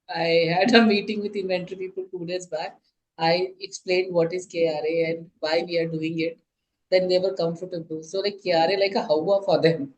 I had a meeting with inventory people 2 days back. I explained what is KRA and why we are doing it. Then they were comfortable. So like KRA like a hawa for them.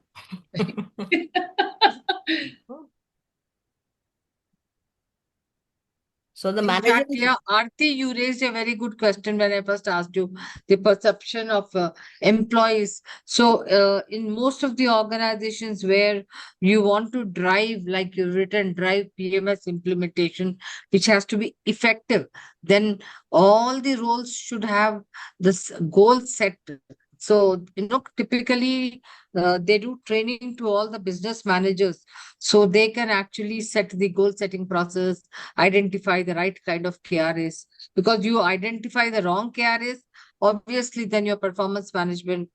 So the In manager, fact, yeah, Aarti, you raised a very good question when I first asked you the perception of employees. So, in most of the organizations where you want to drive, like you've written, drive PMS implementation, which has to be effective, then all the roles should have this goal set. So, typically they do training to all the business managers so they can actually set the goal setting process, identify the right kind of KRAs. Because you identify the wrong KRAs, obviously, then your performance management,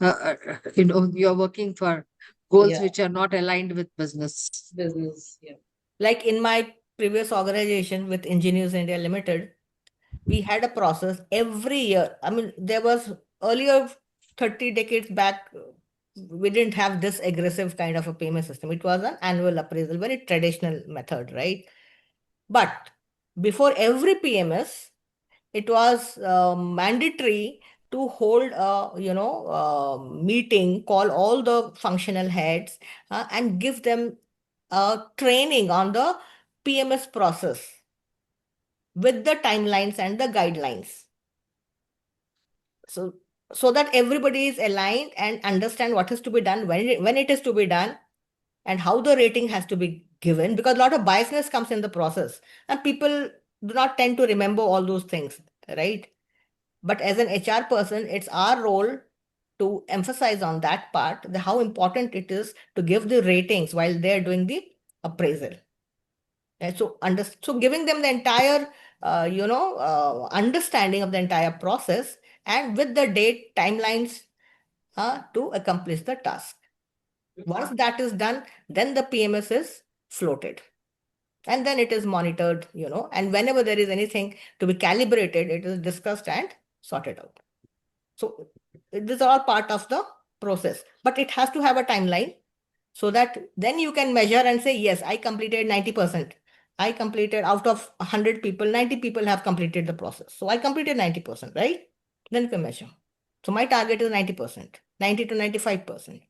you're working for goals Yeah, which are not aligned with business. business. Yeah. like in my previous organization with Engineers India Limited, we had a process every year. I mean, there was earlier 30 decades back, we didn't have this aggressive kind of a payment system. It was an annual appraisal, very traditional method, right? But before every PMS, it was mandatory to hold a meeting, call all the functional heads, and give them training on the PMS process with the timelines and the guidelines. So that everybody is aligned and understand what is to be done, when it is to be done, and how the rating has to be given, because a lot of biasness comes in the process and people do not tend to remember all those things, right? But as an HR person, it's our role to emphasize on that part, how important it is to give the ratings while they're doing the appraisal. And so giving them the entire, understanding of the entire process and with the date timelines to accomplish the task. Once that is done, then the PMS is floated. And then it is monitored, and whenever there is anything to be calibrated, it is discussed and sorted out. So this is all part of the process, but it has to have a timeline so that then you can measure and say, yes, I completed 90%. I completed out of 100 people, 90 people have completed the process. So I completed 90%, right? Then you can measure. So my target is 90%, 90 to 95%.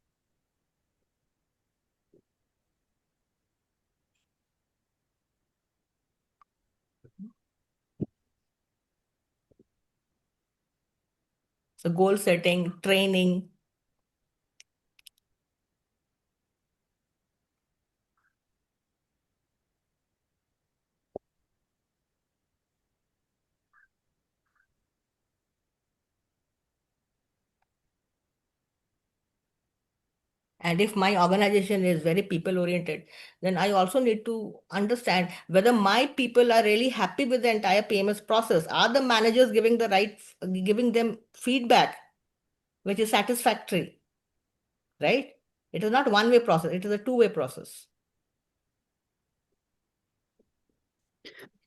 So goal setting, training. And if my organization is very people oriented, then I also need to understand whether my people are really happy with the entire PMS process. Are the managers giving them feedback which is satisfactory, right? It is not one-way process, it is a two-way process.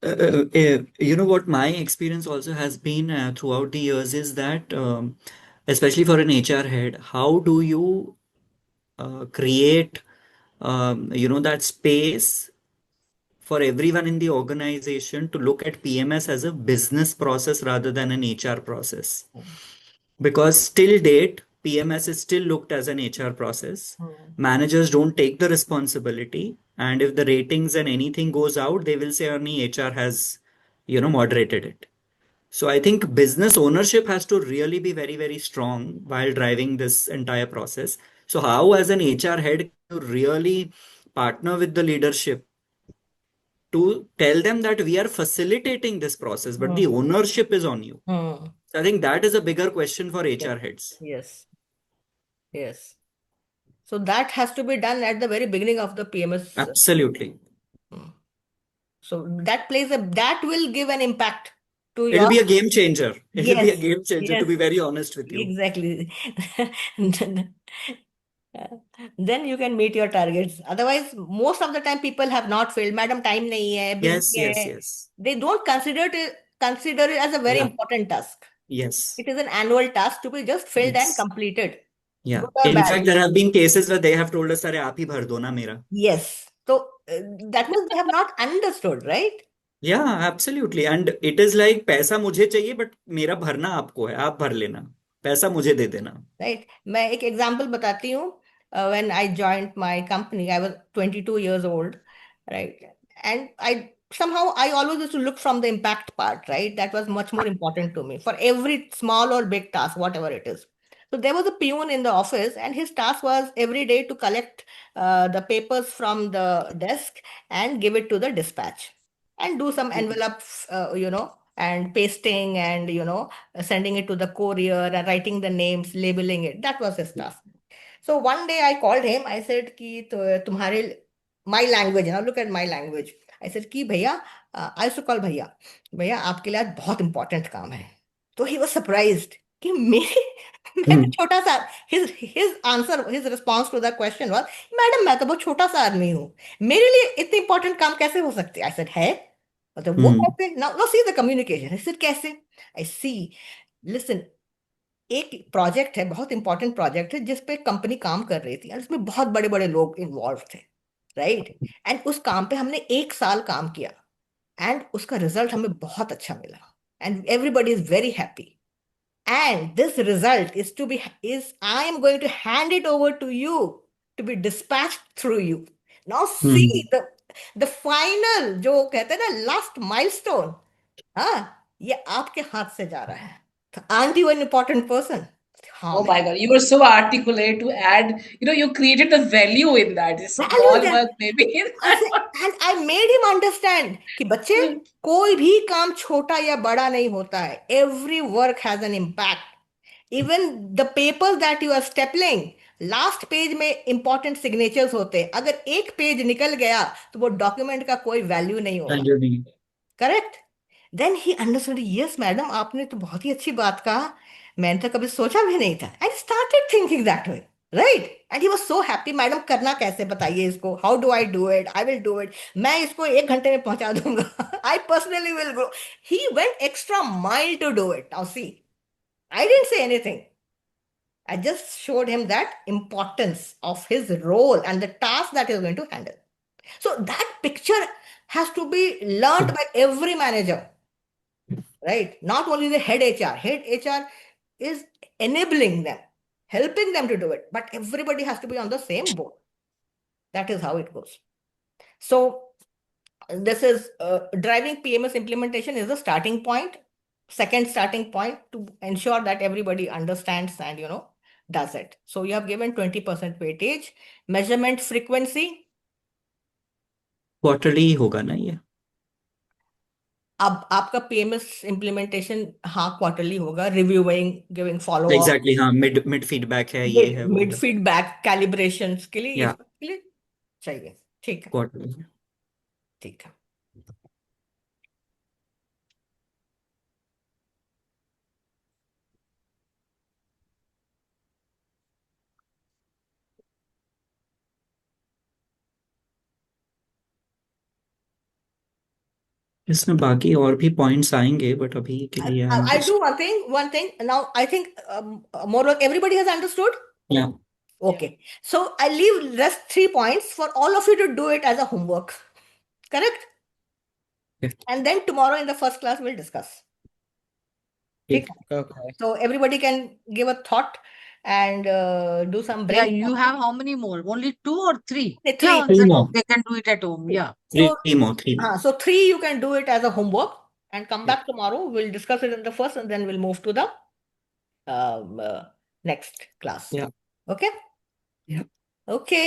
What my experience also has been throughout the years is that, especially for an HR head, how do you create, that space for everyone in the organization to look at PMS as a business process rather than an HR process? Because till date, PMS is still looked as an HR process. Managers don't take the responsibility, and if the ratings and anything goes out, they will say only HR has, moderated it. So I think business ownership has to really be very, very strong while driving this entire process. So how, as an HR head, can you really partner with the leadership to tell them that we are facilitating this process, but the ownership is on you? So I think that is a bigger question for HR heads. Yes. Yes. So that has to be done at the very beginning of the PMS. Absolutely. So that will give an impact to It'll your. be a game changer. It'll be a Yes. game changer, to Yes. be very honest with you. Exactly. Then you can meet your targets. Otherwise, most of the time people have not failed. Madam, time nahi hai, busy Yes, hai. yes. They don't consider it as a very Yeah. important task. Yes. It is an annual task to be just filled and Yes. completed. Yeah. Good or In bad. fact, there have been cases where they have told us, "Arey, aap hi bhar do na mera." Yes. So that means they have not understood, right? Yeah, absolutely. And it is like, पैसा मुझे चाहिए, but मेरा भरना आपको है, आप भर लेना, पैसा मुझे दे देना. Right. मैं एक एग्जांपल बताती हूँ. When I joined my company, I was 22 years old, right? And I always used to look from the impact part, right? That was much more important to me for every small or big task, whatever it is. So there was a peon in the office, and his task was every day to collect the papers from the desk and give it to the dispatch and do some envelopes, and pasting and, sending it to the courier and writing the names, labeling it. That was his task. So one day I called him. I said, "Ki तुम्हारे my language, now look at my language." I said, "Ki भैया, I used to call भैया आपके लिए आज बहुत important काम है." तो he was surprised कि मेरे मैं तो छोटा सा. His response to the question was, "madam मैं तो बहुत छोटा सा आदमी हूँ, मेरे लिए इतने important काम कैसे हो सकते?" I said, "है?" मतलब वो कैसे? Now see the communication. I said, "कैसे?" I see. Listen, एक प्रोजेक्ट है, बहुत इंपॉर्टेंट प्रोजेक्ट है जिस पे कंपनी काम कर रही थी और इसमें बहुत बड़े बड़े लोग इन्वॉल्व थे, राइट? एंड उस काम पे हमने 1 साल काम किया एंड उसका रिजल्ट हमें बहुत अच्छा मिला and everybody is very happy. And this result is I am going to hand it over to you to be dispatched through you. Now see the final जो कहते हैं ना last milestone, हाँ, ये आपके हाथ से जा रहा है. तो aren't you an important person? हाँ, Oh my God, you were so articulate to add, you created the value in that. It's value small that. work, maybe. And I made him understand कि बच्चे कोई भी काम छोटा या बड़ा नहीं होता है. Every work has an impact. Even the papers that you are stapling, last page में इंपॉर्टेंट सिग्नेचर्स होते हैं. अगर एक पेज निकल गया तो वो डॉक्यूमेंट का कोई वैल्यू नहीं होगा. Correct? Then he understood. Yes madam, आपने तो बहुत ही अच्छी बात कहा, मैंने तो कभी सोचा भी नहीं था. I started thinking that way, right? And he was so happy. Madam करना कैसे बताइए इसको, how do I do it, I will do it, मैं इसको 1 घंटे में पहुंचा दूंगा. I personally will go. He went extra mile to do it. Now see, I didn't say anything. I just showed him that importance of his role and the task that he's going to handle. So that picture has to be learned by every manager, right? Not only the head HR. Head HR is enabling them, helping them to do it, but everybody has to be on the same boat. That is how it goes. So this is driving PMS implementation is the starting point. Second starting point to ensure that everybody understands and does it. So you have given 20% weightage. Measurement frequency, quarterly ही होगा ना ये? अब आपका PMS implementation हाँ quarterly होगा, reviewing, giving follow up, exactly हाँ, mid feedback है, ये है वो mid है, feedback, calibrations के लिए, ये या सब के लिए चाहिए। ठीक है, क्वार्टरली। ठीक है। इसमें बाकी और भी पॉइंट्स आएंगे, बट अभी के लिए I am I'll just, do one thing. Now, I think more or everybody has understood. या Okay. So I leave rest 3 points for all of you to do it as a homework. Correct? And then tomorrow in the first class we'll discuss. ठीक। Okay. Okay. So everybody can give a thought and do some Yeah, brain. you have how many more? Only 2 or 3? Three. Yeah, Three then more, they can do it at home. Yeah. So, three more, three more. so 3 you can do it as a homework and come Yeah. back tomorrow. We'll discuss it in the first and then we'll move to the next class. Yeah. Okay? Yeah. Okay.